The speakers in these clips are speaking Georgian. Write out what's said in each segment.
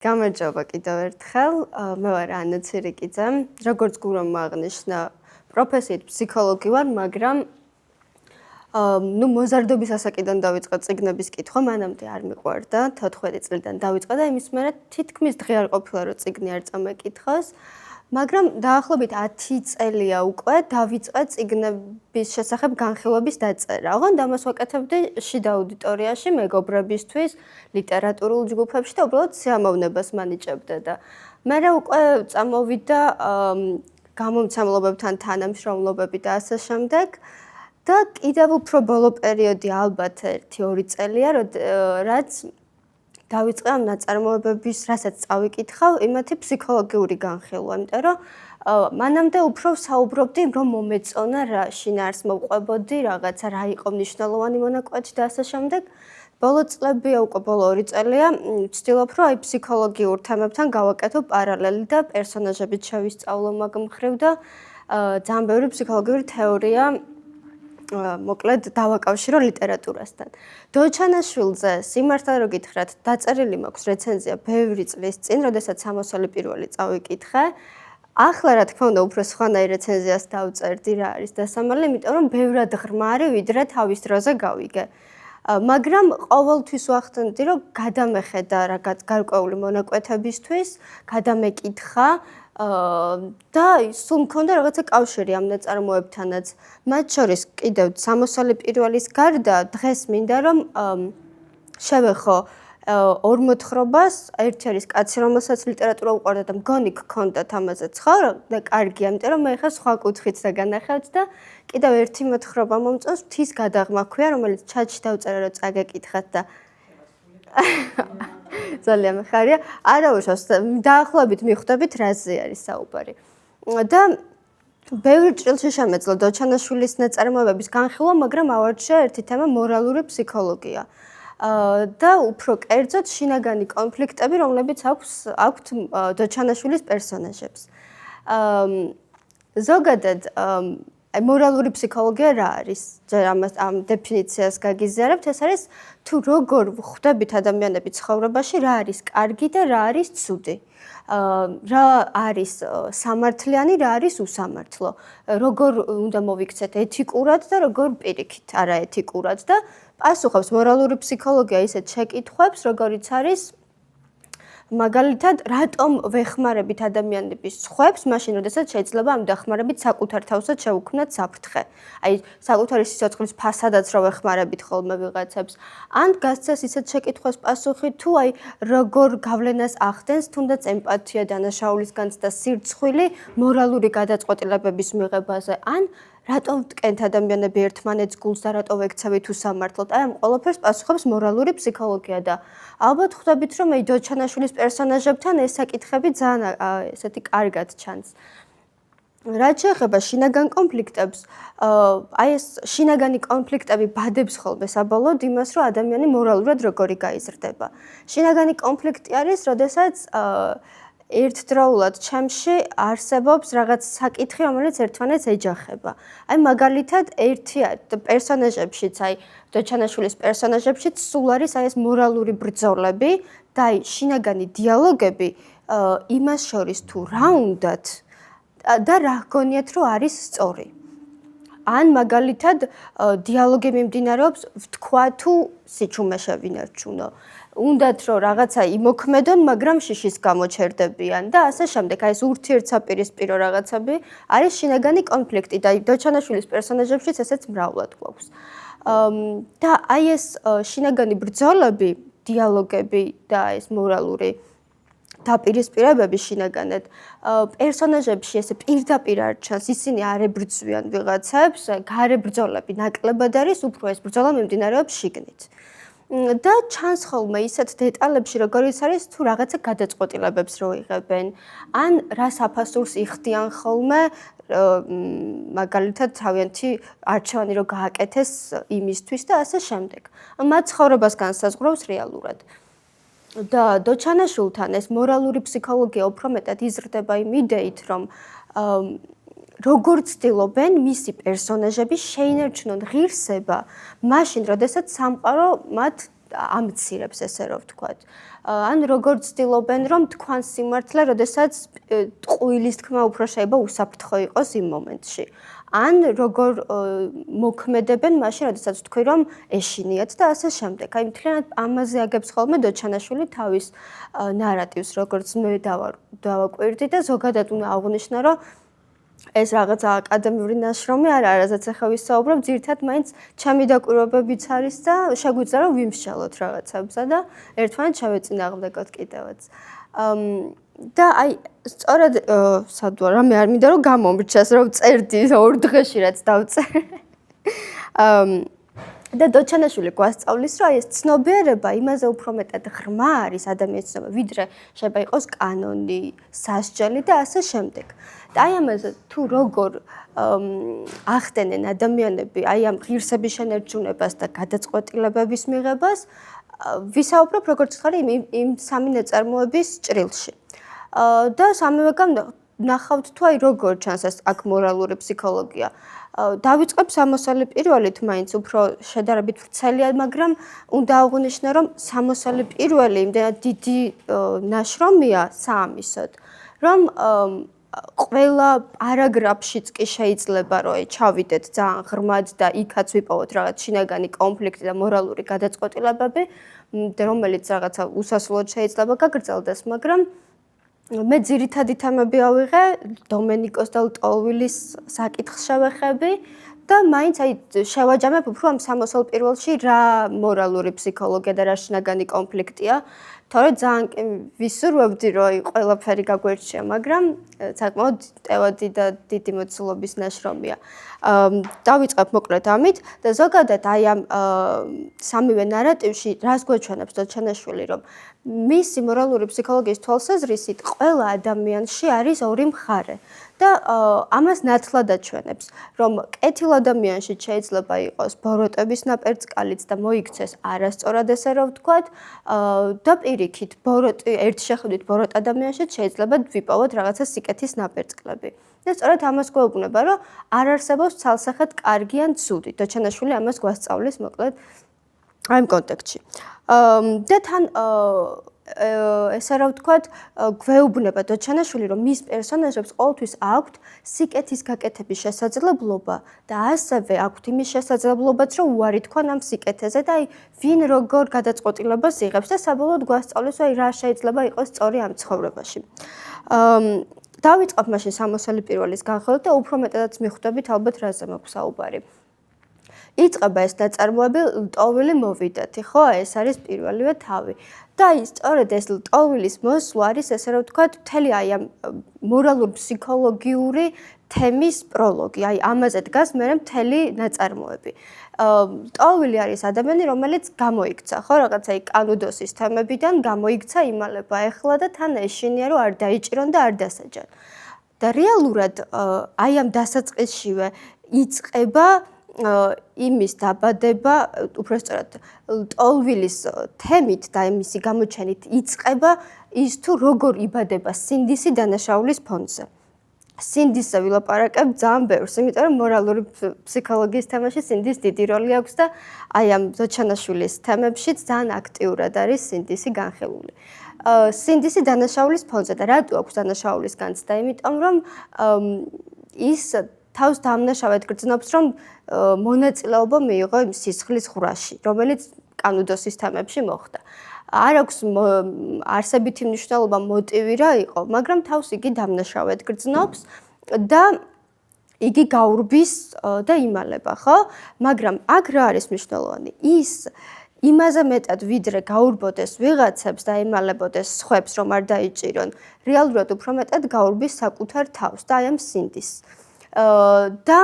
გამარჯობა კიდევ ერთხელ. მე ვარ ანა ცირიკიძე. როგორც გურამ აღნიშნა, პროფესიით ფსიქოლოგი ვარ, მაგრამ მოზარდობის ასაკიდან დავიწყე წიგნების კითხვა, მანამდე არ მიყვარდა, 14 წლიდან დავიწყე და იმის მერე თითქმის დღე არ ყოფილა, რომ წიგნი არ წამეკითხოს. მაგრამ დაახლოებით 10 წელია უკვე დავიწყე წიგნების შესახებ განხილვების დაწერა. ოღონდ ამას ვაკეთებდი შიდა აუდიტორიაში, მეგობრებისთვის, ლიტერატურულ ჯგუფებში და უბრალოდ სიამოვნებას მანიჭებდა და მერე უკვე წამოვიდა გამომცემლობებთან თანამშრომლობები და ასე შემდეგ. და კიდევ უფრო ბოლო პერიოდი ალბათ 1-2 წელია, რაც დავიწყე ამ ნაწარმოებების, რასაც წავიკითხავ, იმათი ფსიქოლოგიური განხილვა, იმიტომ რომ მანამდე უფრო საუბრობდი, რომ მომეწონა რა შინაარს მოვყვებოდი, რაღაცა რა იყო მნიშვნელოვანი მონაკვეთი და ასე შემდეგ. ბოლო წლებია, უკვე ბოლო 2 წელია, ვცდილობ, რომ ფსიქოლოგიურ თემებთან გავაკეთო პარალელი და პერსონაჟებით შევისწავლო მაგ მხრივ და ძალიან ბევრი ფსიქოლოგიური თეორია მოკლედ დავაკავშირო ლიტერატურასთან. დოჩანაშვილზე სიმართლე რო გითხრათ, დაწერილი მაქვს რეცენზია ბევრი წლის წინ, როდესაც სამოსელი პირველი წავიკითხე. ახლა რა თქმა უნდა, უფრო სხვანაირ რეცენზიას დავწერდი, რა არის დასამალი, იმიტომ რომ ბევრად ღრმარი, ვიდრე თავის დროზე გავიგე. მაგრამ ყოველთვის ვახდენდი, რომ გადამეხედა რაღაც გარკვეული მონაკვეთებისთვის, გადამეკითხა და სულ მქონდა რაღაცა კავშირი ამ ნაწარმოებთანაც. მათ შორის კიდევ სამოსალი პირველის გარდა დღეს მინდა რომ შევეხო ორ მოთხრობას, ერთი არის კაცი, რომელსაც ლიტერატურა უყვარდა და მგონი გქონდათ ამაზე ცხოვრება და კარგია, იმიტომ რომ მე ხა სხვა კუთხით და განახევთ და კიდევ ერთი მოთხრობა მომწონს, ღვთის გადაღმა ქვია, რომელიც ჩატში დავწერე რომ წაგეკითხათ და ძალიან მიხარია. არა უშავს, დაახლოებით მიხვდებით რაზე არის საუბარი. და ბევრი ჭრილში შემეძლო დოჩანაშვილის ნაწარმოებების განხილვა, მაგრამ ავარჩია ერთი თემა მორალური ფსიქოლოგია. და უფრო კერძოდ შინაგანი კონფლიქტები, რომლებიც აქვთ დოჩანაშვილის პერსონაჟებს. ზოგადად მორალური ფსიქოლოგია რა არის? ჯერ ამ დეფინიციას გაგიზიარებთ, ეს არის თუ როგორ ხვდებით ადამიანები ცხოვრებაში, რა არის კარგი და რა არის ცუდი. რა არის სამართლიანი, რა არის უსამართლო. როგორ უნდა მოვიქცეთ ეთიკურად და როგორ პირიქით არაეთიკურად და პასუხობს მორალური ფსიქოლოგია ისეთ შეკითხვებს, როგორიც არის მაგალითად, რატომ ვეხმარებით ადამიანების სხვებს, მაშინ როდესაც შეიძლება ამ დახმარებით საკუთარ თავსაც შევუქმნათ საფრთხე. აი, საკუთარი სიცოცხლის ფასადაც რო ვეხმარებით ხოლმე ვიღაცებს. ან გასცეს ისეთ შეკითხვას პასუხი, თუ აი, როგორ გავლენას ახდენს თუნდაც ემპათია, დანაშაულისგან და სირცხვილი მორალური გადაწყვეტილებების მიღებაზე. ან რატომ ვტკენთ ადამიანები ერთმანეთს გულს და რატო ვექცევით უსამართლოდ? აი ამ ყველაფერს პასუხობს მორალური ფსიქოლოგია და ალბათ ხვდებით, რომ აი დოჩანაშვილის პერსონაჟებთან ეს საკითხები ძალიან ესეთი კარგად ჩანს. რაც შეეხება შინაგან კონფლიქტებს, აი ეს შინაგანი კონფლიქტები ბადებს ხოლმე საბოლოოდ იმას, რომ ადამიანი მორალურად როგორი გაიზრდება. შინაგანი კონფლიქტი არის, როდესაც ერთდროულად ჩემში არსებობს რაღაც საკითხი, რომელიც ერთმანეთს ეჯახება. აი მაგალითად, ერთი პერსონაჟებშიც, აი დოჩანაშვილის პერსონაჟებშიც სულ არის აი ეს მორალური ბრძოლები და აი შინაგანი დიალოგები იმას შორის თუ რა უნდათ და რა გონიათ, რომ არის სწორი. ან მაგალითად დიალოგი მიმდინარეობს ვთქვა თუ სიჩუმე შევინარჩუნო. უნდათ რომ რაღაცა იმოქმედონ, მაგრამ შიშის გამოჩერდებიან და ასე შემდეგ. აი ეს ურთიერთსაპირისპირო რაღაცები არის შინაგანი კონფლიქტი და დოჩანაშვილის პერსონაჟებშიც ესეც მრავლად გვაქვს. და აი ეს შინაგანი ბრძოლები, დიალოგები და ეს მორალური დაპირისპირებები შინაგანად პერსონაჟებში ესე პირდაპირ არ ჩანს, ისინი არ ებრძვიან ვიღაცებს, გარე ბრძოლები ნაკლებად არის, უფრო ეს ბრძოლა მიმდინარეობს შიგნით. და ჩანს ხოლმე ისეთ დეტალებში, როგორიც არის თუ რაღაცა გადაწყვეტილებებს რო იღებენ, ან რა საფასურს იხდიან ხოლმე, მაგალითად თავიანთი არჩევანი რო გააკეთეს იმისთვის და ასე შემდეგ. მათ ცხოვრებას განსაზღვრავს რეალურად. და დოჩანაშვილთან ეს მორალური ფსიქოლოგია უფრო მეტად იზრდება იმ იდეით, რომ როგორ ცდილობენ მისი პერსონაჟები შეინარჩუნონ ღირსება, მაშინ, როდესაც სამყარო მათ ამცირებს, ესე რომ ვთქვათ. ან როგორ ცდილობენ რომ თქვან სიმართლე, როდესაც ტყუილის თქმა უფრო შეიძლება უსაფრთხო იყოს იმ მომენტში. ან როგორ მოქმედებენ მაშინ, როდესაც თქვი რომ ეშინიათ და ასე შემდეგ. აი მთლიანად ამაზე აგებს ხოლმე დოჩანაშვილი თავის ნარატივს, როგორც მე დავაკვირდი და ზოგადად უნდა აღვნიშნო, რომ ეს რაღაცა აკადემიური ნაშრომი არ არის, რაზეც ახლა ვისაუბრებ, ძირითადად მაინც ჩემი დაკვირვებებიც არის და შეგვიძლია რომ ვიმსჯელოთ რაღაცებსა და ერთმანეთს შევეწინააღმდეგოთ კიდევაც. და აი სწორედ სად ვარ, რამე არ მინდა რომ გამომრჩას, რომ წერდი ორ დღეში რაც დავწერ. და დოჩანაშვილი გვასწავლის, რომ აი ეს ცნობიერება იმაზე უფრო მეტად ღრმა არის ადამიანის ცნობა, ვიდრე შეიძლება იყოს კანონი, სასჯელი და ასე შემდეგ. და აი ამაზე თუ როგორ ახდენენ ადამიანები აი ამ ღირსების შენერჩუნებას და გადაწყვეტილებების მიღებას, ვისაუბრებ როგორც ხარ იმ სამი ნაწარმოების ჭრილში. და სამივეგან ნახავთ თუ აი როგორ ჩანს ეს აქ მორალური ფსიქოლოგია. დავიწყებ სამოსალი პირველით, მაინც უფრო შედარებით ვრცელია, მაგრამ უნდა აღვნიშნო, რომ სამოსალი პირველი იმდენად დიდი ნაშრომია საამისოდ, რომ ყველა პარაგრაფშიც კი შეიძლება რომ ჩავიდეთ ძალიან ღრმად და იქაც ვიპოვოთ რაღაც შინაგანი კონფლიქტი და მორალური გადაწყვეტილებები, რომელიც რაღაცა უსასრულოდ შეიძლება გაგრძელდეს, მაგრამ მე ძირითადი თემები ავიღე დომენიკოს და ლტოლვილის საკითხს შევეხები და მაინც აი შევაჯამებ უფრო ამ სამოსალ პირველში რა მორალური ფსიქოლოგია და რა შინაგანი კონფლიქტია, თორე ძალიან კი ვისურვებდი რომ ყველაფერი გაგვერჩია, მაგრამ საკმაოდ ტევადი და დიდი მოცულობის ნაშრომია. დავიწყებ მოკლედ ამით და ზოგადად აი ამ სამივე ნარატივში რას გვეჩვენებს დოჩანაშვილი, რომ მისი მორალური ფსიქოლოგიის თვალსაზრისით ყველა ადამიანში არის ორი მხარე და ამას ნათლად აჩვენებს, რომ კეთილ ადამიანში შეიძლება იყოს ბოროტების ნაპერწკალიც და მოიქცეს არასწორად ესე რომ ვთქვათ და პირიქით ერთ შეხედვით ბოროტ ადამიანში შეიძლება ვიპოვოთ რაღაცა სიკეთის ნაპერწკლები. და სწორედ ამას გვეუბნება, რომ არ არსებობს ცალსახად კარგი ან ცუდი. დოჩანაშვილი ამას გვასწავლის მოკლედ აი ამ კონტექსტში. და თან ესე რა ვთქვათ, გვეუბნება დოჩანაშვილი, რომ მის პერსონაჟებს ყოველთვის აქვთ სიკეთის გაკეთების შესაძლებლობა და ასევე აქვთ იმის შესაძლებლობაც, რომ უარი თქვან ამ სიკეთეზე და აი ვინ როგორ გადაწყვეტილებას იღებს და საბოლოოდ გვასწავლის, აი რა შეიძლება იყოს სწორი ამ ცხოვრებაში. დავიწყებ მაშინ სამოსალი პირველის განხილვით და უფრო მეტადაც მიხვდებით ალბათ რაზე მაქვს საუბარი. იწყება ეს ნაწარმოები ლტოლვილი მოვიდათი, ხო? ეს არის პირველივე თავი. და აი სწორედ ეს ლტოლვილის მოსვლა არის ესე რომ ვთქვათ, მთელი აი ამ მორალურ ფსიქოლოგიური თემის პროლოგი. აი ამაზე დგას მერე მთელი ნაწარმოები. ლტოლვილი არის ადამიანი, რომელიც გამოიქცა, ხო, რაღაცა აი კანუდოსის თემებიდან გამოიქცა, იმალება ეხლა და თან ეშინია, რომ არ დაიჭირონ და არ დასაჯან. და რეალურად აი ამ დასაწყისშივე იწყება იმის დაბადება, უბრალოდ ლტოლვილის თემით და მისი გამოჩენით იწყება ის თუ როგორ იბადება სინდისი დანაშაულის ფონზე. სინდისზე ვილაპარაკებ ძალიან ბევრს, იმიტომ რომ მორალური ფსიქოლოგიის თემაში სინდის დიდი როლი აქვს და აი ამ დოჩანაშვილის თემებშიც ძალიან აქტიურად არის სინდისი განხილული. სინდისი დანაშაულის ფონზე და რატო აქვს დანაშაულის განცდა? იმიტომ რომ ის თავს დამნაშავედ გრძნობს, რომ მონაწილეობა მიიღო იმ სისხლის ღვრაში, რომელიც კანუდოსის თემებში მოხდა. არ აქვს არსებითი მნიშვნელობა მოტივი რა იყო, მაგრამ თავს იგი დამნაშავედ გრძნობს და იგი გაურბის და იმალება, ხო? მაგრამ აქ რა არის მნიშვნელოვანი? ის იმაზე მეტად ვიდრე გაურბოდეს ვიღაცებს და იმალებოდეს სხვებს, რომ არ დაიჭირონ, რეალურად უფრო მეტად გაურბის საკუთარ თავს და აი ამ სინდისს. და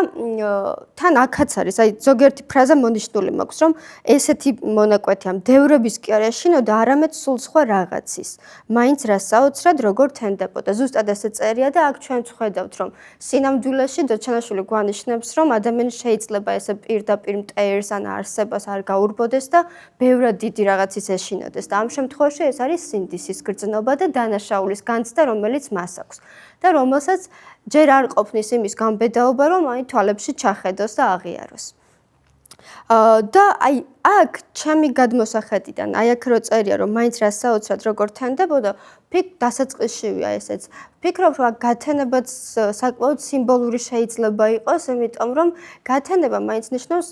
თან აქაც არის, აი ზოგიერთი ფრაზა მონიშნული მაქვს, რომ ესეთი მონაკვეთი ამ დევრების კი არ ეშინოდა, არამედ სულ სხვა რაღაცის. მაინც რა საოცრად როგორ თენდებოდა. ზუსტად ესე წერია და აქ ჩვენ ვხედავთ, რომ სინამდვილეში დოჩანაშვილი გვანიშნებს, რომ ადამიანი შეიძლება ესე პირდაპირ მტერს ან არსებას არ გაურბოდეს და ბევრად დიდი რაღაცის ეშინოდეს. და ამ შემთხვევაში ეს არის სინდისის გრძნობა და დანაშაულის განცდა, რომელიც მას აქვს. და რომელსაც ჯერ არ ყოფნის იმის გამბედაობა, რომ აი თვალებში ჩახედოს და აღიაროს. და აი აქ ჩემი გადმოსახედიდან, აი აქ რო წერია რომ მაინც რა საოცრად როგორ თენდებოდა, დასაწყისშივია ესეც. ფიქრობ რომ აქ გათენებაც საკმაოდ სიმბოლური შეიძლება იყოს, იმიტომ რომ გათენება მაინც ნიშნავს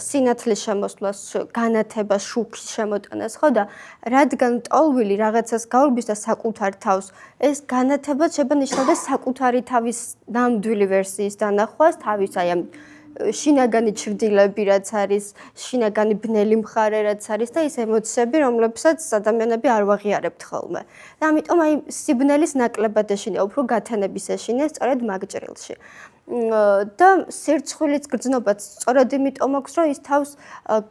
სინათლის შემოსვლას, განათებას, შუქის შემოტანას, ხო და რადგან ტოლვილი რაღაცას გაურბის და საკუთარ თავს, ეს განათება შეიძლება ნიშნავდეს საკუთარი თავის ნამდვილი ვერსიის დანახვას, თავის აი ამ შინაგანი ჩრდილები რაც არის, შინაგანი ბნელი მხარე რაც არის და ის ემოციები, რომლებსაც ადამიანები არ ვაღიარებთ ხოლმე. და ამიტომ აი სიბნელის ნაკლებად ეშინია, უფრო გათენების ეშინია სწორედ მაგ ჭრილში. და სირცხვილის გრძნობაც სწორედ იმიტომ აქვს, რომ ის თავს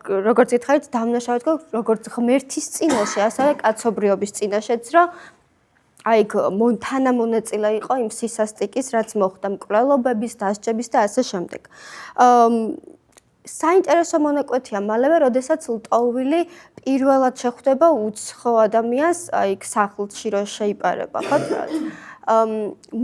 როგორც გითხარით, დამნაშავედ გვაქვს როგორც ღმერთის წინაშე, ასევე კაცობრიობის წინაშეც, რომ აი თანამონაწილე იყო იმ სისასტიკის, რაც მოხდა მკვლელობების, დასჯების და ასე შემდეგ. საინტერესო მონაკვეთია მალევე, როდესაც ლტოლვილი პირველად შეხვდება უცხო ადამიანს, აი სახლში რო შეიპარება, ხო თქო.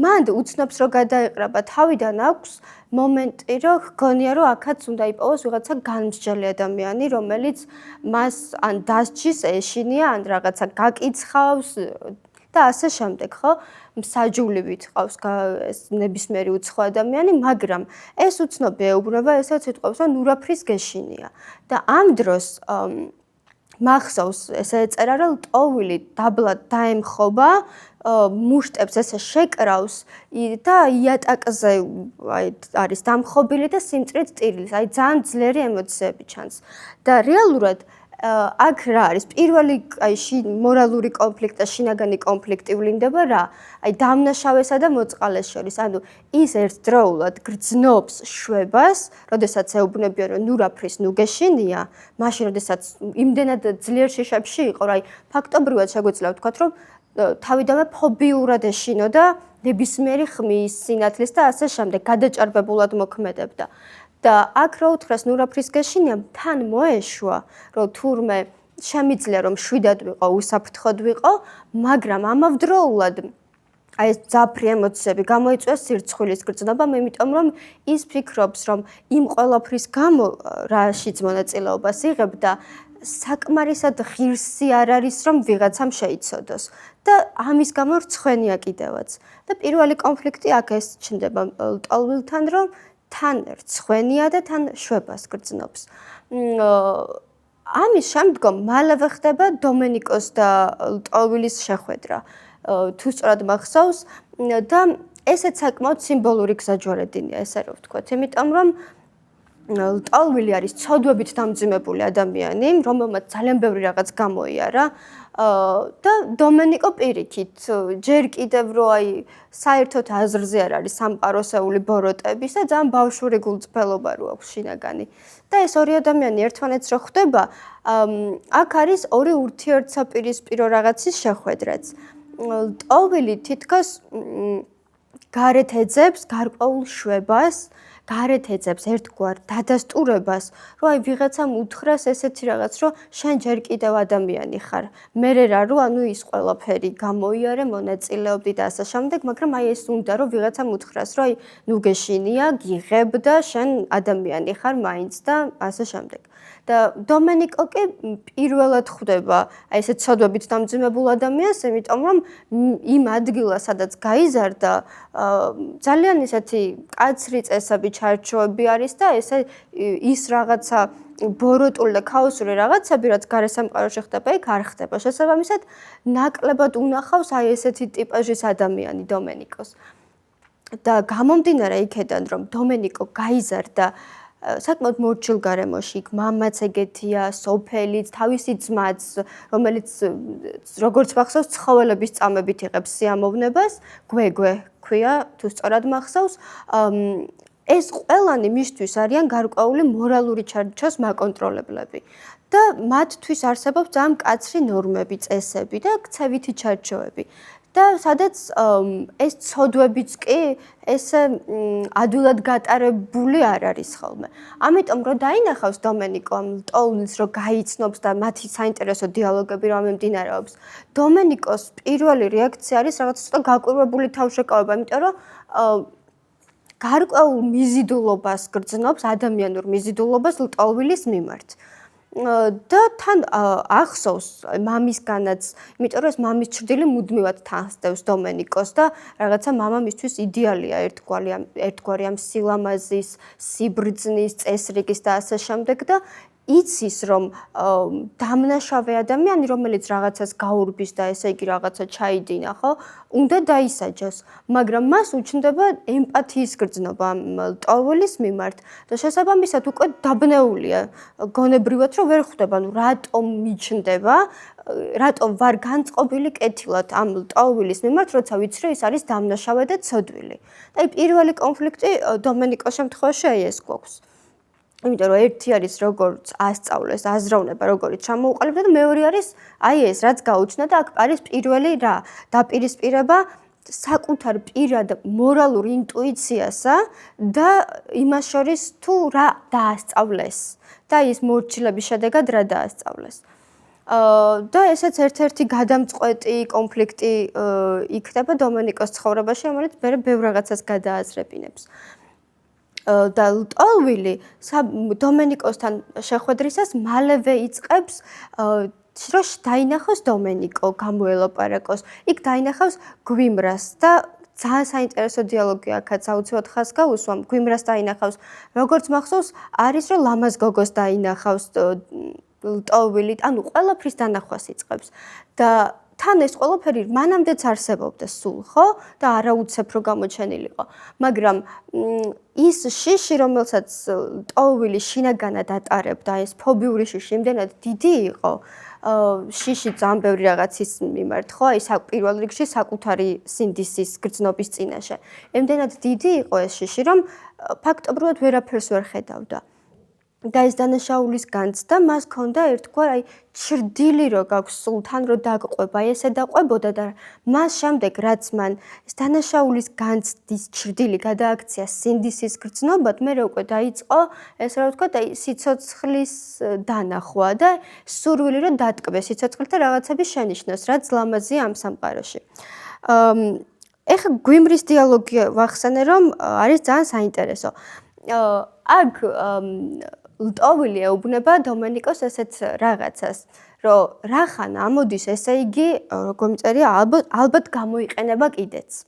მან უცნობს რომ გადაეყრება, თავიდან აქვს მომენტი, რომ გონია რომ აქაც უნდა იპოვოს ვიღაცა განმსჯელი ადამიანი, რომელიც მას ან დასჯის ეშინია, ან რაღაცა გაკიცხავს და ასე შემდეგ, ხო? მსაჯულივით ყავს ეს ნებისმიერი უცხო ადამიანი, მაგრამ ეს უცნობი ეუბნება ესაც იტყვებს, რომ ნურაფრის გეშინია. და ამ დროს მახსოვს ესე ეწერა, რომ ლტოლვილი დაბლად დაემხობა, მუშტებს ესე შეკრავს და იატაკზე აი არის დამხობილი და სიმწრით ტირილის. აი ძალიან ძლიერი ემოციები ჩანს. და რეალურად აქ რა არის? პირველი აი მორალური კონფლიქტი და შინაგანი კონფლიქტი ვლინდება რა? აი დამნაშავესა და მოწყალეს შორის. ანუ ის ერთდროულად გრძნობს შვებას, როდესაც ეუბნებიან რომ ნურაფრის ნუ გეშინია, მაშინ როდესაც იმდენად ძლიერ შიშებში იყო, რა აი ფაქტობრივად შეგვიძლია ვთქვათ, რომ თავიდანვე ფობიურად ეშინოდა ნებისმიერი ხმის, სინათლის და ასე შემდეგ, გადაჭარბებულად მოქმედებდა. და აქ რო უთხრას ნურაფრის გეშინია, თან მოეშვა, რომ თურმე შემიძლია რომ შვიდად ვიყო, უსაფრთხოდ ვიყო, მაგრამ ამავდროულად აი ეს ძაფრი ემოციები გამოიწვია სირცხვილის გრძნობამ, იმიტომ რომ ის ფიქრობს, რომ იმ ყველაფრის გამო, რაშიც მონაწილეობას იღებდა, საკმარისად ღირსი არ არის, რომ ვიღაცამ შეიცოდოს. და ამის გამო რცხვენია კიდევაც. და პირველი კონფლიქტი აქ ეს ჩნდება ლტოლვილთან, რომ თან რცხვენია და თან შვებას გრძნობს. ამის შემდგომ მალევე ხდება დომენიკოს და ლტოლვილის შეხვედრა. თუ სწორად მახსოვს და ესეც საკმაოდ სიმბოლური გზაჯვარედინია, ესე რომ ვთქვათ, იმიტომ რომ ლტოლვილი არის ცოდვებით დამძიმებული ადამიანი, რომელმაც ძალიან ბევრი რაღაც გამოიარა და დომენიკო პირიქით, ჯერ კიდევ რო აი საერთოდ აზრზე არ არის სამყაროსეული ბოროტების და ძალიან ბავშვური გულწრფელობა რო აქვს შინაგანი. და ეს ორი ადამიანი ერთმანეთს რო ხვდება, აქ არის ორი ურთიერთსაპირისპირო რაღაცის შეხვედრაც. ლტოლვილი თითქოს გარეთ ეძებს გარკვეულ შვებას, გარეთ ეძებს ერთგვარ დადასტურებას, რომ აი ვიღაცამ უთხრას ესეთი რაღაც, რომ შენ ჯერ კიდევ ადამიანი ხარ. მერე რა რო ანუ ის ყველაფერი გამოიარე, მონაწილეობდი და ასე შემდეგ, მაგრამ აი ეს უნდა რომ ვიღაცამ უთხრას, რომ აი ნუ გეშინია, გიღებ და შენ ადამიანი ხარ მაინც და ასე შემდეგ. და დომენიკო კი პირველად ხვდება აი ესე ცოდვებით დამძიმებულ ადამიანს, იმიტომ რომ იმ ადგილას, სადაც გაიზარდა, ძალიან ისეთი კაცრი წესები, ჩარჩოები არის და ესე ის რაღაცა ბოროტული და ქაოსური რაღაცები, რაც გარესამყაროში ხდება, იქ არ ხდება. შესაბამისად, ნაკლებად უნახავს აი ესეთი ტიპაჟის ადამიანი დომენიკოს. და გამომდინარე იქედან, რომ დომენიკო გაიზარდა საკმაოდ მორჩილ გარემოში, იქ მამაც ეგეთია, სოფელიც, თავისი ძმაც, რომელიც როგორც მახსოვს, ცხოველების წამებით იღებს სიამოვნებას, გვეგვე ქვია, თუ სწორად მახსოვს. ეს ყველანი მისთვის არიან გარკვეული მორალური ჩარჩოს მაკონტროლებლები. და მათთვის არსებობს ძალიან მკაცრი ნორმები, წესები და ქცევითი ჩარჩოები. და სადაც ეს ცოდვებიც კი ესე ადვილად გატარებული არ არის ხოლმე. ამიტომ რომ დაინახავს დომენიკო ამ ლტოლვილს, რომ გაიცნობს და მათი საინტერესო დიალოგები რომ მიმდინარეობს, დომენიკოს პირველი რეაქცია არის რაღაც ცოტა გაკვირვებული თავშეკავება, იმიტომ რომ გარკვეულ მიზიდულობას გრძნობს, ადამიანურ მიზიდულობას ლტოლვილის მიმართ. და თან ახსოვს მამისგანაც, იმიტომ რომ ეს მამის ჩრდილი მუდმივად თანხმდევს დომენიკოს და რაღაცა მამამისთვის იდეალია ერთგვარი ამ სილამაზის, სიბრძნის, წესრიგის და ასე შემდეგ და იცის რომ დამნაშავე ადამიანი რომელიც რაღაცას გაურბის და ესე იგი რაღაცა ჩაიდინა ხო უნდა დაისაჯოს მაგრამ მას უჩნდება ემპათიის გრძნობა ამ ლტოლვილის მიმართ და შესაბამისად უკვე დაბნეულია გონებრივად რომ ვერ ხვდება ნუ რატომ მიჩნდება რატომ ვარ განწყობილი კეთილად ამ ლტოლვილის მიმართ როცა ვიცი რომ ის არის დამნაშავე და ცოდვილი და აი პირველი კონფლიქტი დომენიკოს შემთხვევაში აი ეს გვაქვს იმიტომ რომ ერთი არის როგორც ასწავლეს აზროვნება როგორიც ჩამოუყალიბდა და მეორე არის აი ეს რაც გაუჩნდა და აქ არის პირველი რა დაპირისპირება საკუთარ პირად მორალურ ინტუიციასა და იმას შორის თუ რა დაასწავლეს და ის მორჩილების შედეგად რა დაასწავლეს და ესეც ერთ-ერთი გადამწყვეტი კონფლიქტი იქნება დომენიკოს ცხოვრებაში რომელიც ბევრ რაღაცას გადააზრებინებს და ლტოლვილი დომენიკოსთან შეხვედრისას მალევე იწყებს რომ დაინახოს დომენიკო გამოელაპარაკოს იქ დაინახავს გვიმრას და ძალიან საინტერესო დიალოგი აქაც აუცილებლად ხაზს გაუსვამ გვიმრას დაინახავს როგორც მახსოვს არის რომ ლამაზ გოგოს დაინახავს ლტოლვილი ანუ ყველაფრის დანახვას იწყებს და თან ეს ყველაფერი მანამდეც არსებობდა სულ, ხო? და არაუცებ რო გამოჩენილიყო. მაგრამ ის შიში, რომელსაც ლტოლვილი შინაგანად ატარებდა, ეს ფობიური შიში, იმდენად დიდი იყო, შიში ძალიან ბევრი რაღაცის მიმართ, ხო? აი პირველ რიგში საკუთარი სინდისის გრძნობის წინაშე. იმდენად დიდი იყო ეს შიში, რომ ფაქტობრივად ვერაფერს ვერ ხედავდა. და ეს დანაშაულის განცდა მას ჰქონდა ერთგვარ აი ჩრდილი რო გაქვს სულთან რო დაგყვება ესე დაყვებოდა და მას შემდეგ რაც მან ეს დანაშაულის განცდის ჩრდილი გადააქცია სინდისის გრძნობად მე უკვე დაიწყო ეს რა ვთქვა აი სიცოცხლის დანახვა და სურვილი რომ დატკბეს სიცოცხლით და რაღაცები შენიშნოს რაც ლამაზია ამ სამყაროში ეხლა გვიმრის დიალოგი ვახსენე რომ არის ძალიან საინტერესო აქ ლტოლვილი ეუბნება დომენიკოს ესეთ რაღაცას, რომ რახან ამოდის ესე იგი, როგორ მიწერია, ალბათ გამოიყენება კიდეც.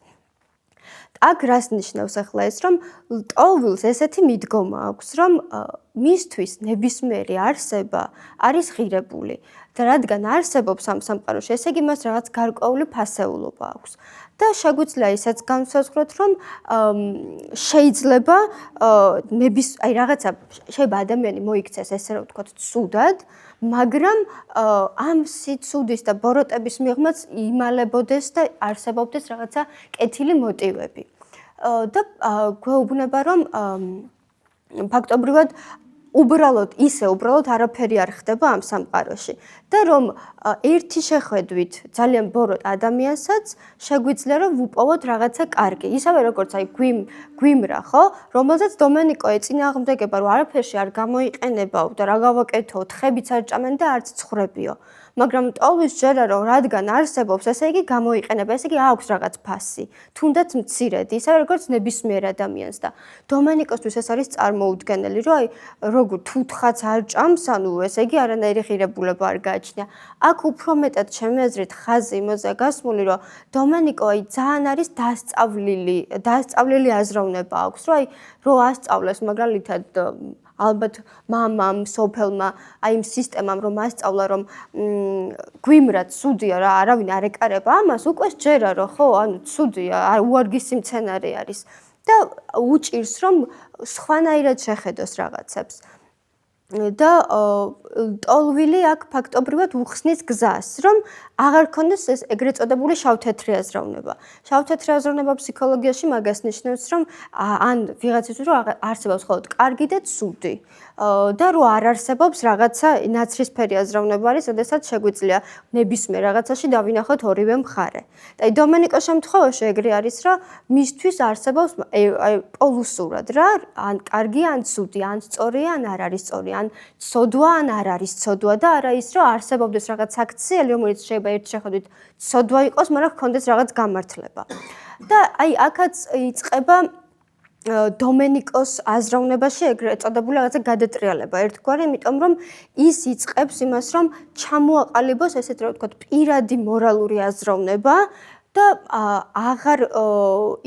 აქ რას ნიშნავს ახლა ეს, რომ ლტოლვილს ესეთი მიდგომა აქვს, რომ მისთვის ნებისმიერი არსება არის ღირებული და რადგან არსებობს ამ სამყაროში, ესე იგი მას რაღაც გარკვეული ფასეულობა აქვს. და შეგვიძლია ისაც განსაზღვროთ, რომ შეიძლება აი რაღაცა შეიძლება ადამიანი მოიქცეს ესე რომ ვთქვათ ცუდად, მაგრამ ამ სიცუდის და ბოროტების მიღმაც იმალებოდეს და არსებობდეს რაღაცა კეთილი მოტივები. და გვეუბნება რომ ფაქტობრივად უბრალოდ არაფერი არ ხდება ამ სამყაროში და რომ ერთი შეხვედრით ძალიან ბოროტ ადამიანსაც შეგვიძლია რომ ვუპოვოთ რაღაცა კარგი. ისევე როგორც აი გვიმრა, ხო? რომელზეც დომენიკო ეწინააღმდეგება რომ არაფერში არ გამოიყენებაო და რა გავაკეთო, თხებიც არ ჭამენ და არც ცხრებიო. მაგრამ ლტოლვის ჯერა რომ რადგან არსებობს, ესე იგი გამოიყენება, ესე იგი აქვს რაღაც ფასი, თუნდაც მცირედი, ისევე როგორც ნებისმიერ ადამიანს და დომენიკოსთვის ეს არის წარმოუდგენელი, რომ აი როგორ თუთხაც არ ჭამს, ანუ ესე იგი არანაირი ღირებულება არ გააჩნია. აქ უფრო მეტად ჩემი აზრით ხაზი იმაზე გასმული, რომ დომენიკო აი ძალიან არის დასწავლილი აზროვნება აქვს, რომ აი რო ასწავლეს მაგალითად ალბათ მამამ, სოფელმა, აი იმ სისტემამ რომ ასწავლა რომ გვიმრა ცუდია რა, არავინ არ ეკარება ამას, უკვე სჯერა რომ ხო, ანუ ცუდია, უარგისი მცენარე არის და უჭირს რომ სხვანაირად შეხედოს რაღაცებს. და ლტოლვილი აქ ფაქტობრივად უხსნის გზას, რომ აღარ ქონდეს ეს ეგრეთ წოდებული შავ-თეთრი აზროვნება. შავ-თეთრი აზროვნება ფსიქოლოგიაში მაგას ნიშნავს, რომ ან ვიღაცისთვის რომ არსებობს მხოლოდ კარგი და ცუდი. და რომ არ არსებობს რაღაცა ნაცრისფერი აზროვნება არის, როდესაც შეგვიძლია ნებისმიერ რაღაცაში დავინახოთ ორივე მხარე. და აი დომენიკოს შემთხვევაში ეგრე არის, რომ მისთვის არსებობს აი პოლუსურად რა, ან კარგი, ან ცუდი, ან სწორია, ან არ არის სწორი, ან ცოდვა, ან არ არის ცოდვა და არა ის, რომ არსებობდეს რაღაც აქციელი, რომელიც შეიძლება ერთ შეხედვით ცოდვა იყოს, მაგრამ ჰქონდეს რაღაც გამართლება. და აი აქაც იწყება დომენიკოს აზროვნებაში ეგრეთ წოდებული რაღაცა გადატრიალება ერთგვარი, იმიტომ რომ ის იწყებს იმას, რომ ჩამოაყალიბოს ესეთ რა ვთქვათ, პირადი მორალური აზროვნება და აღარ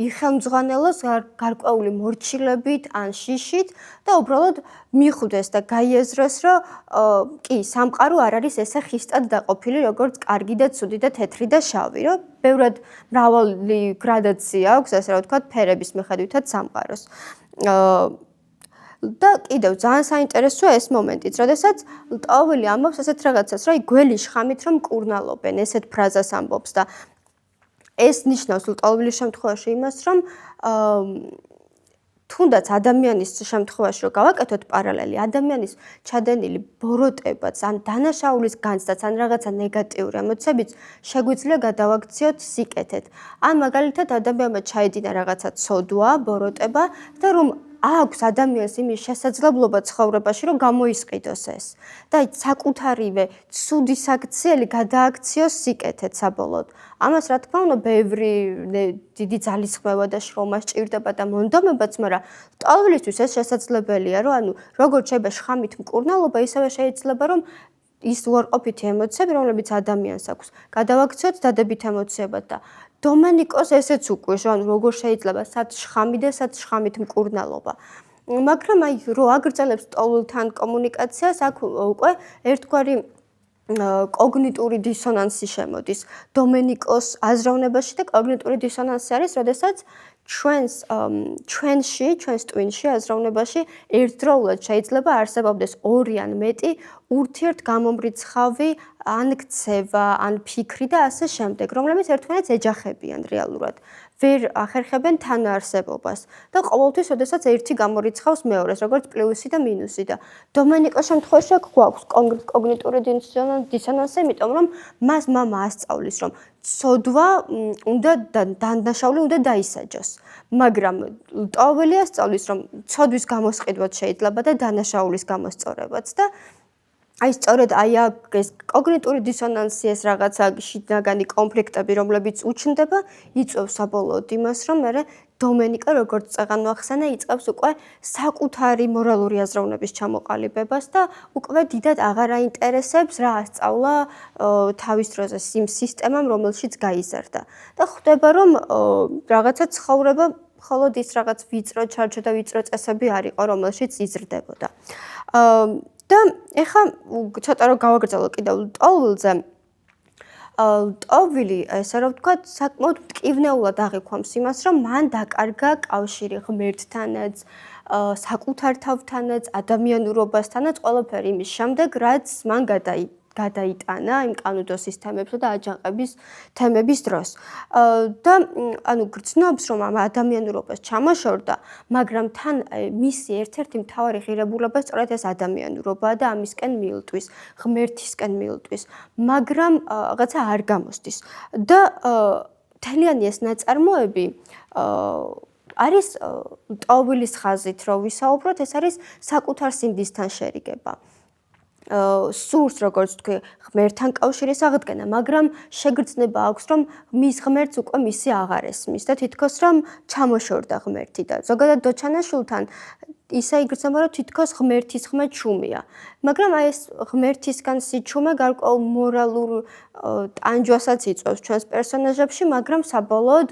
იხელმძღვანელოს გარკვეული მორჩილებით ან შიშით და უბრალოდ მიხვდეს და გაიაზროს, რომ კი, სამყარო არ არის ესე ხისტად დაყოფილი, როგორც კარგი და ცუდი და თეთრი და შავი, რომ ბევრად მრავალი გრადაცია აქვს, ასე რა ვთქვათ, ფერების მიხედვითაც სამყაროს. და კიდევ ძალიან საინტერესოა ეს მომენტიც, როდესაც ლტავილი ამბობს ასეთ რაღაცას, რომ გველი შხამით რომ მკურნალობენ, ესეთ ფრაზას ამბობს და ეს ნიშნავს ლტავილის შემთხვევაში იმას, რომ თუნდაც ადამიანის შემთხვევაში რომ გავაკეთოთ პარალელი, ადამიანის ჩადენილი ბოროტებაც, ან დანაშაულის განცდაც, ან რაღაცა ნეგატიური ემოციებიც შეგვიძლია გადავაქციოთ სიკეთეთ. ან მაგალითად ადამიანმა ჩაიდინა რაღაცა ცოდვა, ბოროტება და რომ აქვს ადამიანს იმის შესაძლებლობა ცხოვრებაში, რომ გამოისყიდოს ეს. და საკუთარივე ცუდი საქციელი გადააქციოს სიკეთეთ საბოლოოდ. ამას რა თქმა უნდა, ბევრი დიდი ძალისხმევა და შრომა სჭირდება და მონდომებაც, მაგრამ ლტოლვილისთვის ეს შესაძლებელია, რომ ანუ როგორც შეიძლება შხამით მკურნალობა, ისევე შეიძლება რომ ის უარყოფითი ემოციები, რომლებიც ადამიანს აქვს, გადავაქციოთ დადებით ემოციებად და დომენიკოს ესეც უკვე, რომ როგორ შეიძლება სად შხამი და სად შხამით მკურნალობა. მაგრამ აი რო აგრძელებს ლტოლვილთან კომუნიკაციას, აქ უკვე ერთგვარი კოგნიტური დისონანსი შემოდის დომენიკოს აზროვნებაში და კოგნიტური დისონანსი არის, როდესაც ჩვენში აზროვნებაში ერთდროულად შეიძლება არსებობდეს ორი ან მეტი ურთიერთგამომრიცხავი ან ქცევა, ან ფიქრი და ასე შემდეგ, რომლებიც ერთმანეთს ეჯახებიან რეალურად. ვერ ახერხებენ თანაარსებობას და ყოველთვის, როდესაც ერთი გამორიცხავს მეორეს, როგორც პლუსი და მინუსი და დომენიკოს შემთხვევაში აქ გვაქვს კოგნიტური დისონანსი, იმიტომ რომ მას მამა ასწავლის, რომ ცოდვა უნდა დანაშაული უნდა დაისაჯოს. მაგრამ ლტავილი ასწავლის, რომ ცოდვის გამოსყიდვაც შეიძლება და დანაშაულის გამოსწორებაც და აი სწორედ ეს კოგნიტური დისონანსი, ეს რაღაცა შინაგანი კონფლიქტები, რომლებიც უჩნდება, იწვევს საბოლოოდ იმას, რომ მერე დომენიკა, როგორც წეღან მოახსენა, იწყებს უკვე საკუთარი მორალური აზროვნების ჩამოყალიბებას და უკვე დიდად აღარ აინტერესებს რა ასწავლა თავის დროზე იმ სისტემამ, რომელშიც გაიზარდა. და ხვდება, რომ რაღაცა ცხოვრება მხოლოდ ის რაღაც ვიწრო ჩარჩო და ვიწრო წესები არ იყო, რომელშიც იზრდებოდა. და ეხლა ცოტა რომ გავაგრძელო კიდევ ლტოლვილზე. ლტოლვილი, ესე რომ ვთქვათ, საკმაოდ მტკივნეულად აღიქვამს იმას, რომ მან დაკარგა კავშირი ღმერთთანაც, საკუთარ თავთანაც, ადამიანურობასთანაც, ყველაფერი იმის შემდეგ, რაც მან გადაიტანა იმ კანონო სისტემებსა და აჯანყების თემების დროს. და ანუ გრძნობს, რომ ამ ადამიანურობას ჩამოშორდა, მაგრამ თან მისი ერთ-ერთი მთავარი ღირებულება სწორედ ეს ადამიანურობაა და ამისკენ მიილტვის, ღმერთისკენ მიილტვის, მაგრამ რაღაცა არ გამოსდის. და მთლიანი ეს ნაწარმოები არის ლტოლვილის ხაზით, რო ვისაუბროთ, ეს არის საკუთარ სინდისთან შერიგება. სურს, როგორც თქვი, ღმერთთან კავშირის აღდგენა, მაგრამ შეგრძნება აქვს, რომ მის ღმერთს უკვე მისი აღარ ესმის და თითქოს რომ ჩამოშორდა ღმერთი და ზოგადად დოჩანაშვილთან ისე იგრძნობა, რომ თითქოს ღმერთის ხმა ჩუმია. მაგრამ აი ეს ღმერთისგან სიჩუმე გარკვეულ მორალურ ტანჯვასაც იწვევს ჩვენს პერსონაჟებში, მაგრამ საბოლოოდ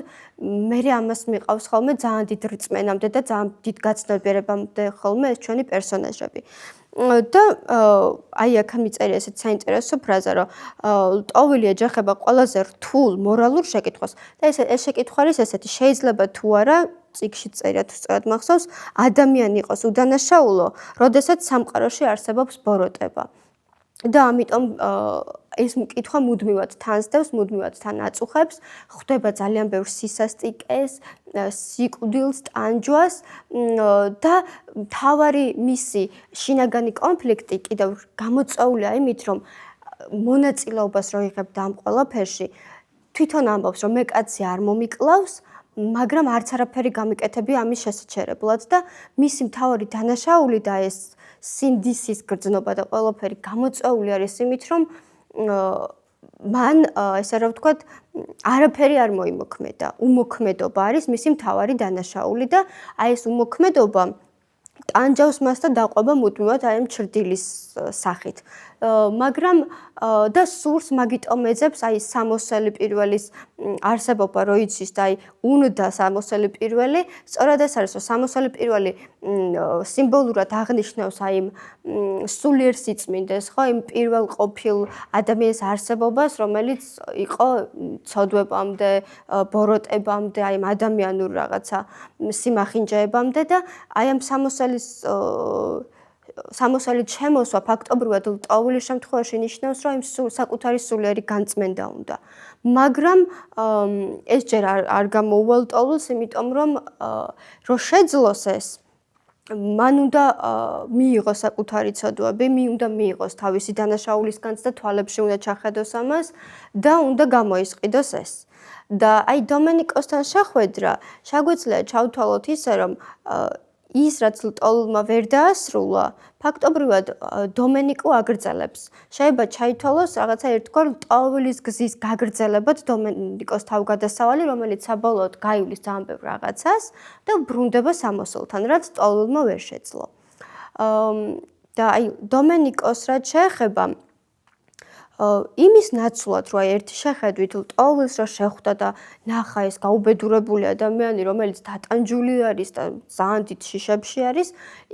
მერე ამას მიყავს ხოლმე ძალიან დიდ რწმენამდე და ძალიან დიდ გაცნობიერებამდე ხოლმე ეს ჩვენი პერსონაჟები. და აი აქ მიწერია ესეთ საინტერესო ფრაზა, რომ ლტოლვილი ეჯახება ყველაზე რთულ მორალურ შეკითხვას და ეს შეკითხვა არის ესეთი, შეიძლება თუ არა წიგნში წერია თუ სწორად მახსოვს, ადამიანი იყოს უდანაშაულო, როდესაც სამყაროში არსებობს ბოროტება. და ამიტომ ეს მკითხვა მუდმივად თანსდევს, მუდმივად თან აწუხებს, ხვდება ძალიან ბევრ სისასტიკეს, სიკვდილს, ტანჯვას და მთავარი მისი შინაგანი კონფლიქტი კიდევ გამოწვეულია იმით, რომ მონაწილეობას რო იღებდა ამ ყველაფერში, თვითონ ამბობს, რომ მე კაცი არ მომიკლავს, მაგრამ არც არაფერი გამიკეთებია ამის შესაჩერებლად და მისი მთავარი დანაშაული და ეს სინდისის გრძნობა და ყველაფერი გამოწვეული არის იმით, რომ მან ესე რა ვთქვათ, არაფერი არ მოიმოქმედა. უმოქმედობა არის მისი მთავარი დანაშაული და აი ეს უმოქმედობა ტანჯავს მას და დაყვება მუდმივად აი ამ ჩრდილის სახით. მაგრამ და სურს მაგიტომ ეძებს აი სამოსელი პირველის არსებობა რო იცის და აი უნდა სამოსელი პირველი, სწორად ეს არის რომ სამოსელი პირველი სიმბოლურად აღნიშნავს აი სულიერ სიწმინდეს, ხო, იმ პირველ ყოფილ ადამიანის არსებობას, რომელიც იყო ცოდვებამდე, ბოროტებამდე, აი ამ ადამიანურ რაღაცა სიმახინჯეებამდე და აი ამ სამოსალით შემოსვა ფაქტობრივად ლტოვილის შემთხვევაში ნიშნავს, რომ იმ საკუთარი სულიერი განწმენდა უნდა. მაგრამ ეს ჯერ არ გამოუვალ ლტოვილს, იმიტომ რომ შეძლოს ეს, მან უნდა მიიღოს საკუთარი ცოდვები, უნდა მიიღოს თავისი დანაშაულისგანც და თვალებში უნდა ჩახედოს ამას და უნდა გამოისყიდოს ეს. და აი დომენიკოსთან შეხვედრა შეგვიძლია ჩავთვალოთ ისე, რომ ის რაც ლტოვილმა ვერ დაასრულა, ფაქტობრივად დომენიკო აგრძელებს. შეიძლება ჩაითვალოს რაღაცა ერთგვარ ლტოვილის გზის გაგრძელებად დომენიკოს თავგადასავალი, რომელიც საბოლოოდ გაივლის ძალიან ბევრ რაღაცას და ბრუნდება სამოსელთან, რაც ლტოვილმა ვერ შეძლო. და აი დომენიკოს რაც შეეხება იმის ნაცვლად, რომ აი ერთი შეხედვით ლტოვილს რა შეხვდა და ნახა ეს გაუბედურებული ადამიანი, რომელიც დატანჯული არის და ძალიან დიდ შიშებში არის,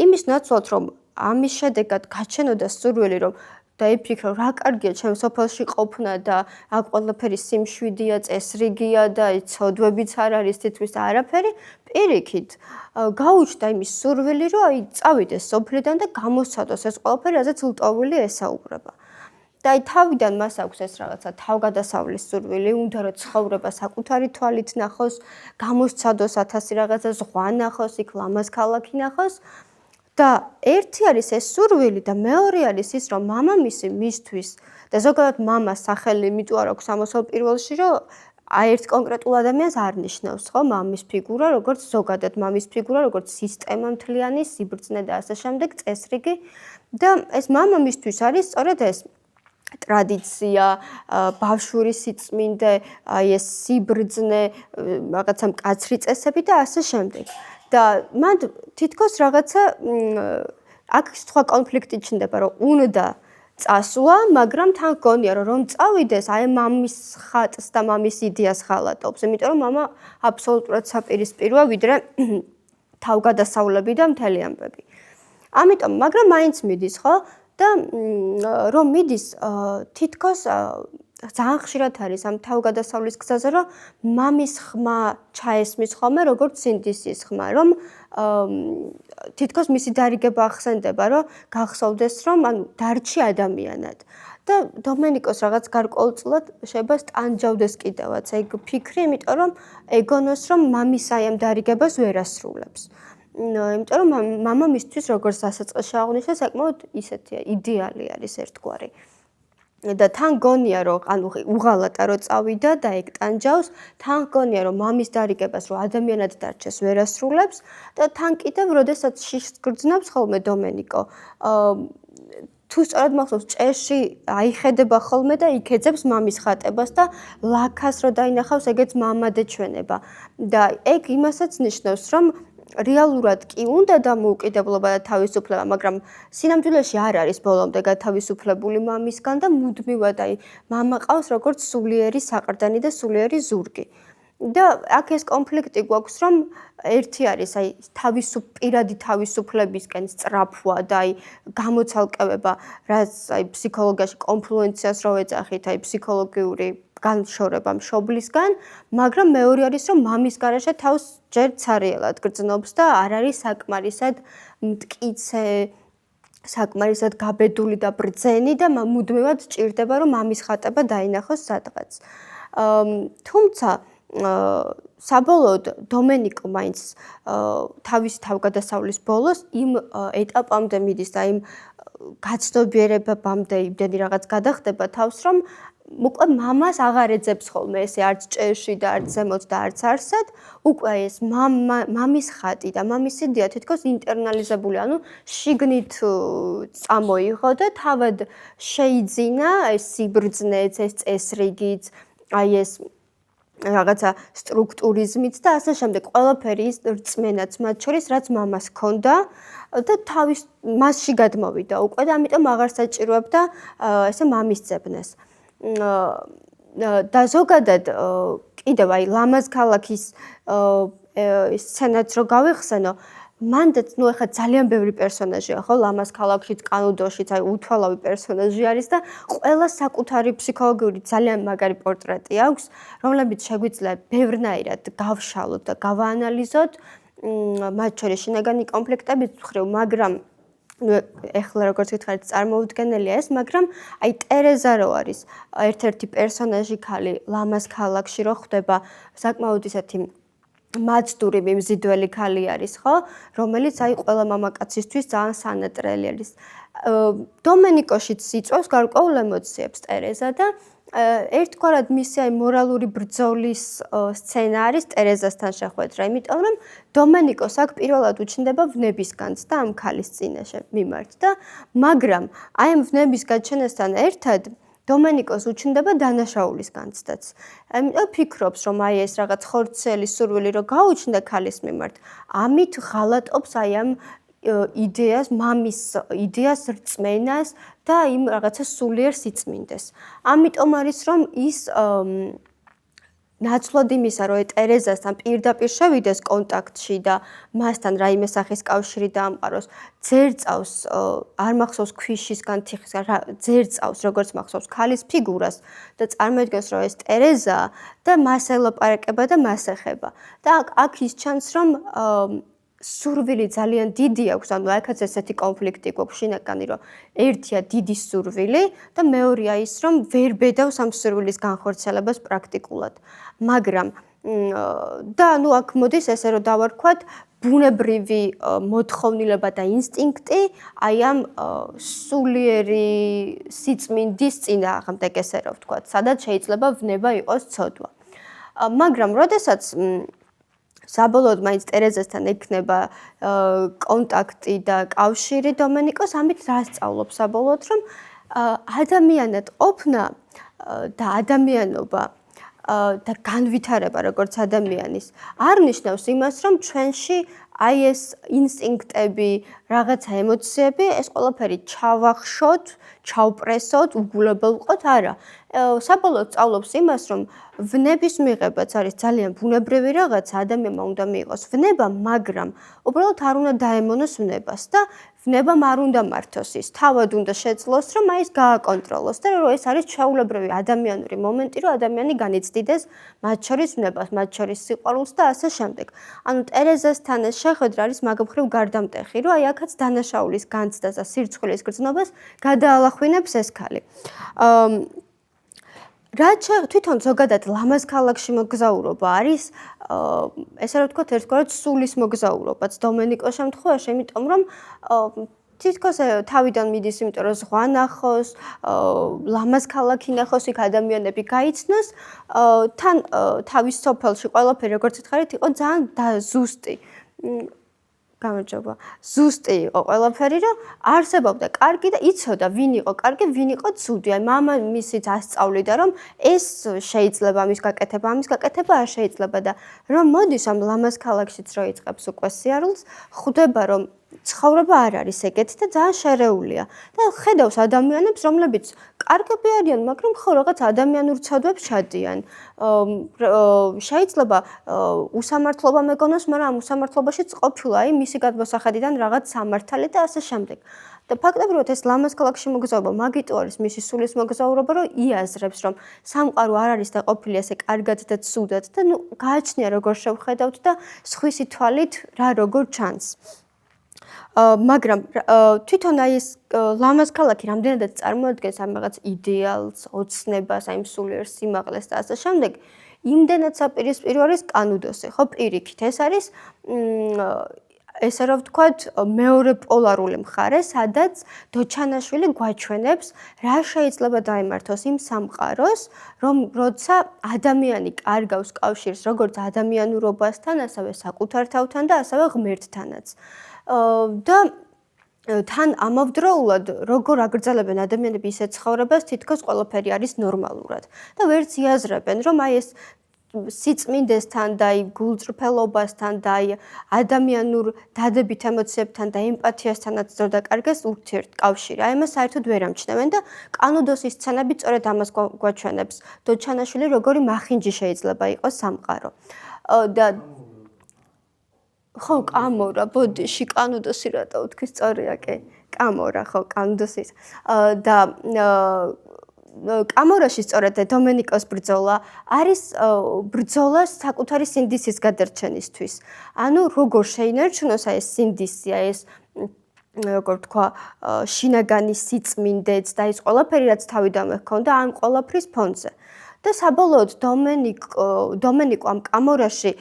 იმის ნაცვლად, რომ ამის შედეგად გაჩენოდა სურვილი, რომ დაიფიქრო, რა კარგია ჩემ სოფელში ყოფნა და აქ ყველაფერი სიმშვიდეა, წესრიგია და ცოდვებიც არ არის თითქმის არაფერი, პირიქით გაუჩნდა იმის სურვილი, რომ აი წავიდეს სოფლიდან და გამოსცადოს ეს ყველაფერი, რაზეც ლტოვილი ესაუბრება. და აი თავიდან მას აქვს ეს რაღაცა თავგადასავლის სურვილი, უნდა რომ ცხოვრება საკუთარი თვალით ნახოს, გამოსცადოს 1000 რაღაცა ზღვა ნახოს, იქ ლამაზ ქალაქი ნახოს. და ერთი არის ეს სურვილი და მეორე არის ის, რომ მამამისი მისთვის და ზოგადად მამას სახელი იმიტომ არ აქვს სამოსელ პირველში, რომ აი ერთ კონკრეტულ ადამიანს არ ნიშნავს, ხო, მამის ფიგურა, როგორც ზოგადად მამის ფიგურა, როგორც სისტემა მთლიანი, სიბრძნე და ასე შემდეგ, წესრიგი და ეს მამამისთვის არის სწორედ ეს ტრადიცია, ბავშვური სიწმინდე, აი ეს სიბრძნე, რაღაცა მკაცრი წესები და ასე შემდეგ. და მან თითქოს რაღაცა აქ სხვა კონფლიქტი ჩნდება, რომ უნდა წასვლა, მაგრამ თან გონია, რომ წავიდეს, აი მამის ხატს და მამის იდეას ხალატობს, იმიტომ რომ მამა აბსოლუტურად საპირისპიროა, ვიდრე თავგადასავლები და მთელი ამბები. ამიტომ, მაგრამ მაინც მიდის, ხო? და რომ მიდის, თითქოს ძალიან ხშირად არის ამ თავგადასავლის გზაზე, რომ მამის ხმა ჩაესმის ხოლმე, როგორც სინდისის ხმა, რომ თითქოს მისი დარიგება ახსენდება, რომ გახსოვდეს, რომ ანუ დარჩი ადამიანად. და დომენიკოს რაღაც გარკვეულწილად შეიძლება სტანჯავდეს კიდევაც ეგ ფიქრი, იმიტომ რომ ეგონოს, რომ მამის აი ამ დარიგებას ვერ ასრულებს. იმიტომ რომ მამამისთვის როგორც დასაწყისში აღნიშნა, საკმაოდ ისეთია, იდეალი არის ერთგვარი. და თან გონია, რომ ანუ უღალატა რო წავიდა და ეგ ტანჯავს, თან გონია, რომ მამის დარიგებას რო ადამიანად დარჩეს ვერ ასრულებს და თან კიდევ როდესაც შიშს გრძნობს ხოლმე დომენიკო, თუ სწორად მახსოვს, ჭერში აიხედება ხოლმე და იქეძებს მამის ხატებას და ლაქას რო დაინახავს, ეგეც მამად ეჩვენება. და ეგ იმასაც ნიშნავს, რომ რეალურად კი უნდა დამოუკიდებლობა და თავისუფლება, მაგრამ სინამდვილეში არ არის ბოლომდე გათავისუფლებული მამისგან და მუდმივად აი მამა ყავს როგორც სულიერი საყრდენი და სულიერი ზურგი. და აქ ეს კონფლიქტი გვაქვს, რომ ერთი არის აი პირადი თავისუფლებისკენ სწრაფვა და აი გამოცალკევება, რაც აი ფსიქოლოგიაში კონფლუენციას რო ეძახით, აი ფსიქოლოგიური განშორება მშობლისგან, მაგრამ მეორე არის, რომ მამის გარეშე თავს ჯერ ცარიელად გრძნობს და არ არის საკმარისად მტკიცე, საკმარისად გაბედული და ბრძენი და მუდმივად ჭირდება, რომ მამის ხატება დაინახოს სადღაც. თუმცა საბოლოოდ დომენიკო მაინც თავისი თავგადასავლის ბოლოს იმ ეტაპამდე მიდის და იმ გაცნობიერებამდე იმდენი რაღაც გადახდება თავს, რომ უკვე მამას აღარ ეძებს ხოლმე ესე არც ჭერში და არც ზემოთ და არც არსად, უკვე ეს მამის ხატი და მამის იდეა თითქოს ინტერნალიზებული, ანუ შიგნით წამოიღო და თავად შეიძინა ეს სიბრძნეც, ეს წესრიგიც, აი ეს რაღაცა სტრუქტურიზმით და ასე შემდეგ ყველაფერი ის რწმენაც მათ შორის რაც მამას ჰქონდა და თავის მასში გადმოვიდა უკვე და ამიტომ აღარ საჭიროებდა ესე მამის ძებნას. და ზოგადად კიდევ აი ლამაზ ქალაქის სცენაც რო გავიხსენო, მანდაც ნუ ეხლა ძალიან ბევრი პერსონაჟია ხო ლამაზ ქალაქშიც, კანუდოშიც, აი უთვალავი პერსონაჟი არის და ყველა საკუთარი ფსიქოლოგიური ძალიან მაგარი პორტრეტი აქვს, რომლებიც შეგვიძლია ბევრნაირად გავშალოთ და გავაანალიზოთ, მათ შორის შინაგანი კონფლიქტების მხრივ, მაგრამ ეხლა როგორც გითხარით წარმოუდგენელია ეს, მაგრამ აი ტერეზა რო არის ერთ-ერთი პერსონაჟი ქალი ლამაზ ქალაქში რო ხდება საკმაოდ ისეთი მაცდური მიმზიდველი ქალი არის ხო, რომელიც აი ყველა მამაკაცისთვის ძალიან სანატრელი არის. დომენიკოშიც იწვევს გარკვეულ ემოციებს ტერეზა და ერთგვარად მისი აი მორალური ბრძოლის სცენა არის ტერეზასთან შეხვედრა, იმიტომ რომ დომენიკოს აქ პირველად უჩნდება ვნების განცდა ამ ქალის წინაშე მიმართ და მაგრამ აი ამ ვნების გაჩენასთან ერთად დომენიკოს უჩნდება დანაშაულის განცდაც. ამიტომ ფიქრობს, რომ აი ეს რაღაც ხორცელი სურვილი რო გაუჩნდა ქალის მიმართ, ამით ღალატობს აი ამ იდეას, მამის იდეას რწმენას და იმ რაღაცა სულიერ სიწმინდეს. ამიტომ არის რომ ის ნაცვლად იმისა, რომ ტერეზასთან პირდაპირ შევიდეს კონტაქტში და მასთან რაიმე სახის კავშირი დაამყაროს, ძერწავს, არ მახსოვს ქვიშისგან, თიხისგან, ძერწავს, როგორც მახსოვს, ქალის ფიგურას და წარმოიდგენს, რომ ეს ტერეზაა და მას ელაპარაკება და მას ეხება. და აქ ის ჩანს, რომ სურვილი ძალიან დიდი აქვს, ანუ აქაც ესეთი კონფლიქტი გვაქვს შინაგანი, რომ ერთია დიდი სურვილი და მეორეა ის, რომ ვერ ბედავს ამ სურვილის განხორციელებას პრაქტიკულად. მაგრამ და ნუ აქ მოდის ესე რომ დავარქვათ, ბუნებრივი მოთხოვნილება და ინსტინქტი აი ამ სულიერი სიწმინდის წინააღმდეგ ესე რომ ვთქვათ, სადაც შეიძლება ვნება იყოს ცოდვა. მაგრამ როდესაც საბოლოოდ მაინც ტერეზასთან ექნება კონტაქტი და კავშირი დომენიკოს, ამით რა სწავლობს საბოლოოდ, რომ ადამიანად ყოფნა და ადამიანობა და განვითარება როგორც ადამიანის არ ნიშნავს იმას, რომ ჩვენში აი ეს ინსტინქტები, რაღაცა ემოციები, ეს ყველაფერი ჩავახშოთ, ჩავპრესოთ, უგულებელყოთ, არა. საბოლოოდ სწავლობს იმას, რომ ვნების მიღებაც არის ძალიან ბუნებრივი რაღაცა, ადამიანმა უნდა მიიღოს ვნება, მაგრამ უბრალოდ არ უნდა დაემონოს ვნებას და ვნებამ არ უნდა მართოს ის, თავად უნდა შეძლოს, რომ აი ეს გააკონტროლოს და რომ ეს არის ჩვეულებრივი ადამიანური მომენტი, რომ ადამიანი განიცდიდეს მათ შორის ვნებას, მათ შორის სიყვარულს და ასე შემდეგ. ანუ ტერეზასთან ეს შეხვედრა არის მაგ მხრივ გარდამტეხი, რომ აი აქაც დანაშაულის განცდას და სირცხვილის გრძნობას გადაალახვინებს ეს ქალი. რაც თვითონ ზოგადად ლამაზ ქალაქში მოგზაურობა არის, ესე რომ ვთქვათ, ერთგვარად სულის მოგზაურობაც დომენიკოს შემთხვევაში, იმიტომ რომ თითქოს თავიდან მიდის, იმიტომ რომ ზღვა ნახოს, ლამაზ ქალაქი ნახოს, იქ ადამიანები გაიცნოს, თან თავის სოფელში ყველაფერი, როგორც ითხარით, იყო ძალიან ზუსტი. გამარჯობა. ზუსტი იყო ყველაფერი, რომ არსებობდა კარგი და იცოდა ვინ იყო კარგი, ვინ იყო ცუდი. აი მამა მისიც ასწავლიდა, რომ ეს შეიძლება ამის გაკეთება არ შეიძლება და რომ მოდის ამ ლამაზ ქალაქშიც რო იწყებს უკვე სიარულს, ხვდება რომ ცხოვრება არ არის ეგეთი და ძალიან შერეულია. და ხედავს ადამიანებს, რომლებიც კარგები არიან, მაგრამ ხო რაღაც ადამიანურ ცოდვებს ჩადიან. შეიძლება უსამართლობა მეგონოს, მაგრამ ამ უსამართლობაშიც ყოფილა აი მისი გადმოსახედიდან რაღაც სამართალი და ასე შემდეგ. და ფაქტობრივად ეს ლამაზ ქალაქში მოგზაურობა მაგიტო არის მისი სულის მოგზაურობა, რომ იაზრებს, რომ სამყარო არ არის და ყოფილი ასე კარგად და ცუდად და ნუ გააჩნია როგორ შევხედავთ და სხვისი თვალით რა როგორ ჩანს. მაგრამ თვითონ აი ეს ლამაზ ქალაქი რამდენადაც წარმოადგენს ამ რაღაც იდეალს, ოცნებას, აი სულიერ სიმაღლეს და ასე შემდეგ, იმდენად საპირისპირო არის კანუდოსი, ხო პირიქით. ეს არის ესე რომ ვთქვათ, მეორე პოლარული მხარე, სადაც დოჩანაშვილი გვაჩვენებს, რა შეიძლება დაემართოს იმ სამყაროს, როცა ადამიანი კარგავს კავშირს როგორც ადამიანურობასთან, ასევე საკუთარ თავთან და ასევე ღმერთთანაც. და თან ამავდროულად, როგორ აგრძელებენ ადამიანები ისეთ ცხოვრებას, თითქოს ყველაფერი არის ნორმალურად. და ვერც იაზრებენ, რომ აი ეს სიწმინდესთან და გულწრფელობასთან და ადამიანურ დადებით ემოციებთან და ემპათიასთანაც ძრო დაკარგეს ურთიერთკავშირი. აი ამას საერთოდ ვერ ამჩნევენ და კანუდოსის სცენები სწორედ ამას გვაჩვენებს. დოჩანაშვილი როგორი მახინჯი შეიძლება იყოს სამყარო. და ხო, კამორა, ბოდიში, კანუდოსი რატო ვთქვი სწორია კი. კამორა, ხო, კანუდოსის. და კამორაში სწორედ დომენიკოს ბრძოლა არის ბრძოლა საკუთარი სინდისის გადარჩენისთვის. ანუ როგორ შეინარჩუნოს აი ეს სინდისი, აი ეს როგორ ვთქვა, შინაგანი სიწმინდეც და ის ყველაფერი რაც თავიდანვე ჰქონდა ამ ყველაფრის ფონზე. და საბოლოოდ დომენიკო ამ კამორაში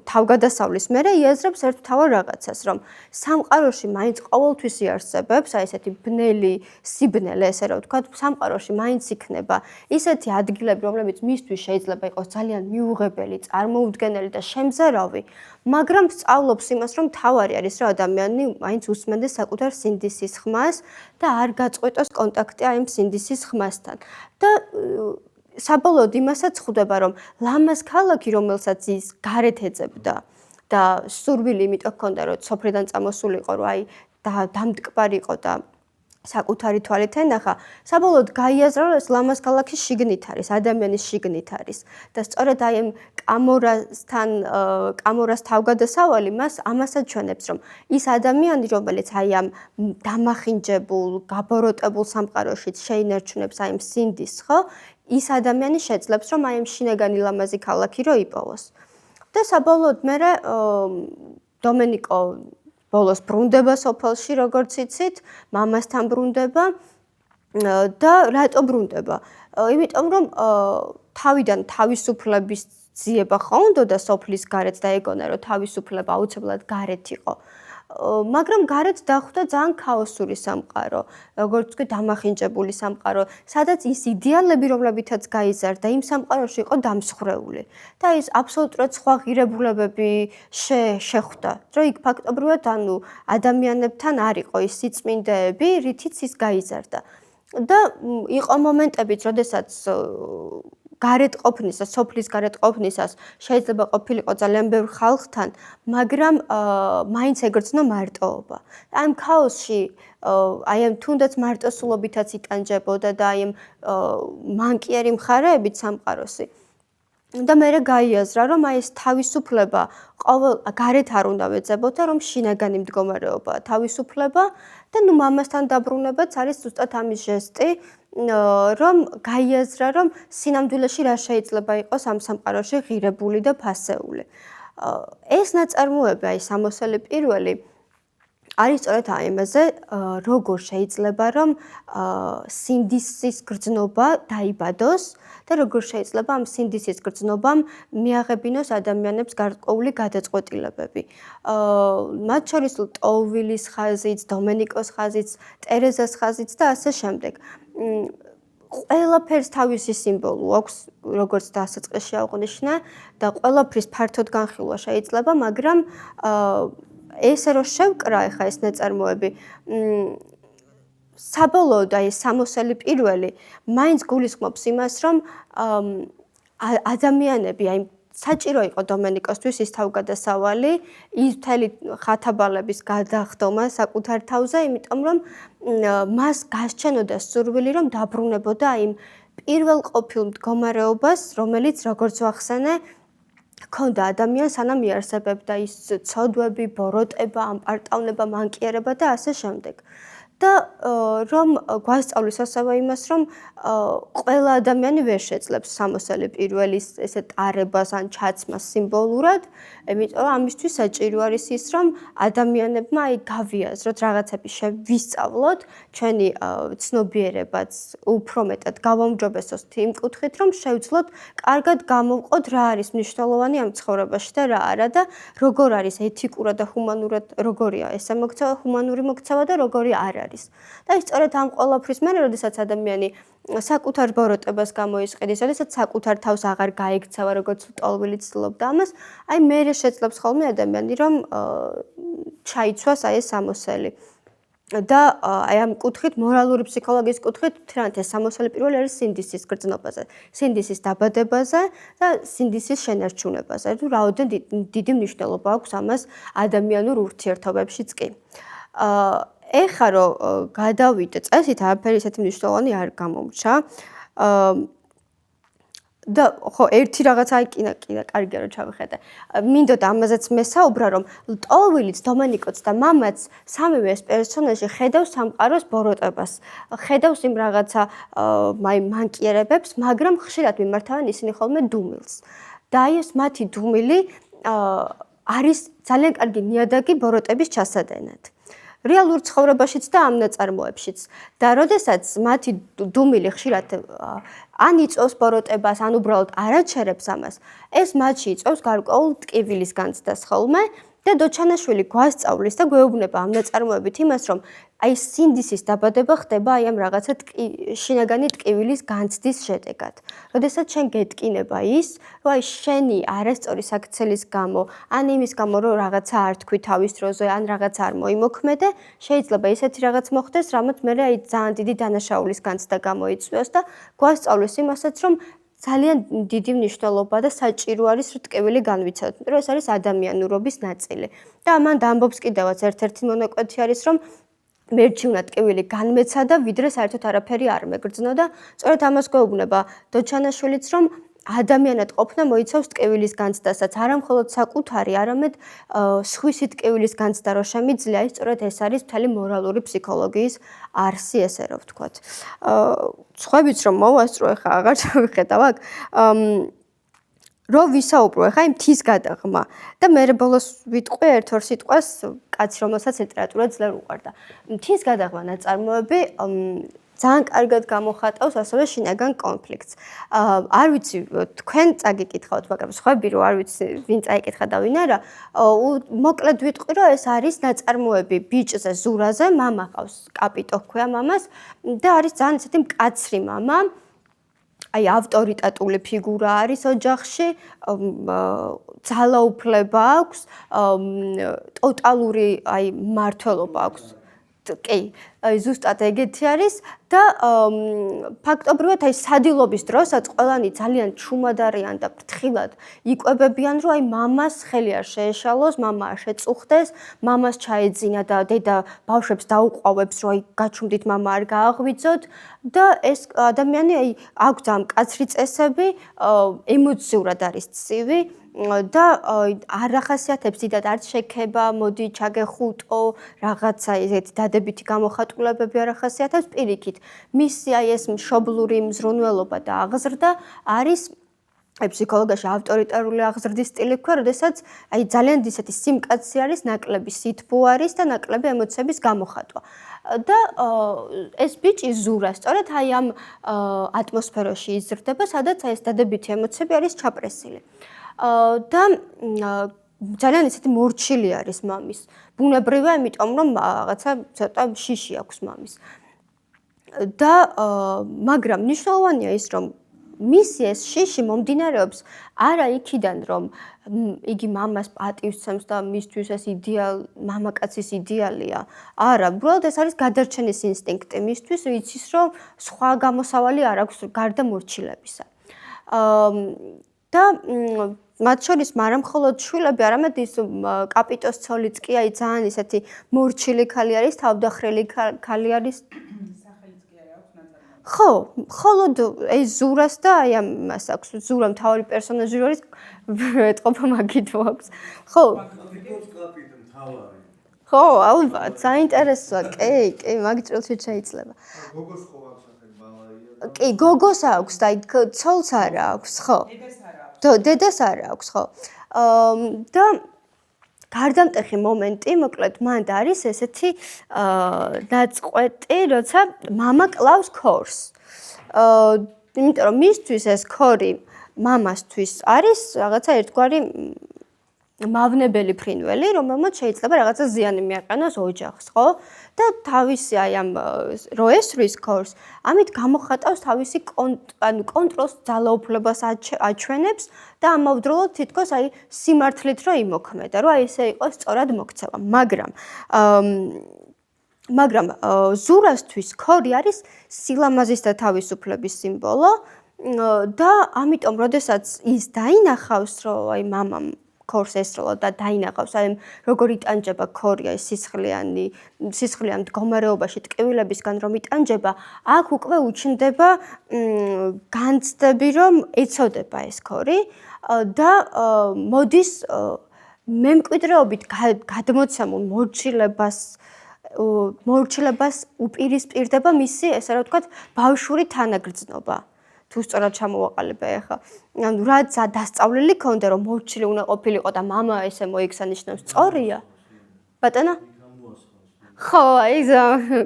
თავგადასავლის მერე იაზრებს ერთ მთავარ რაღაცას, რომ სამყაროში მაინც ყოველთვის იარსებებს, აი ესეთი ბნელი სიბნელე, ესე რომ ვთქვათ, სამყაროში მაინც იქნება ისეთი ადგილები, რომლებიც მისთვის შეიძლება იყოს ძალიან მიუღებელი, წარმოუდგენელი და შემზარავი, მაგრამ სწავლობს იმას, რომ თავარი არის, რომ ადამიანი მაინც უსმენდეს საკუთარ სინდისის ხმას და არ გაწყვეტოს კონტაქტი აი ამ სინდისის ხმასთან. და საბოლოოდ იმასაც ხვდება, რომ ლამაზ ქალაქი, რომელსაც ის გარეთ ეძებდა და სურვილი იმიტომ ჰქონდა, რომ სოფლიდან წამოსულიყო, რომ აი დამტკბარი იყო და საკუთარი თვალით ენახა, საბოლოოდ გაიაზრა, რომ ეს ლამაზ ქალაქი შიგნით არის, ადამიანის შიგნით არის. და სწორედ აი ამ კამორას თავგადასავალი მას ამასაც ჩვენებს, რომ ის ადამიანი, რომელიც აი ამ დამახინჯებულ, გაბოროტებულ სამყაროშიც შეინარჩუნებს აი ამ სინდისს, ხო? ის ადამიანი შეძლებს, რომ აი ამ შინაგანი ლამაზი ქალაქი რო იპოვოს. და საბოლოოდ მერე დომენიკო ბოლოს ბრუნდება სოფელში, როგორც იცით, მამასთან ბრუნდება და რატო ბრუნდება? იმიტომ რომ თავიდან თავისუფლების ძიება ხო უნდოდა სოფლის გარეთ და ეგონა, რომ თავისუფლება აუცილებლად გარეთ იყო. მაგრამ გარეთ დახვდა ძალიან ქაოსური სამყარო, როგორც ვთქვი, დამახინჯებული სამყარო, სადაც ის იდეალები, რომლებითაც გაიზარდა, იმ სამყაროში იყო დამსხვრეული. და ის აბსოლუტურად სხვა ღირებულებები შეხვდა, რომ იქ ფაქტობრივად ანუ ადამიანებთან არ იყო ის სიწმინდეები, რითიც ის გაიზარდა. და იყო მომენტებიც, როდესაც გარეთ ყოფნისას, სოფლის გარეთ ყოფნისას შეიძლება ყოფილიყო ძალიან ბევრ ხალხთან, მაგრამ მაინც ეგრძნო მარტოობა. აი ამ ქაოსში, აი ამ თუნდაც მარტოსულობითაც იტანჯებოდა და აი ამ მანკიერი მხარეებით სამყაროსი. და მერე გაიაზრა, რომ აი ეს თავისუფლება გარეთ არ უნდა ვეძებოდა, რომ შინაგანი მდგომარეობაა თავისუფლება და ნუ მამასთან დაბრუნებაც არის ზუსტად ამის ჟესტი, რომ გაიაზრა, რომ სინამდვილეში რა შეიძლება იყოს ამ სამყაროში ღირებული და ფასეული. ეს ნაწარმოები, აი სამოსელი პირველი, არის სწორედ აი ამაზე, როგორ შეიძლება, რომ სინდისის გრძნობა დაიბადოს და როგორ შეიძლება ამ სინდისის გრძნობამ მიაღებინოს ადამიანებს გარკვეული გადაწყვეტილებები. მათ შორის ტოუვილის ხაზიც, დომენიკოს ხაზიც, ტერეზას ხაზიც და ასე შემდეგ. ყველაფერს თავისი სიმბოლო აქვს, როგორც დასაწყისში აღვნიშნე და ყველაფრის ფართოდ განხილვა შეიძლება, მაგრამ ესე რომ შევკრა ახლა ეს ნაწარმოები, საბოლოოდ აი სამოსელი პირველი მაინც გულისხმობს იმას, რომ ადამიანები აი საჭირო იყო დომენიკოსთვის ის თავგადასავალი, ის მთელი ხათაბალების გადახდომა საკუთარ თავზე, იმიტომ რომ მას გასჩენოდა სურვილი, რომ დაბრუნებოდა იმ პირველ ყოფილ მდგომარეობას, რომელიც როგორც ვახსენე, ჰქონდა ადამიანს სანამ იარსებებდა ის ცოდვები, ბოროტება, ამპარტავნება, მანკიერება და ასე შემდეგ. და რომ გვასწავლის ასევე იმას, რომ ყველა ადამიანი ვერ შეძლებს სამოსელი პირველის ესე ტარებას ან ჩაცმას სიმბოლურად, იმიტომ რომ ამისთვის საჭირო არის ის, რომ ადამიანებმა გავიაზროთ რაღაცები ვისწავლოთ, ჩვენი ცნობიერებაც უფრო მეტად გავაუმჯობესოს იმ კუთხით, რომ შევძლოთ კარგად გამოვყოთ რა არის მნიშვნელოვანი ამ ცხოვრებაში და რა არა და როგორ არის ეთიკურად და ჰუმანურად როგორია ესე მოქცევა, ჰუმანური მოქცევა და როგორი არ არის. და სწორედ ამ ყველაფრის მერე, როდესაც ადამიანი საკუთარ ბოროტებას გამოისყიდის, როდესაც საკუთარ თავს აღარ გაიქცევა, როგორც ტოლვილი ცდილობდა ამას, აი მერე შეძლებს ხოლმე ადამიანი, რომ ჩაიცვას აი ეს სამოსელი. და აი ამ კუთხით, მორალური ფსიქოლოგიის კუთხით, თრანთ ეს სამოსელი პირველი არის სინდისის გრძნობაზე, სინდისის დაბადებაზე და სინდისის შენარჩუნებაზე. თუ რაოდენ დიდი მნიშვნელობა აქვს ამას ადამიანურ ურთიერთობებშიც კი. ეხლა რომ გადავიდე წესით, არაფერი ისეთი მნიშვნელოვანი არ გამომრჩა. და ხო ერთი რაღაცა კიდე კარგია რომ ჩავიხედე. მინდოდა ამაზეც მესაუბრა რომ ტოლვილიც, დომენიკოც და მამაც სამივე ეს პერსონაჟი ხედავს სამყაროს ბოროტებას. ხედავს იმ რაღაცა მანკიერებებს, მაგრამ ხშირად მიმართავენ ისინი ხოლმე დუმილს. და აი ეს მათი დუმილი არის ძალიან კარგი ნიადაგი ბოროტების ჩასადენად. რეალურ ცხოვრებაშიც და ამ ნაწარმოებშიც. და როდესაც მათი დუმილი ხშირად ან იწვევს ბოროტებას, ან უბრალოდ არაჩერებს ამას, ეს მათში იწვევს გარკვეულ ტკივილის განცდას ხოლმე და დოჩანაშვილი გვასწავლის და გვეუბნება ამ ნაწარმოებით იმას, რომ აი სინდისის დაბადება ხდება აი ამ რაღაცა შინაგანი ტკივილის განცდის შედეგად. როდესაც შენ გეტკინება ის, რომ აი შენი არასწორი საქცელის გამო, ან იმის გამო, რომ რაღაცა არ თქვი თავის დროზე, ან რაღაცა არ მოიმოქმედე, შეიძლება ისეთი რაღაც მოხდეს, რამაც მერე აი ძალიან დიდი დანაშაულის განცდა გამოიწვიოს და გვასწავლის იმასაც, რომ ძალიან დიდი მნიშვნელობა და საჭირო არის რომ ტკივილი განვიცადოთ, იმიტომ რომ ეს არის ადამიანურობის ნაწილი. და ამან ამბობს კიდევაც ერთ-ერთი მონაკვეთი არის, რომ მერჩივნად ტკივილი განმეცადა, ვიდრე საერთოდ არაფერი არ მეგრძნო და სწორედ ამას გვეუბნება დოჩანაშვილიც, რომ ადამიანად ყოფნა მოიცავს ტკივილის განცდასაც, არა მხოლოდ საკუთარი, არამედ სხვისი ტკივილის განცდა რო შემიძლია, ის სწორედ ეს არის მთელი მორალური ფსიქოლოგიის არსი, ესე რომ ვთქვათ. სხვაებიც რომ მოვასწრო, ეხლა აღარ ჩავიხედავ აქ. რო ვისაუბრო ახლა იმ მთის გადაღმა და მე ბოლოს ვიტყვი ერთ-ორ სიტყვას კაცი რომელსაც ლიტერატურა ძლიერ უყვარდა. მთის გადაღმა ნაწარმოები ძალიან კარგად გამოხატავს ასევე შინაგან კონფლიქტს. არ ვიცი თქვენ წაგიკითხავთ, მაგრამ სხვაები რო არ ვიცი ვინ წაიკითხა და ვინ არა, მოკლედ ვიტყვი რომ ეს არის ნაწარმოები ბიჭზე, ზურაზე, მამა ყავს, კაპიტო ჰქვია მამას და არის ძალიან ისეთი მკაცრი მამა. აი ავტორიტატული ფიგურა არის ოჯახში, ძალაუფლება აქვს, ტოტალური აი მმართველობა აქვს. კი, ზუსტად ეგეთი არის და ფაქტობრივად აი სადილობის დროსაც ყველანი ძალიან ჩუმად არიან და ფრთხილად იკვებებიან, რომ აი მამას ხელი არ შეეშალოს, მამა არ შეწუხდეს, მამას ჩაეძინა და დედა ბავშვებს დაუყვავებს, რომ აი გაჩუმდით მამა არ გააღვიძოთ და ეს ადამიანი აი აქვს ამ კაცრი წესები, ემოციურად არის ცივი და არ ახასიათებს დიდად არ შექება, მოდი ჩაგეხუტო, რაღაცა ესეთი დადებითი გამოხატულებები არ ახასიათებს, პირიქით. მისი აი ეს მშობლური მზრუნველობა და აღზრდა არის ფსიქოლოგიაში ავტორიტარული აღზრდის სტილი ქვია, როდესაც აი ძალიან ისეთი სიმკაცე არის, ნაკლები სითბო არის და ნაკლები ემოციების გამოხატვა. და ეს ბიჭი ზურა სწორედ აი ამ ატმოსფეროში იზრდება, სადაც აი ეს დადებითი ემოციები არის ჩაპრესილი. და ძალიან ისეთი მორჩილი არის მამის. ბუნებრივია, იმიტომ რომ რაღაცა ცოტა შიში აქვს მამის. და მაგრამ მნიშვნელოვანია ის, რომ მისი ეს შიში მომდინარეობს არა იქიდან, რომ იგი მამას პატივსცემს და მისთვის ეს მამაკაცის იდეალია. არა, უბრალოდ ეს არის გადარჩენის ინსტინქტი მისთვის, იცის, რომ სხვა გამოსავალი არ აქვს გარდა მორჩილებისა. და მათ შორის არა მხოლოდ შვილები, არამედ ის კაპიტოს ცოლიც კი აი ძალიან ისეთი მორჩილი ქალი არის, თავდახრილი ქალი არის. ხო, მხოლოდ ეს ზურას და აი ამას აქვს, ზურა მთავარი პერსონაჟი არის, ეტყობა მაგითო აქვს. ხო. ხო, ალბათ, საინტერესოა, კი, მაგ წელში შეიძლება. გოგოს ხო აქვს ახლა ბალაია? კი, გოგოს აქვს და ცოლს არ აქვს, ხო. დედას არ აქვს, ხო. და გარდამტეხი მომენტი, მოკლედ, მანდ არის ესეთი დაწყვეტი, როცა მამა კლავს ქორს. იმიტომ რომ მისთვის ეს ქორი მამასთვის არის რაღაცა ერთგვარი მავნებელი ფრინველი, რომელმაც შეიძლება რაღაცა ზიანი მიაყენოს ოჯახს, ხო? და თავისი აი ამ რო ესვრის ქორს, ამით გამოხატავს თავისი კონტროლს, ძალაუფლებას აჩვენებს და ამავდროულად თითქოს აი სიმართლით რო იმოქმედა, რომ აი ესე იყოს სწორად მოქცევა, მაგრამ ზურასთვის ქორი არის სილამაზის და თავისუფლების სიმბოლო და ამიტომ როდესაც ის დაინახავს, რომ აი მამამ ქორს ესროლა და დაინახავს, აი როგორ იტანჯება ქორი აი სისხლიან მდგომარეობაში ტკივილებისგან რომ იტანჯება, აქ უკვე უჩნდება განცდები, რომ ეცოდება ეს ქორი და მოდის მემკვიდრეობით გადმოცემულ მორჩილებას უპირისპირდება მისი, ესე რა ვთქვათ, ბავშვური თანაგრძნობა. თუ სწორად ჩამოვაყალიბე ახლა. ანუ რაც დასწავლილი ქონდა, რომ მორჩილი უნდა ყოფილიყო და მამა ესე მოიქსანიშნავს, სწორია? ბატონო? ხო,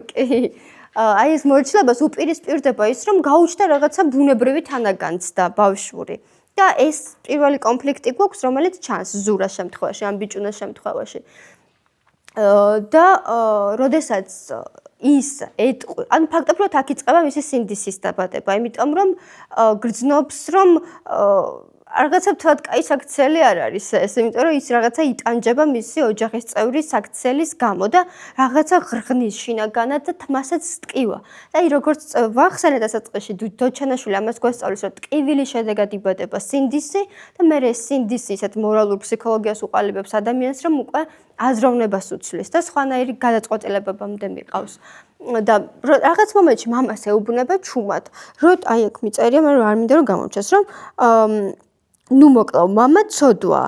კი. აი ეს მორჩილებას უპირისპირდება ის, რომ გაუჩნდა რაღაცა ბუნებრივი თანაგანცდა ბავშვური. და ეს პირველი კონფლიქტი გვაქვს, რომელიც ჩანს ზურას შემთხვევაში, ამ ბიჭუნას შემთხვევაში. და როდესაც ის ანუ ფაქტობრივად აქ იწყება მისი სინდისის დაბადება, იმიტომ რომ გრძნობს, რომ რაღაცა თვად კაი საქციელი არ არის ეს, იმიტომ რომ ის რაღაცა იტანჯება მისი ოჯახის წევრის საქციის გამო და რაღაცა ღრღნის შინაგანად და თმასაც ტკივა. და აი როგორც ვახსენე დასაწყისში დოჩანაშვილი ამას გვასწავლის, რომ ტკივილის შედეგად იბადება სინდისი და მე ეს სინდისი ისეთ მორალურ ფსიქოლოგიას უყალიბებს ადამიანს, რომ უკვე აზროვნებას უცვლის და სხვანაირი გადაწყვეტილებებამდე მიყავს. და რაღაც მომენტში მამას ეუბნება ჩუმად, რომ აი აქ მიწერია, მაგრამ არ მინდა რომ გამორჩეს, რომ ნუ მოკლავ მამა ცოდვა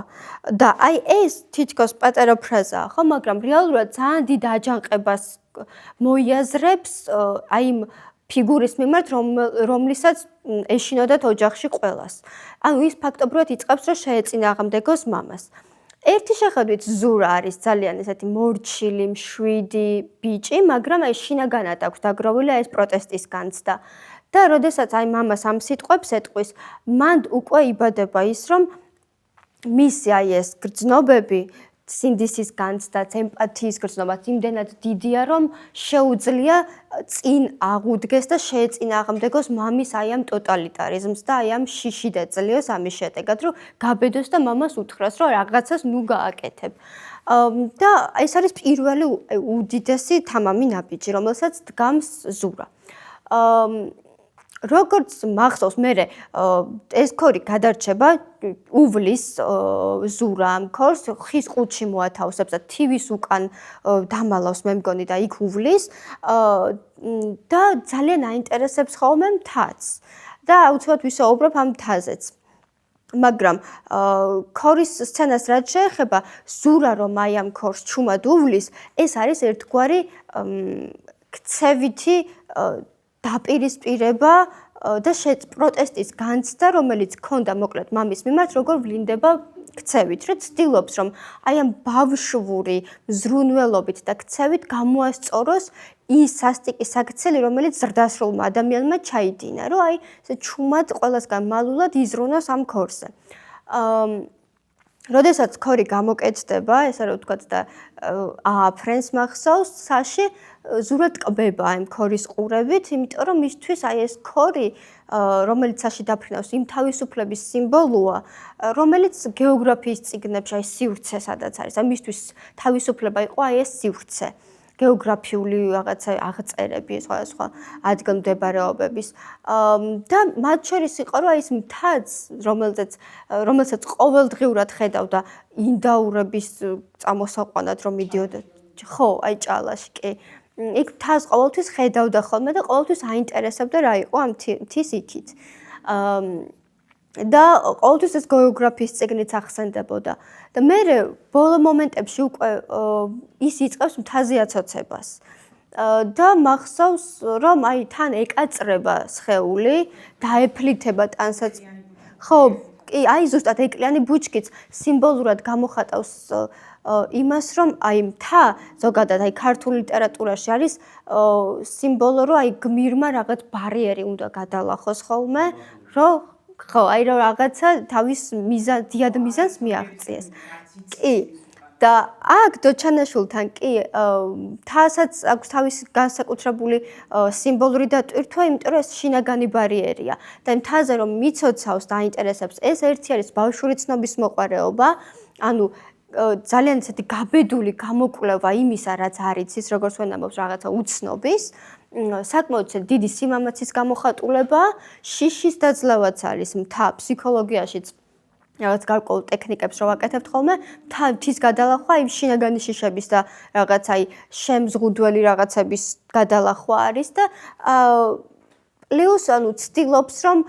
და აი ეს თითქოს პატარა ფრაზაა, ხო, მაგრამ რეალურად ძალიან დიდ აჯანყებას მოიაზრებს აი იმ ფიგურის მიმართ, რომლისაც ეშინოდათ ოჯახში ყველას. ანუ ის ფაქტობრივად იწყებს, რომ შეეწინააღმდეგოს მამას. ერთი შეხედვით ზურა არის ძალიან ესეთი მორჩილი, მშვიდი ბიჭი, მაგრამ აი შინაგანად აქვს დაგროვილი ეს პროტესტის განცდა. და როდესაც აი მამას ამ სიტყვებს ეტყვის, მან უკვე იბადება ის, რომ მისი აი ეს გრძნობები, სინდისის განცდაც, ემპათიის გრძნობაც იმდენად დიდია, რომ შეუძლია წინ აღუდგეს და შეეწინააღმდეგოს მამის აი ამ ტოტალიტარიზმს და აი ამ შიში დაეწლიოს ამის შედეგად, რომ გაბედოს და მამას უთხრას, რომ რაღაცას ნუ გააკეთებ. და ეს არის პირველი უდიდესი თამამი ნაბიჯი, რომელსაც დგამს ზურა. როგორც მახსოვს, მე ეს ქორი გადარჩება, უვლის ზურა ამ ქორს, ხის ყუთში მოათავსებს და თივის უკან დამალავს მე მგონი და იქ უვლის და ძალიან აინტერესებს ხოლმე მთაც. და აუცილებლად ვისაუბრებ ამ მთაზეც. მაგრამ ქორის სცენას რაც შეეხება, ზურა რომ აი ამ ქორს ჩუმად უვლის, ეს არის ერთგვარი ქცევითი დაპირისპირება და პროტესტის განცდა, რომელიც ჰქონდა მოკლედ მამის მიმართ, როგორ ვლინდება ქცევით, რომ ცდილობს, რომ აი ამ ბავშვური მზრუნველობით და ქცევით გამოასწოროს ის სასტიკი საქციელი, რომელიც ზრდასრულმა ადამიანმა ჩაიდინა, რომ აი ესე ჩუმად ყველასგან მალულად იზრუნოს ამ ქორზე. როდესაც ქორი გამოკეთდება, ესე რომ ვთქვათ და ააფრენს მახსოვს საში, ზურა ტკბება ამ ქორის ყურებით, იმიტომ რომ მისთვის აი ეს ქორი, რომელიც საში დაფრინავს, იმ თავისუფლების სიმბოლოა, რომელიც გეოგრაფიის წიგნებში აი სივრცე სადაც არის, აი მისთვის თავისუფლება იყო აი ეს სივრცე. გეოგრაფიული რაღაცა აღწერები, სხვადასხვა ადგილმდებარეობების და მათ შორის იყო, რომ აი ეს მთაც, რომელსაც ყოველდღიურად ხედავდა ინდაურების წამოსაყვანად, რომ მიდიოდა, ხო, აი ჭალაში, კი. იქ მთას ყოველთვის ხედავდა ხოლმე და ყოველთვის აინტერესებდა რა იყო ამ მთის იქით. და ყოველთვის ეს გეოგრაფიის წიგნიც ახსენდებოდა და მე ბოლო მომენტებში უკვე ის იწყებს მთაზე აცოცებას და მახსოვს რომ აი თან ეკაწრება სხეული დაეფლითება ტანსაც ხო კი აი ზუსტად ეკლიანი ბუჩქიც სიმბოლურად გამოხატავს იმას რომ აი მთა ზოგადად აი ქართულ ლიტერატურაში არის სიმბოლო რომ აი გმირმა რაღაც ბარიერი უნდა გადალახოს ხოლმე რომ ხო აი რომ რაღაცა თავის დიდ მიზანს მიაღწიეს კი და აქ დოჩანაშვილთან კი თასაც აქვს თავისი განსაკუთრებული სიმბოლური დატვირთვა, იმიტომ რომ ეს შინაგანი ბარიერია და მთაზე რომ მიცოცავს და აინტერესებს, ეს ერთი არის ბავშვური ცნობის მოყვარეობა, ანუ ძალიან ისეთი გაბედული გამოკვლევა იმისა, რაც არის ის, როგორც ვენ ამბობს, რაღაცა უცნობის, საკმაოდ დიდი სიმამაცის გამოხატულება, შიშის დაძლევაც არის მთა ფსიქოლოგიაშიც რაღაც გარკვეულ ტექნიკებს რო ვაკეთებთ ხოლმე, მთის გადალახვა იმ შინაგანი შიშების და რაღაც აი შემზღუდველი რაღაცების გადალახვა არის და პლუს ანუ ცდილობს რომ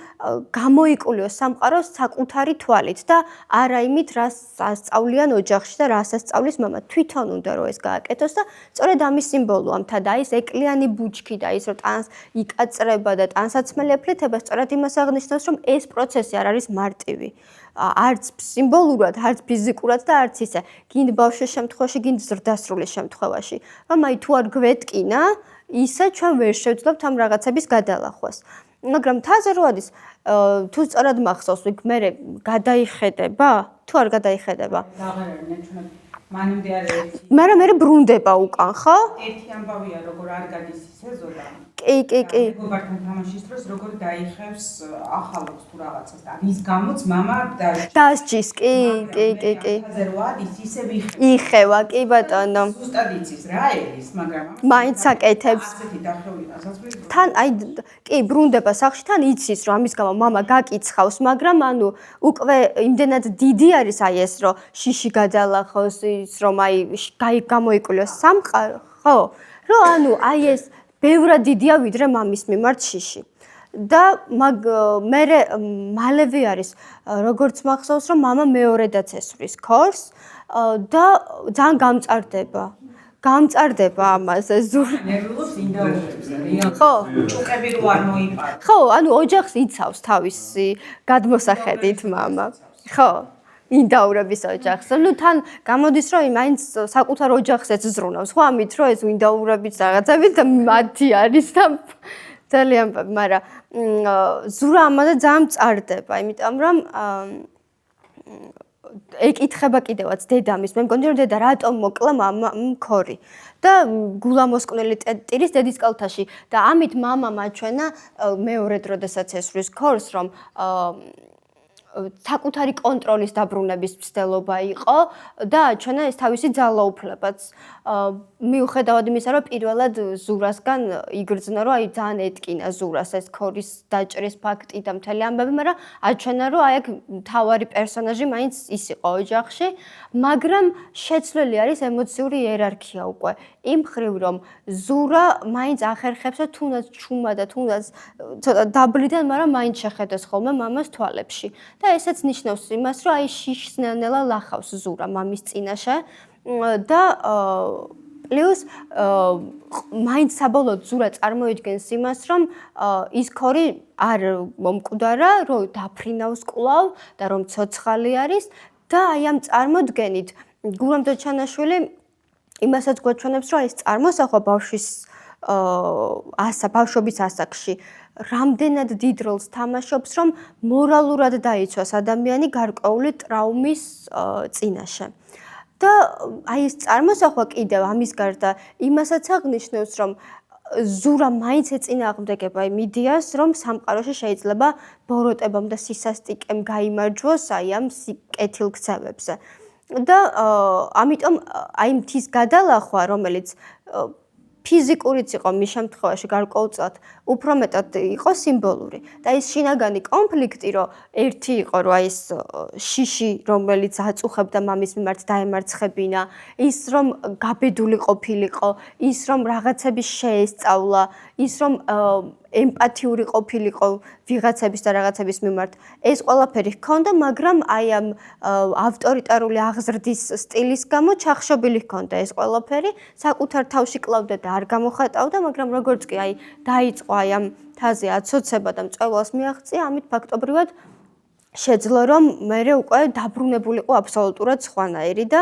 გამოიკულიოს სამყარო საკუთარი თვალით და არა იმით რას ასწავლიან ოჯახში და რას ასწავლის მამა თვითონ უნდა რომ ეს გააკეთოს და სწორედ ამის სიმბოლოა მთა და ის ეკლიანი ბუჩქი და ის რომ ტანს იკაწრება და ტანსაცმელი აფლეთება სწორედ იმას აღნიშნავს რომ ეს პროცესი არ არის მარტივი არც სიმბოლურად, არც ფიზიკურად და არც ისე გინდ ბავშვის შემთხვევაში, გინდ ზრდასრულის შემთხვევაში რომ აი თუ არ გვეტკინა ისე ჩვენ ვერ შევძლებთ ამ რაღაცების გადალახვას. მაგრამ მთაზე რო არის თუ სწორად მახსოვს, მე გადაიხედება, თუ არ გადაიხედება. მანამდე არის ერთი. მაგრამ მე ბრუნდება უკან, ხო? ერთი ამბავია, როგორ არ გადის სეზონი. კი. მეგობართან თამაშის დროს როგორ დაიხევს ახალობს თუ რაღაცას და ის გამოც მამა დასჯის, კი. ასე რო არის, ისე იხევა, კი ბატონო. ზუსტად იცის რა ერის, მაგრამ მაინც აკეთებს. ასეთი დახეული დასაწყისი. თან აი კი ბრუნდება სახლში, თან იცის რომ ამის გამო მამა გაკიცხავს, მაგრამ ანუ უკვე იმდენად დიდი არის აი ეს რომ შიში გადალახოს, ის რომ აი გამოიკულიოს სამყარო, ხო? რომ ანუ აი ეს ბევრად დიდია ვიდრე მამის მიმართ შიში. და მე მალევე არის როგორც მახსოვს რომ მამა მეორედაც ესვრის ქორს და ძალიან გამწარდება ამაზე ნერვულობს ინდაურებს რეალურად ხო ჭუკები რო არ მოიპარო ხო ანუ ოჯახს იცავს თავისი გადმოსახედით მამა ხო ინდაურების ოჯახს. ნუ თან გამოდის რომ მაინც საკუთარ ოჯახს ეძრუნავს. ხო ამით რომ ეს ინდაურების რაღაცები და მათი არის და ძალიან მაგრამ ზურა ამაზე ძალიან მწარდება, იმიტომ რომ ეკითხება კიდევაც დედამის. მე მგონი რომ დედა რატომ მოკლა მამამ ქორი და გულამოსკვნელი ტირის დედის კალთაში და ამით მამამ აჩვენა მეორედ როდესაც ესვრის ქორს რომ საკუთარი კონტროლის დაბრუნების მცდელობა იყო და აჩვენა ეს თავისი ძალაუფლებაც. მიუხედავად იმისა, რომ პირველად ზურასგან იგრძნო, რომ აი ძალიან ეტკინა ზურას ეს ქორის დაჭრის ფაქტი და მთელი ამბები, მაგრამ აჩვენა, რომ აი აქ მთავარი პერსონაჟი მაინც ის იყო ოჯახში, მაგრამ შეცვლილი არის ემოციური იერარქია უკვე. იმ მხრივ, რომ ზურა მაინც ახერხებს და თუნდაც ჩუმა და თუნდაც ცოტა დაბლიდან, მაგრამ მაინც შეხედოს ხოლმე მამას თვალებში. და ესეც ნიშნავს იმას, რომ აი შიშს ნელ-ნელა ლახავს ზურა მამის წინაშე და პლუს მაინც საბოლოოდ ზურა წარმოიდგენს იმას, რომ ის ქორი არ მომკვდარა, რომ დაფრინავს კვლავ და რომ ცოცხალი არის და აი ამ წარმოდგენით გურამ დოჩანაშვილი იმასაც გვაჩვენებს, რომ ეს წარმოსახვა ბავშვობის ასაკში რამდენად დიდ როლს თამაშობს, რომ მორალურად დაიცვას ადამიანი გარკვეული ტრაუმის წინაშე. და აი ეს წარმოსახვა კიდევ ამის გარდა იმასაც აღნიშნავს, რომ ზურა მაინც ეწინააღმდეგება იმ იდეას, რომ სამყაროში შეიძლება ბოროტებამ და სისასტიკემ გაიმარჯვოს აი ამ კეთილ ქცევებზე. და ამიტომ აი მთის გადალახვა, რომელიც ფიზიკურიც იყო მის შემთხვევაში გარკვეულწილად უფრო მეტად იყო სიმბოლური და ის შინაგანი კონფლიქტი რომ ერთი იყო რომ აი ეს შიში რომელიც აწუხებდა მამის მიმართ დაემარცხებინა ის რომ გაბედული ყოფილიყო ის რომ რაღაცები შეესწავლა ის რომ ემპათიური ყოფილიყო ვიღაცების და რაღაცების მიმართ. ეს ყველაფერი ჰქონდა, მაგრამ აი ამ ავტორიტარული აღზრდის სტილის გამო ჩახშობილი ჰქონდა ეს ყველაფერი, საკუთარ თავში კლავდა და არ გამოხატავდა, მაგრამ როგორც კი აი დაიწყო აი ამ თაზე აცოცება და მწვევალს მიაღწია, ამით ფაქტობრივად შეძლო რომ მე უკვე დაბრუნებულიყო აბსოლუტურად სხვანაირი და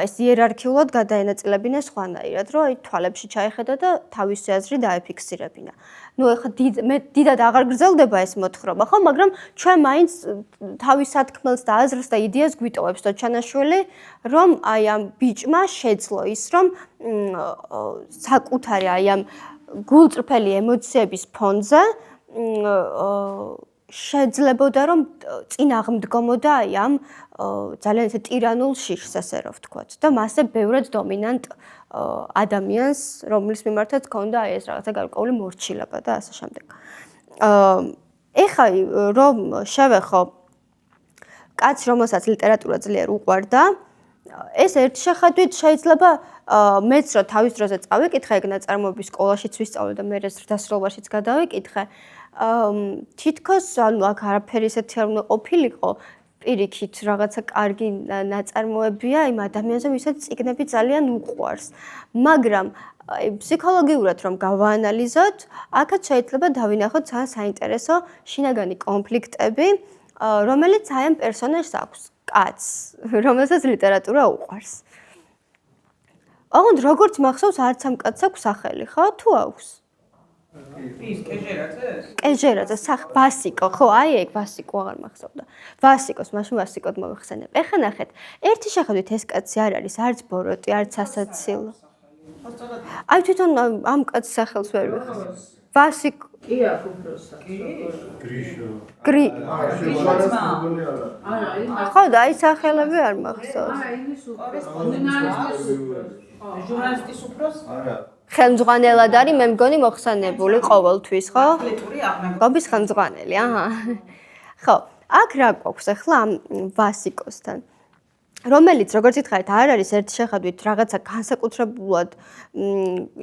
ეს იერარქიულად გადაენაწილებინა სხვანაირად, რომ აი თვალებში ჩაეხედა და თავისი აზრი დაეფიქსირებინა. ნუ ეხლა დიდად აღარ გრძელდება ეს მოთხრობა, ხო, მაგრამ ჩვენ მაინც თავის სათქმელს და აზრს და იდეას გვიტოვებს დოჩანაშვილი, რომ აი ამ ბიჭმა შეძლო ის, რომ საკუთარი აი ამ გულწრფელი ემოციების ფონზე შეძლებოდა რომ წინაღმდგომოდა აი ამ ძალიან ისე ტირანულ შიშს ასე რომ ვთქვათ და მასზე ბევრად დომინანტ ადამიანს რომლის მიმართაც ჰქონდა აი ეს რაღაცა გარკვეული მორჩილება და ასე შემდეგ. ეხლა რომ შევეხო კაცს რომელსაც ლიტერატურა ძლიერ უყვარდა ეს ერთ შეხედვით შეიძლება მეც რა თავის დროზე წავიკითხე ეგ ნაწარმოების სკოლაშიც ვისწავლე და მე ეს დასრულებაშიც გადავიკითხე თითქოს ანუ აქ არაფერი ისეთი არ უნდა ყოფილიყო პირიქით რაღაცა კარგი ნაწარმოებია იმ ადამიანზე ვისაც წიგნები ძალიან უყვარს მაგრამ ფსიქოლოგიურად რომ გავაანალიზოთ აქაც შეიძლება დავინახოთ ძალიან საინტერესო შინაგანი კონფლიქტები რომელიც აი ამ პერსონაჟს აქვს კაცს რომელსაც ლიტერატურა უყვარს ოღონდ როგორც მახსოვს არც ამ კაცს აქვს სახელი ხო თუ აქვს კეჟერაძე ვასიკო ხო აი ეგ ვასიკო აღარ მახსოვდა ვასიკოს მაშინ ვასიკოდ მოვიხსენებ ეხლა ნახეთ ერთი შეხედვით ეს კაცი არ არის არც ბოროტი არც ასაცილო აი თვითონ ამ კაცს სახელს ვერ ვიხსენებ ვასიკო კი აქ უფროსა გრიშო ხო და აი სახელები არ მახსოვს არა იმის უფროს ჟურნალისტის უფროს არა ხელმძღვანელად არის მე მგონი მოხსენებული ყოველთვის ხო ატლეტური აღნაგობა გობის ხელმძღვანელი აჰა ხო აქ რა გვაქვს ახლა ამ ვასიკოსთან რომელიც როგორც ითხარით არ არის ერთი შეხედვით რაღაცა განსაკუთრებულად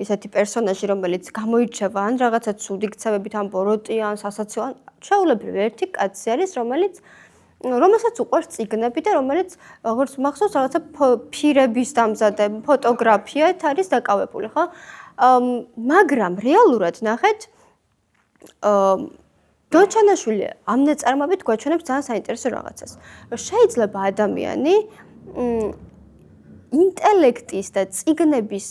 ისეთი პერსონაჟი რომელიც გამოირჩევა ან რაღაცა ცუდი ქცევებით ან ბოროტი ან სასაცილო ან ჩვეულებრივი ერთი კაცი არის რომელსაც უყვარს წიგნები და რომელიც როგორც მახსოვს რაღაცა ფირების დამზადე ფოტოგრაფიით არის დაკავებული ხო მაგრამ რეალურად ნახეთ დოჩანაშვილი ამ ნაწარმოებით გვაჩვენებს ძალიან საინტერესო რაღაცას რომ შეიძლება ადამიანი ინტელექტის და წიგნების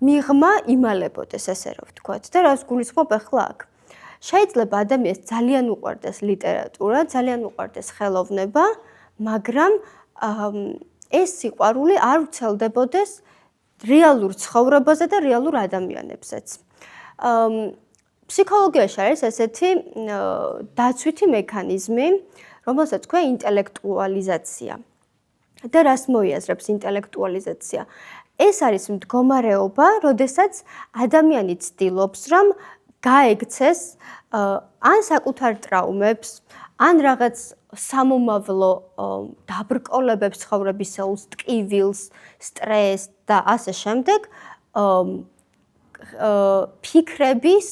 მიღმა იმალებოდეს ესე რომ ვთქვათ და რას გულისხმობ ახლა აქ შეიძლება ადამიანს ძალიან უყვარდეს ლიტერატურა, ძალიან უყვარდეს ხელოვნება, მაგრამ ეს სიყვარული არ ვრცელდებოდეს რეალურ ცხოვრებაზე და რეალურ ადამიანებზეც. ფსიქოლოგიაში არის ესეთი დაცვითი მექანიზმი, რომელსაც ქვია ინტელექტუალიზაცია. და რას მოიაზრებს ინტელექტუალიზაცია? ეს არის მდგომარეობა, როდესაც ადამიანი ცდილობს, რომ გაექცეს ან საკუთარ ტრაუმებს, ან რაღაც სამომავლო დაბრკოლებებს ცხოვრებისეულს, ტკივილს, სტრესს და ასე შემდეგ ფიქრების,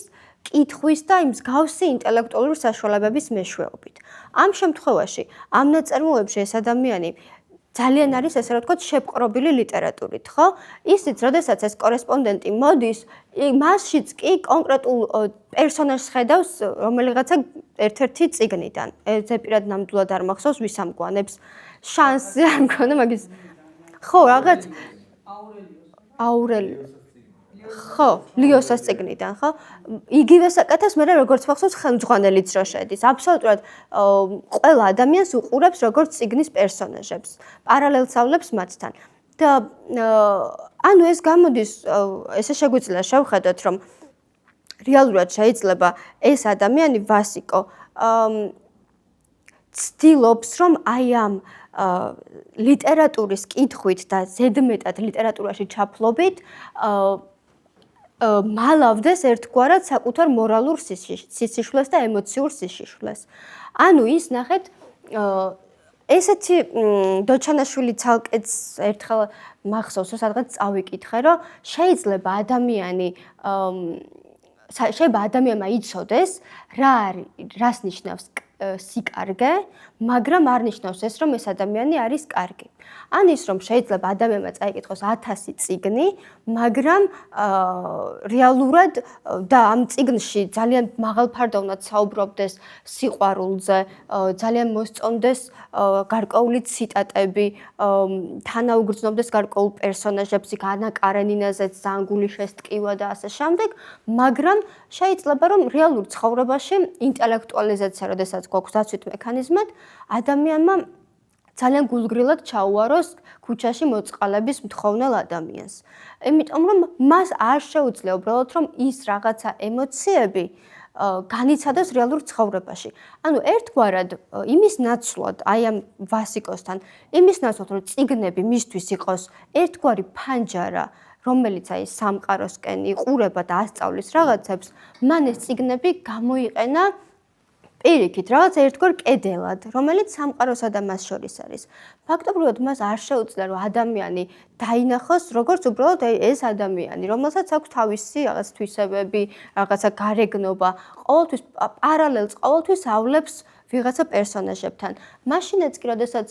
კითხვის და იმ მსგავსი ინტელექტუალური საშუალებების მეშვეობით. ამ შემთხვევაში, ამ ნაწარმოებში ეს ადამიანი ძალიან არის ესე რა ვთქვათ შეპყრობილი ლიტერატურით, ხო? ისიც, როდესაც ეს კორესპონდენტი მოდის, მასშიც კი კონკრეტულ პერსონაჟს ხედავს რომელიღაცა ერთ-ერთი წიგნიდან. ზეპირად ნამდვილად არ მახსოვს ვის ამგვანებს. შანსი არ მქონდა მაგის. ხო, რაღაც აურელიოს. ხო, ლიოსას წიგნიდან, ხო? იგივე საკეთებს მე როგორც მახსოვს ხელმძღვანელიც რო შედის. აბსოლუტურად ყველა ადამიანს უყურებს როგორც წიგნის პერსონაჟებს. პარალელს ავლებს მათთან. და ანუ ეს გამოდის ესე შეგვიძლია შევხედოთ რომ რეალურად შეიძლება ეს ადამიანი ვასიკო ცდილობს რომ აი ამ ლიტერატურის კითხვით და ზედმეტად ლიტერატურაში ჩაფლობით მალავდეს ერთგვარად საკუთარ მორალურ სისიშვლეს და ემოციურ სისიშვლეს. ანუ ის ნახეთ ესეთი დოჩანაშვილი ცალკეც ერთხელ მახსოვს რომ სადღაც წავიკითხე რომ შეიძლება ადამიანი შეიძლება ადამიანმა იცოდეს რას ნიშნავს სიკარგე, მაგრამ არ ნიშნავს ეს, რომ ეს ადამიანი არის კარგი. ან ის, რომ შეიძლება ადამიანმა წაიკითხოს 1000 წიგნი, მაგრამ რეალურად და ამ წიგნში ძალიან მაღალფარდოვნად საუბრობდეს სიყვარულზე, ძალიან მოსწონდეს გარკვეული ციტატები, თანაუგრძნობდეს გარკვეულ პერსონაჟებს, იქ ანა კარენინაზეც ძალიან გული შესტკივა და ასე შემდეგ, მაგრამ შეიძლება რომ რეალურ ცხოვრებაში ინტელექტუალიზაცია, როდესაც გვაქვს დაცვით მექანიზმად, ადამიანმა ძალიან გულგრილად ჩაუაროს ქუჩაში მოწყალების მთხოვნელ ადამიანს. იმიტომ რომ მას არ შეუძლია უბრალოდ რომ ის რაღაცა ემოციები განიცადოს რეალურ ცხოვრებაში. ანუ ერთგვარად იმის ნაცვლად, აი ამ ვასიკოსთან, იმის ნაცვლად რომ წიგნები მისთვის იყოს ერთგვარი ფანჯარა, რომელიც აი სამყაროსკენ იყურება და ასწავლის რაღაცებს, მან ეს წიგნები გამოიყენა პირიქით, რაღაც ერთგვარ კედელად, რომელიც სამყაროსა და მას შორის არის. ფაქტობრივად მას არ შეუძლია, რომ ადამიანი დაინახოს, როგორც უბრალოდ ეს ადამიანი, რომელსაც აქვს თავისი რაღაც თვისებები, რაღაცა გარეგნობა, ყოველთვის პარალელს, ყოველთვის ავლებს ვიღაცა პერსონაჟებთან. მაშინაც კი, როდესაც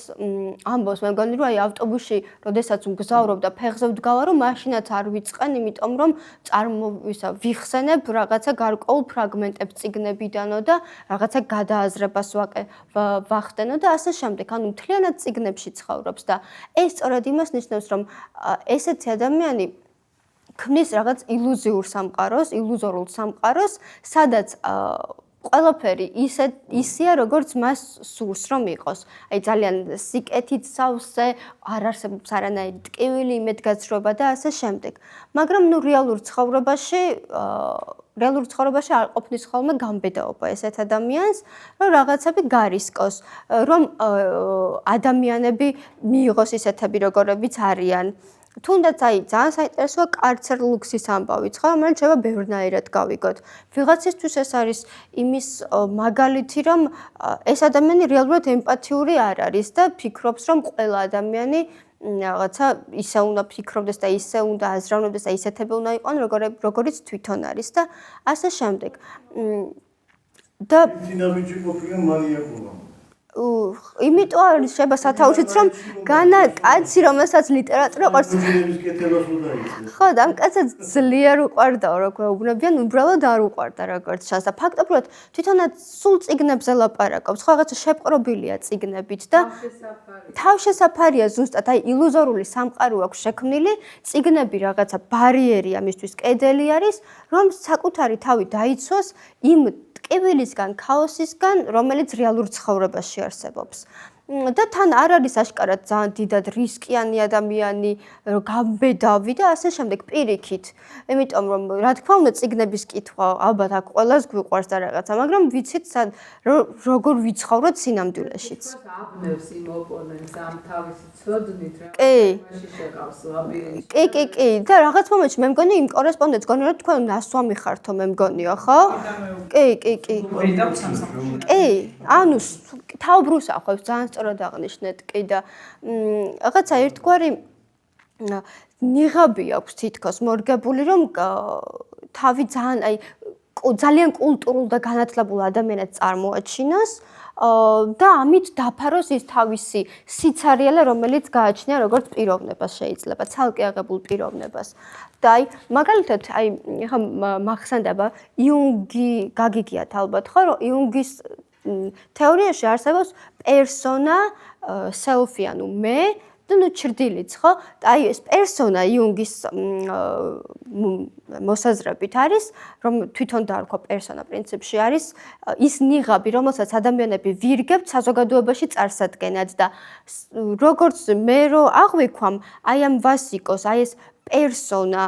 ამბობს, მე მგონი, რომ აი ავტობუსში, როდესაც მგზავრობ და ფეხზე ვდგავა, რომ მაშინაც არ ვიწყენ, იმიტომ რომ ვიხსენებ რაღაცა გარკვეულ ფრაგმენტებს წიგნებიდანო და რაღაცა გადააზრებას ვახდენო და ასე შემდეგ. ანუ მთლიანად წიგნებში ცხოვრობს და ეს სწორედ იმას ნიშნავს, რომ ესეთი ადამიანი ქმნის რაღაც ილუზიურ სამყაროს, ილუზორულ სამყაროს, სადაც ყველაფერი ისეა, როგორც მას სურს რომ იყოს. აი ძალიან სიკეთით სავსე, არ არსებობს არანაირი ტკივილი, იმედგაცრუება და ასე შემდეგ. მაგრამ ნუ რეალურ ცხოვრებაში არ ყოფნის ხოლმე გამბედაობა ესეთ ადამიანს, რომ რაღაცები გარისკოს, რომ ადამიანები მიიღოს ისეთები, როგორებიც არიან. თუნდაც აი ძალიან საინტერესოა კარცერ ლუქსის ამბავიც, ხო, მაგრამ შეიძლება ბევრნაირად გავიგოთ. ვიღაცისთვის ეს არის იმის მაგალითი, რომ ეს ადამიანი რეალურად ემპათიური არ არის და ფიქრობს, რომ ყველა ადამიანი რაღაცა ისე უნდა ფიქრობდეს და ისე უნდა აზროვნებდეს და ისეთები უნდა იყვნენ, როგორიც თვითონ არის და ასე შემდეგ. და დინამიჩი ყოფილი მანიაკურა. იმიტომ არის შეიძლება სათავშიც რომ განა კაცი რომელსაც ლიტერატურა ყავს ხო და ამ კაცს ძლიერ უყვარდაო რა გვეუბნებიან უბრალოდ არ უყვარდა როგორც ჩანს და ფაქტობრივად თვითონაც სულ წიგნებზე ლაპარაკობს ხო რაღაცა შეპყრობილია წიგნებით და თავშესაფარია ზუსტად აი ილუზორული სამყარო აქვს შექმნილი წიგნები რაღაცა ბარიერი ამისთვის კედელი არის რომ საკუთარი თავი დაიცვას იმ ტკივილისგან, ქაოსისგან, რომელიც რეალურ ცხოვრებაში არსებობს. და თან არ არის აშკარად ძალიან დიდად რისკიანი ადამიანი, გამბედავი და ასე შემდეგ პირიქით. იმიტომ რომ რა თქმა უნდა წიგნების კითხვა ალბათ აქ ყველას გვიყვარს და რაღაცა, მაგრამ ვიცით როგორ ვიცხოვროთ სინამდვილეშიც. აბნევს იმ ოპონენტს ამ თავისი ცოდნით რა. მაშინ შეკავს ლაბირინტში. კი. და რაღაც მომენტში მე მგონი იმ კორესპონდენტს გონი რომ თქვენ ნასვამი ხართო მე მგონიო, ხო? კი. კი, ანუ თაუბრუს ახავს ძალიან სწორად აღნიშნეთ კი და რაღაცა ერთგვარი ნიღაბი აქვს თითქოს მორგებული რომ თავი ძალიან კულტურულ და განათლებულ ადამიანად წარმოაჩინოს და ამით დაფაროს ის თავისი სიცარიელე რომელიც გააჩნია როგორც პიროვნებას შეიძლება ცალკე აღებულ პიროვნებას და აი მაგალითად აი ხა მახსენდება იუნგი გაგიგიათ ალბათ ხო რომ იუნგის თეორიაში არსებობს პერსონა სელფი ანუ მე და ნუ ჩრდილიც ხო და აი ეს პერსონა იუნგის მოსაზრებით არის რომ თვითონ დაარქვა პერსონა პრინციპში არის ის ნიღაბი რომელსაც ადამიანები ვირგებთ საზოგადოებაში წარსადგენად და როგორც მე რო აღვიქვამ აი ამ ვასიკოს აი ეს პერსონა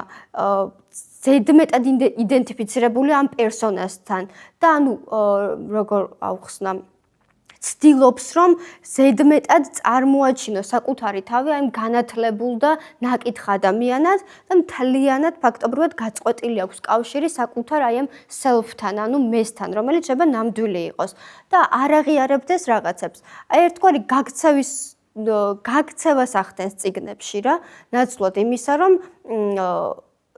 ზედმეტად იდენტიფიცირებული ამ პერსონასთან და ანუ როგორ ავხსნა ცდილობს რომ ზედმეტად წარმოაჩინოს საკუთარი თავი აი განათლებულ და ნაკითხ ადამიანად და მთლიანად ფაქტობრივად გაწყვეტილი აქვს კავშირი საკუთარ აი ამ self-თან ანუ მესთან რომელიც შეიძლება ნამდვილი იყოს და არ აღიარებდეს რაღაცებს აი ერთგვარი გაქცევას ახდენს წიგნებში რა ნაცვლად იმისა რომ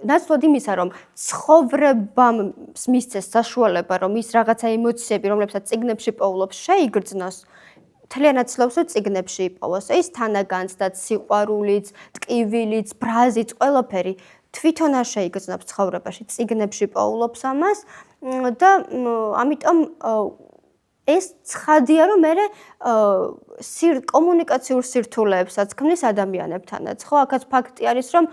ნაცვლად იმისა, რომ ცხოვრებამ მისცეს საშუალება, რომ ის რაღაცა ემოციები, რომლებსაც წიგნებში პოულობს, შეიგრძნოს, მთლიანად ცდილობს, რომ წიგნებში იპოვოს. ეს თანაგანცდაც, სიყვარულიც, ტკივილიც, ბრაზიც, ყველაფერი თვითონ არ შეიგრძნობს ცხოვრებაში, წიგნებში პოულობს ამას და ამიტომ ეს ცხადია, რომ მე კომუნიკაციურ სირთულეებსაც ქმნის ადამიანებთანაც. ხო, აქაც ფაქტი არის, რომ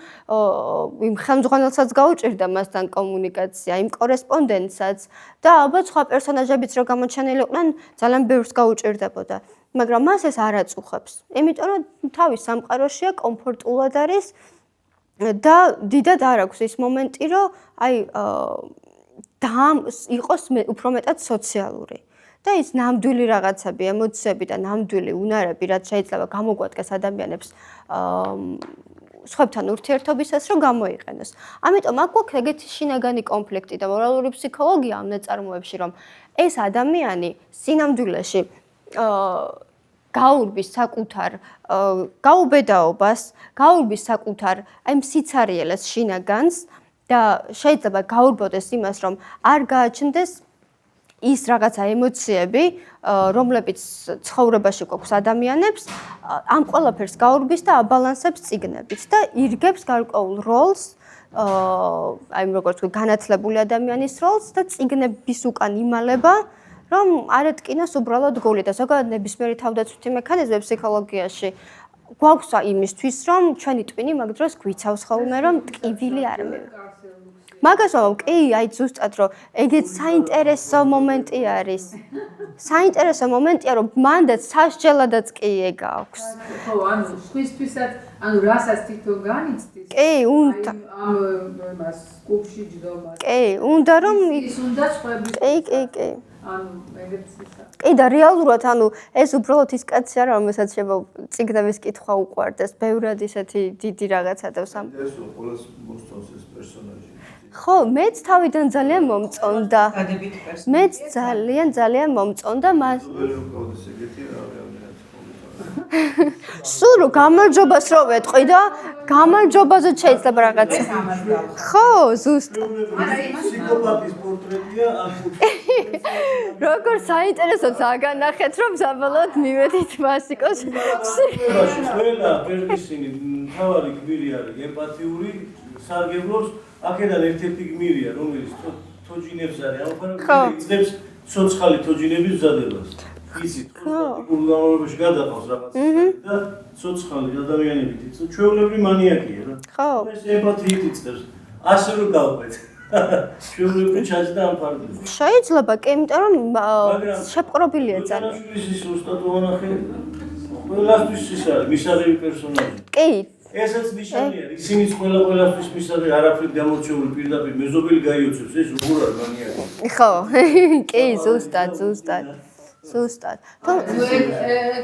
იმ ხელმძღვანელსაც გაუჭირდა მასთან კომუნიკაცია, იმ კორესპონდენტსაც და ალბათ სხვა პერსონაჟებიც რო გამოჩენილიყვნენ, ძალიან ბევრს გაუჭირდებოდა. მაგრამ მას ეს არ აწუხებს. იმიტომ რომ თავის სამყაროშია, კომფორტულად არის და დიდად არ აქვს ის მომენტი, რომ აი იყოს უფრო მეტად სოციალური. და ის ნამდვილი რაღაცები, ემოციები და ნამდვილი უნარები, რაც შეიძლება გამოგვადგეს ადამიანებს სხვებთან ურთიერთობისას, რომ გამოიყენოს. ამიტომ აქ გვაქვს ეგეთი შინაგანი კონფლიქტი და მორალური ფსიქოლოგია ამ ნაწარმოებში, რომ ეს ადამიანი სინამდვილეში გაურბის საკუთარ გაუბედაობას, გაურბის საკუთარ აი სიცარიელეს შინაგანს და შეიძლება გაურბოდეს იმას, რომ არ გააჩნდეს ის რაღაცა ემოციები, რომლებიც ცხოვრებაში გვაქვს ადამიანებს, ამ ყველაფერს გაურბის და აბალანსებს წიგნებით და ირგებს გარკვეულ როლს, აი როგორც ვთქვი, განათლებული ადამიანის როლს და წიგნების უკან იმალება, რომ არ ეტკინოს უბრალოდ გული და ზოგადად ნებისმიერი თავდაცვითი მექანიზმი ფსიქოლოგიაში გვაქვს იმისთვის, რომ ჩვენი ტვინი მაგ დროს გვიცავს ხოლმე, რომ ტკივილი არ მივიღო. მაგას ვამბობ, კი, აი ზუსტად რომ ეგეც საინტერესო მომენტი არის. საინტერესო მომენტია, რომ მანდაც სასჯელადაც კი ეგ აქვს. ხო, ანუ სხვისთვისაც, ანუ რასაც თვითონ განიცდის. კი, უნდა. ამ მას კლუბში ჯდომა. კი, უნდა რომ ის უნდა სხვების. კი. ანუ ეგეც ისა. კი და რეალურად ანუ ეს უბრალოდ ის კაცი არა, რომელსაც შეიძლება წიგნების კითხვა უყვარდეს, ბევრად ისეთი დიდი რაღაცა და ეს ყველას მოსწონს ეს პერსონაჟი. ხო, მეც თავიდან ძალიან მომწონდა. მეც ძალიან მომწონდა მას. სულ რო გამარჯობას რო ვეტყვი და გამარჯობაზე შეიძლება რაღაცა. ხო, ზუსტად. ფსიქოპათის პორტრეტია ამ როგორ საინტერესოა აგანახეთ, რომ საბოლოოდ მივედით მასიკოს. ყველა პერსონაჟი თავარი გმირი არის ემპათიური, სარგებლობს აქედან ერთ-ერთი გმირია, რომელიც თოჯინებს არის, ამიტომ იწნევს ცოცხალი თოჯინების მზადებას. იცით, კულტურაში გადაყავს რაღაც და ცოცხალი ადამიანებით იწნევს. ჩვეულებრივი მანიაკია რა. ხო. ეს ემპათიით იწნევს. ასე რომ გავყვეთ. ჩვეულებრივი ჩაჯდა ამ ფარგლებში. შეიძლება, კი, იმიტომ რომ შეპყრობილია ძალიან. ის უსტატო ვანახე. ყველასთვის ის არის მისაღები პერსონაჟი. კი. ესაც ნიშანია, ისინიც ყველასთვის მისაღები არაფრით გამორჩეული პირდაპირ მეზობელი გაიოცებს, ეს როგორ არის მანიაკი. ხო, კი, ზუსტად.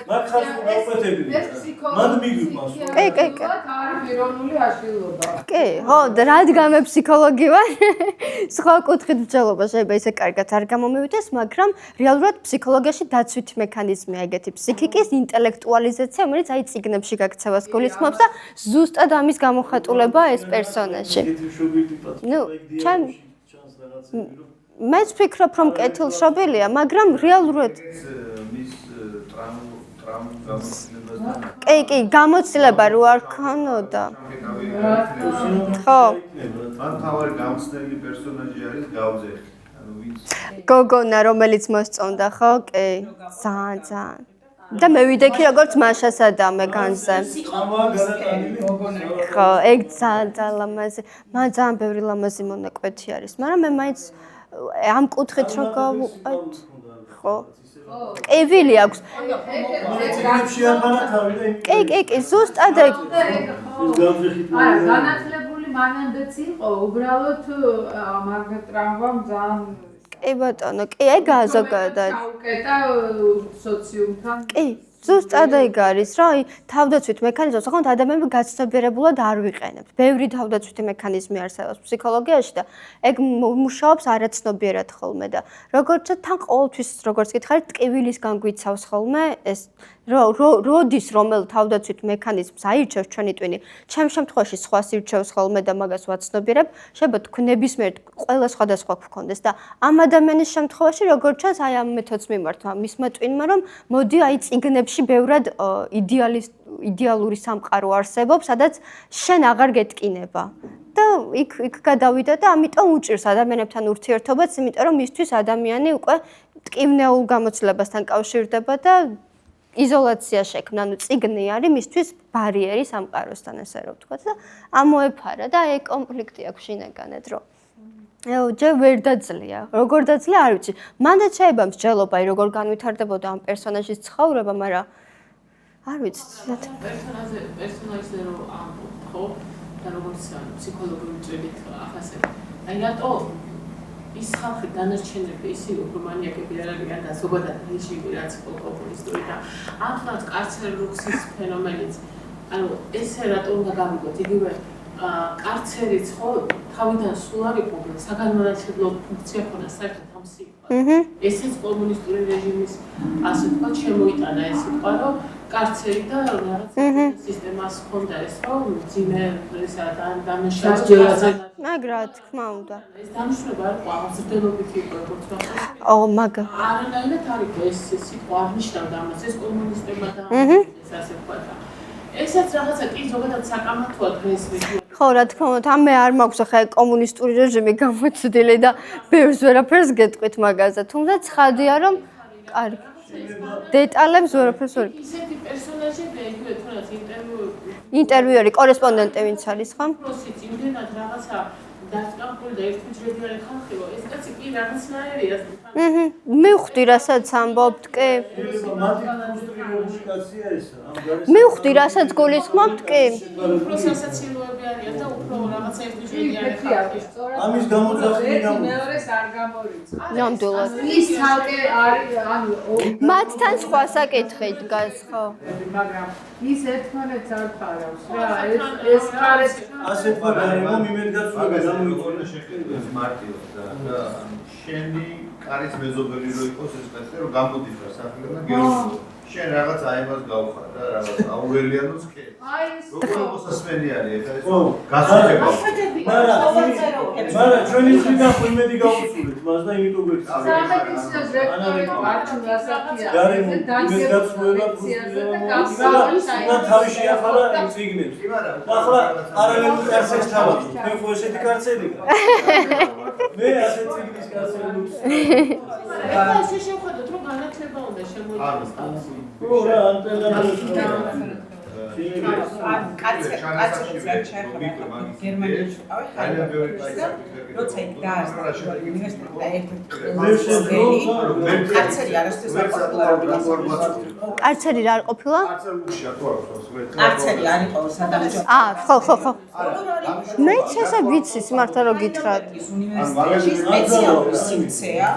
მაგ ხალხს გაუპეთებინე. მან მიგვიმას. კი. არის პიროვნული აშლილობა. კი, ხო, რადგან მე ფსიქოლოგი ვარ, სხვა კუთხით მსჯელობა შეიძლება ისე კარგად არ გამომივიდეს, მაგრამ რეალურად ფსიქოლოგიაში დაცვითი მექანიზმია ეგეთი ფსიქიკის ინტელექტუალიზაცია, რომელიც აი წიგნებში გაქცევას გულისხმობს და ზუსტად ამის გამოხატულება ეს პერსონაჟი. ნუ, მეც ვფიქრობ, რომ კეთილშობილია, მაგრამ რეალურად კი, გამოცდილება რო არ ქონოდა. ხო. მან თავარი გამცდელი პერსონაჟი არის გავძეხი. ანუ ვინც გოგონა, რომელიც მოსწონდა, ხო? კი. ძალიან. და მე ვიდექი როგორც მაშას ადამე განზე. ხო, ეგ ძალიან ლამაზი. მან ძალიან ბევრი ლამაზი მონაკვეთი არის, მაგრამ მე მაინც ამ კუთხით რო გავუყვეთ. ხო. ყივილი აქვს. კი, ზუსტად ეგ. არა, განათლებული მანამდეც იყო, უბრალოდ მაგ ტრამვამ ძალიან კი ბატონო, კი, ეგაა ზოგადად. საუკეტა სოციუმთან. კი, ზუსტად ეგ არის, რომ აი თავდაცვით მექანიზმს ხომ ადამიანები გაცნობიერებულად არ ვიყენებთ. ბევრი თავდაცვითი მექანიზმი არსებობს ფსიქოლოგიაში და ეგ მუშაობს არაცნობიერად ხოლმე და როგორც თან ყოველთვის როგორც გითხარით, ტკივილისგან გვიცავს ხოლმე ეს როდის რომელ თავდაცვით მექანიზმს აირჩევს ჩვენი ტვინი, ჩემ შემთხვევაში სხვას ირჩევს ხოლმე და მაგას ვაცნობიერებ, შეიძლება თქვენ ნებისმიერ ყველა სხვადასხვა გქონდეს და ამ ადამიანის შემთხვევაში როგორც ჩანს აი ამ მეთოდს მიმართვა მისმა ტვინმა რომ მოდი აი წიგნებში ბევრად იდეალური სამყარო არსებობს, სადაც შენ აღარ გეტკინება. და იქ გადავიდა და ამიტომ უჭირს ადამიანებთან ურთიერთობაც, იმიტომ რომ მისთვის ადამიანი უკვე ტკივნეულ გამოცდილებასთან კავშირდება და იზოლაცია შექმნა, ანუ წიგნი არის მისთვის ბარიერი სამყაროსთან, ესე რომ ვთქვათ და ამოეფარა და აი კონფლიქტი აქვს შინაგანად, რომ ჯერ ვერ დაძლია. როგორ დაძლია, არ ვიცი. მანდაც შეიძლება მსჯელობა, როგორ განვითარდებოდა ამ პერსონაჟის ცხოვრება, მაგრამ არ ვიცი. პერსონაჟზე რომ ამბობ, ხო? და როგორც ფსიქოლოგიური წრებით ახასებ. აი რატო ის ხალხი დანარჩენები ისინი უფრო მანიაკები არ არიან და ზოგადად რეჟიმი რაც პოპულისტური და ახლაც კარცერლუქსის ფენომენიც. ანუ ესე რატო უნდა გავიგოთ იგივე კარცერიც ხო თავიდან სულ არ იყო საგანმანათლებლო ფუნქცია ქონა საერთოდ ამ სიტყვას. ესეც კომუნისტური რეჟიმის ასე თქვა შემოიტანა ეს სიტყვა რომ კარცერი და რაღაც სისტემას ჰქონდა ეს რომ ძიმე ესა დამშავება მაგრა თქმა უნდა. ეს დანიშნულება არ ყო აღზრდელობითი იყო როგორც მაგა. არანაირად არ იყო ეს სიტყვა არ ნიშნავდა ამას ეს კომუნისტებმა და ეს ასე თქვა და ესაც რაღაცა კი ზოგადად საკამათოა დღეს რეგიონში. ხო, რა თქმა უნდა, მე არ მაქვს ახლა კომუნისტური რეჟიმი გამოცდილი და ბევრს ვერაფერს გეტყვით მაგაზე. თუმცა ცხადია რომ კარგი. დეტალებს ვერაფერს ვერ. ისეთი პერსონაჟებია იგივე თუნდაც ინტერვიუერი, კორესპონდენტი ვინც არის, ხო? პროსიც იმდენად რაღაცა დასკამპული და ერთმიჯრედიანი ხალხი რომ ეს კაცი კი რაღაცნაირია. მივხვდი რასაც ამბობთ, კი. მივხვდი რასაც გულისხმობთ, კი. უფრო სასაცილოები არიან და უფრო რაღაცა ერთმიჯრედიანი ხალხი. ამის გამოძახილი მეორეს არ გამორიცხა. ნამდვილად. ის ცალკე არის ანუ მათთან სხვა საკითხი დგას, ხო? მაგრამ ის ერთმანეთს არ ფარავს რა ეს ხარეს ასე თქვა გარემო მიმედგაცრუება გამოიწვია შეხედოს მარტივად და შენი კარის მეზობელი რო იყოს ეს კაცი რომ გამოდიხარ საფრანგეთიდან და გეუბნები შენ რაღაც აიმას გავხარ და რაღაც აურელიანოს ხე აი ეს როგორ მოსასმენი არის ეხლა ეს გასაგებია მაგრამ ჩვენი წიდან ხო იმედი გავუსურვეთ მას და იმიტომ გვექცია სამედიცინოს რექტორი მარჩულ ასაკია გარემო მიმედგაცრუება და თავი შეახალა იმ წიგნებს ახლა არანაირ კარცერს თავად მე ხო ესეთი კარცერი მე ასეთ წიგნის კარცერი ეხლა ესე შევხედოთ რომ განათლება უნდა შემოიდგინოს ხალხს ხო რა ანტენაზე გერმანიაში როცა იქ დაარსდა უნივერსიტეტი და ერთ-ერთი კაცერი არასდროს არ პოპულარული კაცერი რა არ ყოფილა? კაცერი არ იყო სადამეჯო ხო. მეც ესე ვიცი სიმართლე რომ გითხრათ. უნივერსიტეტში სპეციალური სივრცეა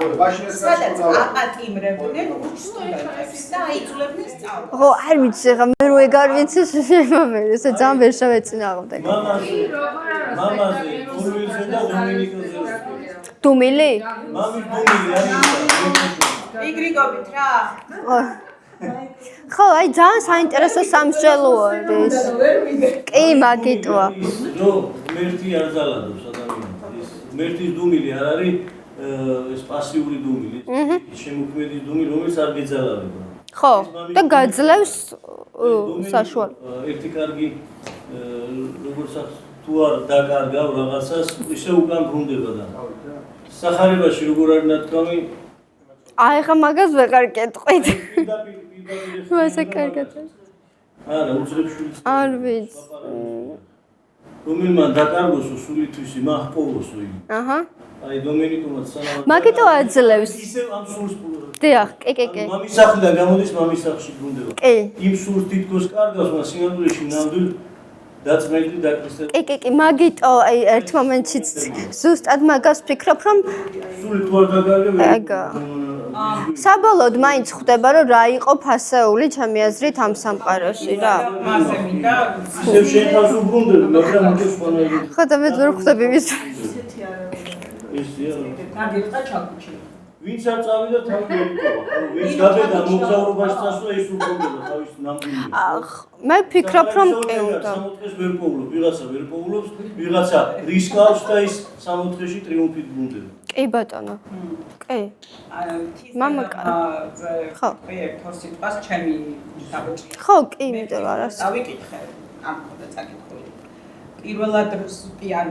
სადაც აპატიმრებდნენ სტუდენტებს და აიძულებდნენ სწავლას ხო, არ ვიცი ხა მე რო ეგ არ ვიცი შემოვედი, ესე ძალიან ვერ შევეწინააღმდეგ. მამაზე გურვილზე და დომინიკოზე დუმილი? მამის დუმილი არის იგრიგობით რა ხო, აი ძალიან საინტერესო სამსჯელოა ეს. კი, მაგიტოა. რო მერტი არ ზალადობს ადამიანს. ეს მერტის დუმილი არ არის ეს პასიური დუმილი. შემოქმედის დუმილი, რომელიც არ გეძალავება. ხო, და გაძლევს საშუალებას. ერთი კარგი როგორც თუ არ დაკარგავ რაღაცას, ისე უკან ბრუნდება და სახარებაში როგორ არის ნათქვამი? აი ხა მაგას ვეღარ კეთყვით. მასე კარგად. არა, უძრებშვილს. არ ვიცი. რომელმან დაკარგოს სულითვისი მაჰპოვოსო იგი. აჰა. აი დომენიკომაც სანამ მაგიტო აძლევს. ისე ამ სულს დიახ, კი. მამის სახლიდან გამოდის მამის სახლში ბრუნდება. კი. იმ სულს თითქოს კარგავს, მაგრამ სინამდვილეში ნამდვილ დაწმენდი დაკრისტებს. კი, მაგიტო აი ერთ მომენტში ზუსტად მაგას ვფიქრობ, რომ სული თუ არ დაკარგებ, საბოლოოდ მაინც ხვდება რომ რა იყო ფასეული ჩემი აზრით ამ სამყაროში რა. მასე მინდა ისევ შენ თავს უბრუნდები, მაგრამ მოდი სხვანაირად. ხო და მე ვერ ხვდები მის. ისია. გაგიხდა ჩაკუჩი. ვინც არ წავიდა თან მოიპოვა. ვინც გადადა მოგზაურობაში წასვლა ის უბრუნდება თავის ნამდვილად. მე ვფიქრობ რომ კი უნდა. 60-ს ვერ პოულობს, ვიღაცა ვერ პოულობს, ვიღაცა რისკავს და ის 60-ში ტრიუმფით ბრუნდება. კი ბატონო. კი. მამა ხო. პროექტორ სიტყვას ჩემი დაბეჭდია. ხო, კი, იმიტომ არას. დავიკითხე ამ ხოდა წაკითხვილი. პირველად ან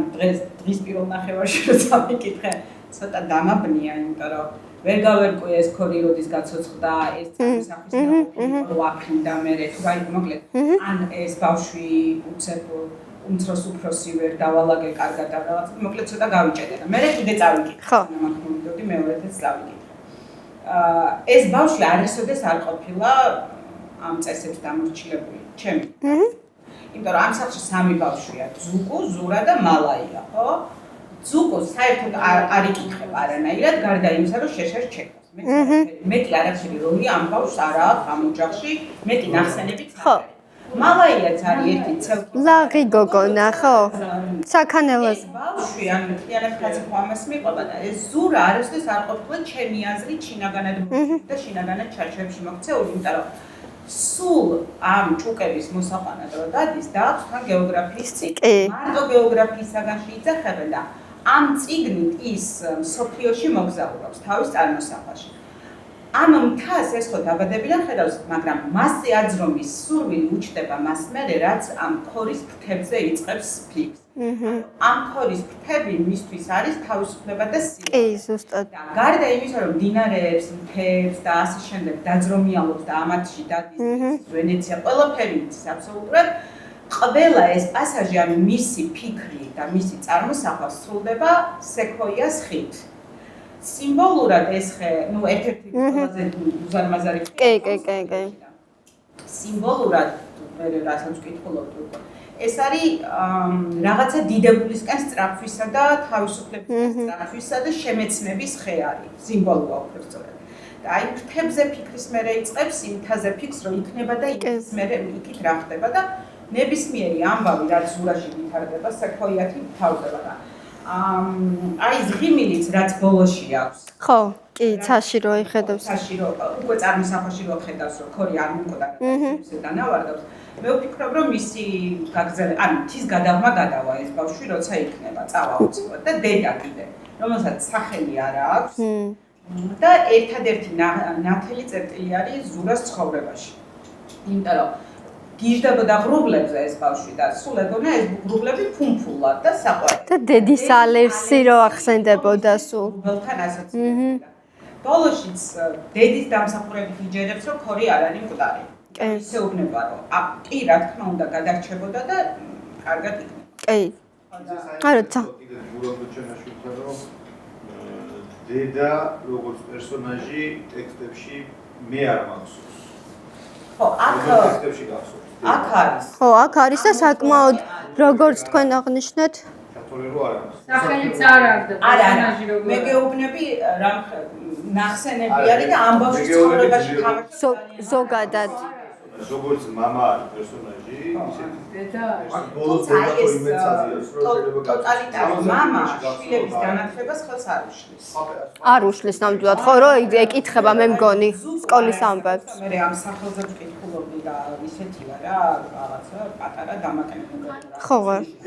დღის პირველ ნახევარში რომ დავიკითხე, ცოტა დამაბნია, იმიტომ რომ ვერ გავერკვე ეს ქორი როდის გაცოცხლდა, ეს სამსახის დაყოფილი ვაფრინდა მე თუ რაი მოკლედ. ან ეს ბავშვი უცებ უმცროს უფროსი ვერ დავალაგე კარგად და რაღაც მოკლედ ცოტა გავიჭედე და მე კიდე წავიკითხე. ხო. მაგდოდი მეორედაც წავიკითხე. ეს ბავშვი არასოდეს არ ყოფილა ამ წესებს დამორჩილებული. ჩემი. იმიტომ რომ ამ სახლში სამი ბავშვია: ძუკუ, ზურა და მალაია, ხო? ძუკუ საერთოდ არ იკითხება არანაირად, გარდა იმისა, რომ შეშერს ჩეკავს. მეტი არაფერი როლი ამ ბავშვს არ აქვს ამ ოჯახში, მეტი ნახსენებიც არ არის. მალაიაც არის ერთი ცელკი. ლაღი გოგონა, ხო? საქანელოს. ეს ბავშვი ან მთლიანად კაცი ხო ამას მიყვება და ეს ზურა არასდროს არ ყოფილა ჩემი აზრით შინაგანად და შინაგანად ჩარჩოებში მოქცეული, იმიტომ რომ სულ ამ ჭუკების მოსაყვანად რო დადის და აქვს თან გეოგრაფიის წიგნი. მარტო გეოგრაფიისაგან შეიძახებენ და ამ წიგნით ის სოფიოში მოგზაურობს თავის წარმოსახვაში. ამ მთას ეს ხო დაბადებიდან ხედავს, მაგრამ მასზე აძრომის სურვილი უჩნდება მას მერე, რაც ამ ქორის ფრთებზე იწყებს ფიქს. ამ ქორის ფრთები მისთვის არის თავისუფლება და სილა. კი, ზუსტად. და გარდა იმისა, რომ დინარეებს, მთებს და ასე შემდეგ დაძრომიალობს და ამათში დადის ვენეცია, ყველაფერი იცის აბსოლუტურად. ყველა ეს პასაჟი, ანუ მისი ფიქრი და მისი წარმოსახვა სრულდება სექოიას ხით. სიმბოლურად ეს ხე, ნუ ერთ-ერთი ყველაზე უზარმაზარი კი. სიმბოლურად მე რასაც ვკითხულობ ეს არის რაღაცა დიდებულისკენ სწრაფვისა და თავისუფლებისკენ სწრაფვისა და შემეცნების ხე არის, სიმბოლოა უფრო სწორად. და აი ფრთებზე ფიქრის მერე იწყებს იმთაზე ფიქს, რომ იქნება და იქის მერე იქით რა ხდება და ნებისმიერი ამბავი, რაც ზურაში ვითარდება, სექოიათი თავდება და აი ზღიმილიც რაც ბოლოში აქვს. ხო, კი, ცაში რო იხედავს. ცაში რო უკვე წარმოსახვაში რო ხედავს, რომ ქორი არ მომკვდა და დანავარდავს. მე ვფიქრობ, რომ მისი გაგზავნა, ანუ თის გადაღმა გადავა ეს ბავშვი, როცა იქნება, წავა უცბად და დედა კიდე, რომელსაც სახელი არ აქვს. და ერთადერთი ნათელი წერტილი არის ზურას ცხოვრებაში. იმიტომ რომ გიჟდებოდა ღრუბლებზე ეს ბავშვი და სულ ეგონა ეს ღრუბლები ფუმფულად და საყვარელი. და დედის ალერსი რო ახსენდებოდა სულ. ღრუბელთან ასოცირებდა. ბოლოშიც დედის დამსახურებით იჯერებს, რომ ქორი არ არის მკვდარი. ისე უგნება, რომ კი, რა თქმა უნდა, გადარჩებოდა და კარგად იქნება. კი. არა, ცა. დედა როგორც პერსონაჟი ტექსტებში მე არ მახსოვს. ხო, ტექსტებში გახსოვს. აქ არის. ხო, აქ არის და საკმაოდ როგორც თქვენ აღნიშნეთ. ჩათვლე რო არ არის. სახელიც არ არის და პერსონაჟი როგორ მე გეუბნები რამ ნახსენები არის და ამბავშის ცხოვრებაში ზოგადად. როგორც мама არის პერსონაჟი, ისეთი დედა ბოლოს ბოლოს იმეც აზიარებს, რომ შეიძლება ტოტალიტარული мама შვილების განათლებას ხელს არ უშლის. არ უშლის ნამდვილად, ხო, რომ ეკითხება მე მგონი სკოლის ამბებს. მე ამ სახელზე ვკითხულობდი და ისეთია რა, რაღაცა პატარა დამაკნეველი. ხო.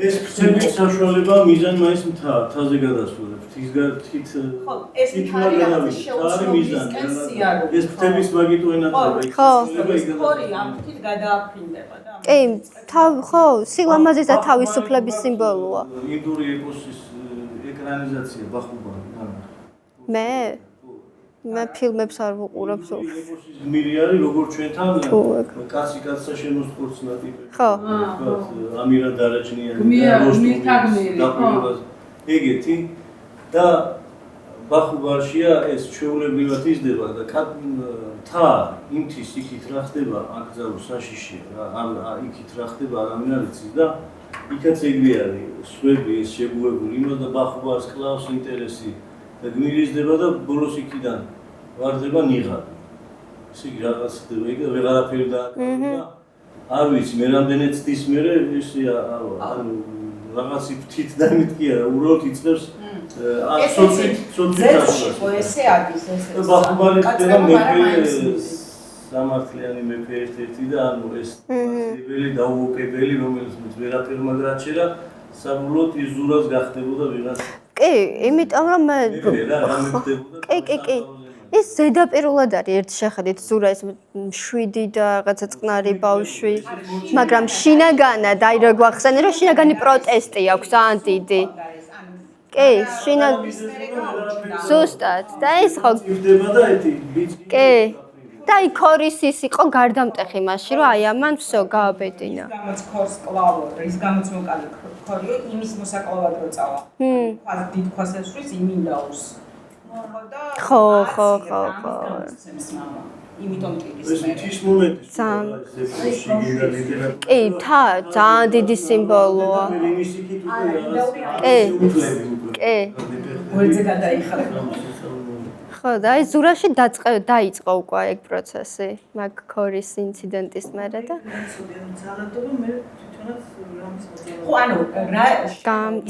ეს ფრთების საშუალება მიზანმა ის მთაზე გადასულებს. თით ხო, ეს მთარი რაღაცა შეუცნობისკენ სიარულე. ეს ფრთების მაგიტო ენატრება. ხო. ქორი ამ თით გადააფრინდება და კი, ხო, სილამაზის და თავისუფლების სიმბოლოა. ინდური ეპოსის ეკრანიზაცია ბახუბანი. მე ფილმებს არ ვუყურებ სულ. ეპოსის გმირი არის როგორც ჩვენთან კაცი კაცსა შემოსხორცნა ტიპი. ხო. ამირა დარაჯნიანი ეგეთი და ბახუბარშია ეს ჩვეულებრივად იზრდება და თა იმთის იქით რა ხდება აკრძალო საშიშია რა იქით რა ხდება არავინ არ იცის და იქაც ეგრე არის სვები ეს შეგუებული იმას და ბახუბარს კლავს ინტერესი და გმირიზდება და ბოლოს იქიდან ვარდება ნიღაბი. ესე იგი რაღაც ვეღარაფერი დააკარგა. არ ვიცი, მე რამდენიც დის მერე ისია, ანუ რაღაცი ფრთით და მითქი არა, უბრალოდ იწყებს სოციალურ ესე არის ესე. ბახუბალი ხდება მეფე სამართლიანი მეფე ერთ-ერთი და ანუ ეს დაბელი დაუოკებელი რომელიც ვერაფერ მაგრაჩერა საბოლოოდ იზურას გახდებოდა ვიღაც. კი, იმიტომ რომ მე კი. ეს ზედაპირულად არის ერთ შეხედვით ზურა ეს 7 და რაღაცა წყნარი ბავშვი, მაგრამ შინაგანად აი რა გვახსენე რომ შინაგანი პროტესტი აქვს ძალიან დიდი. კი, ზუსტად და ეს ხო ხდება და ეთი ბიჭი კი. და აი ქორისის იყო გარდამტეხი მაშინ რომ აი ამან всё გააბედინა. გამოც ქორს კლავო, რის გამოც მოკალი ქორიო, იმის მოსაკლავად რო წავა. ხაზ დიდ ქვას ესვრის იმინდაოს. ხო. იმიტომ ტირის ეს ის მომენტი კი, ძალიან დიდი სიმბოლოა. კი. გულზე გადაიხარა. ხო, და აი ზურაში დაიწყო უკვე ეგ პროცესი, მაგ ქორის ინციდენტის მერე და ხო, ანუ რა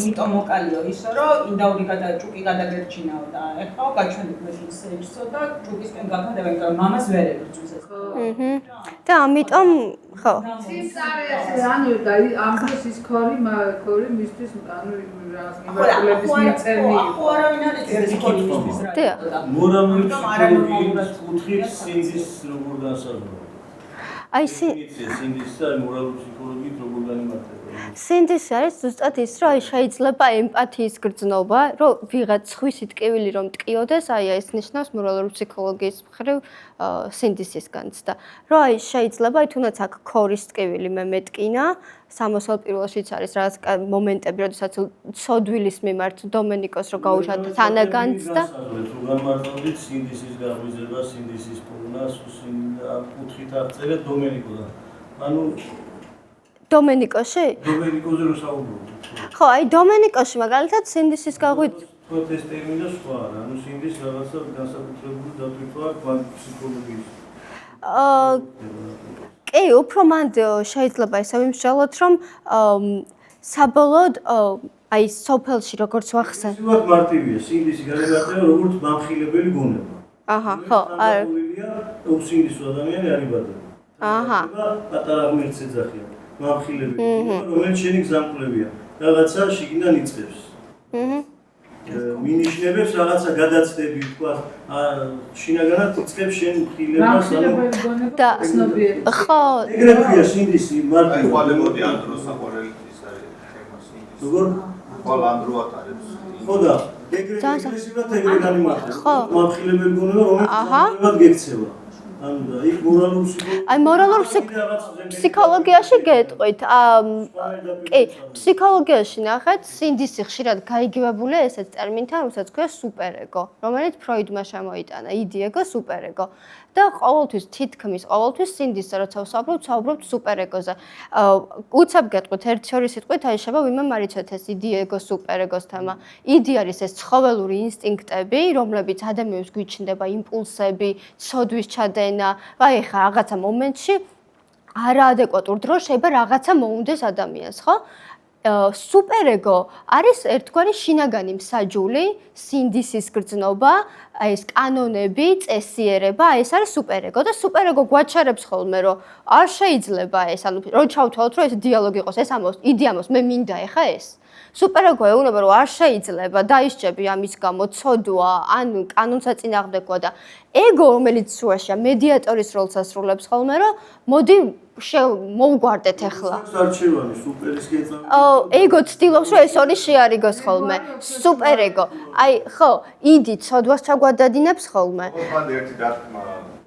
იმიტომ მოკალიო ისო, რომ ინდაური ჭუკი გადაგერჩინაო და ეხლა გაჩვენეთ მეშინ სეჯსო და ჭუკისკენ გაქონდება, იმიტომ რომ მამას ვერ ებრძვის ეს. და ამიტომ ხო. ანუ და ამ დროს ის ქორი მისთვის ანუ რაღაც მიმართულების მიწერნი იყო. ხო, არავინ არ იცის ეს ქორი მისთვის რა. მორალური ფსიქოლოგიის კუთხით სინდის როგორ განსაზღვრა. აი სინდის და მორალური ფსიქოლოგიით როგორ განიმართება. სინდის არის ზუსტად ის, რომ აი შეიძლება ემპათიის გრძნობა, რომ ვიღაც სხვისი ტკივილი რომ ტკიოდეს, აი ეს ნიშნავს მორალური ფსიქოლოგიის მხრივ სინდისის განცდა. რომ აი შეიძლება აი თუნდაც აქ ქორის ტკივილი მე მეტკინა, სამოსალ პირველშიც არის რაღაც მომენტები, როდესაც ცოდვილის მიმართ დომენიკოს რო გაუშვათ თანაგანცდა. განმარტავდით სინდისის გაღვიძება, სინდისის პოვნას, ამ კუთხით აღწერეთ დომენიკოდან. ანუ დომენიკოში? დომენიკოზე რო საუბრობთ. ხო, აი დომენიკოში მაგალითად სინდისის გაღვიძება ეს ტერმინი და სხვა არა, ანუ სინდის რაღაცა განსაკუთრებული დატვირთვა ფსიქოლოგიის. კი, უფრო მანდ შეიძლება ისე ვიმსჯელოთ, რომ საბოლოოდ აი სოფელში როგორც ვახსენ. ისევ მარტივია, სინდისი განეკარგება როგორც მამხილებელი გონება. აჰა, ხო, არა. სინდის ადამიანი არ იბადება. აჰა. პატარა ღმერთს ეძახიან. მამხილებელი, რომელიც შენი გზამკლებია. რაღაცა შიგნიდან იწყებს. მინიშნებებს რაღაცა გადაცდები, თქვა, შინაგანად იწყებს შენ მხილებას, და ცნობიერი. ხო. ეგრე ქვია სინდისი მარტივი. აი, ყოლემოდი ამ დროს საყვარელი ის არის თემა სინდისი. როგორ? ყოლა ამ დროს არის. ხო და ეგრესიურად ეგრე განიმართება. ხო. მამხილებელი გონება, რომელიც ზამკლებად გექცევა. ანუ და იქ მორალურ ფსიქოლოგიაში აი მორალურ ფსიქოლოგიაში გეტყვით. კი, ფსიქოლოგიაში ნახეთ, სინდისი ხშირად გაიგივებულია ესეც ტერმინთან, რომელსაც ქვია სუპერეგო, რომელიც ფროიდმა შემოიტანა, იდიეგო, სუპერეგო. და ყოველთვის თითქმის ყოველთვის სინდისზე როცა ვსაუბრობთ სუპერეგოზე. უცებ გეტყვით ერთ-ორი სიტყვით აი შეიძლება ვინმე მარიცოთ ეს იდიეგო, სუპერეგოს თემა. იდი არის ეს ცხოველური ინსტინქტები, რომლებიც ადამიანს გვიჩნდება იმპულსები, ცოდვის ჩადენა, აი ხა რაღაცა მომენტში არაადეკვატურ დროს შეიძლება რაღაცა მოუნდეს ადამიანს, ხო? სუპერეგო არის ერთგვარი შინაგანი მსაჯული, სინდისის გრძნობა, აი ეს კანონები, წესიერება, ეს არის სუპერეგო და სუპერეგო გვაჩარებს ხოლმე, რომ არ შეიძლება ეს, ანუ რო ჩავთვალოთ, რომ ეს დიალოგი იყოს, ეს ამოს, იდი ამოს, მე მინდა ეხა ეს. სუპერეგო ეუბნება, რომ არ შეიძლება დაისჭები ამის გამო ცოდვა, ანუ კანონს აწინააღმდეგვა და ეგო, რომელიც სუაშია, მედიატორის როლს ასრულებს ხოლმე, რომ მოდი მოვგვარდეთ ახლა. არჩევანი სუპერის გეწამი. ეგო ცდილობს, რომ ეს ორი შეარიგოს ხოლმე. სუპერეგო. აი, ხო, იდი ცოდვას ჩაგვადადინებს ხოლმე. ხომ ერთი დარტყმა.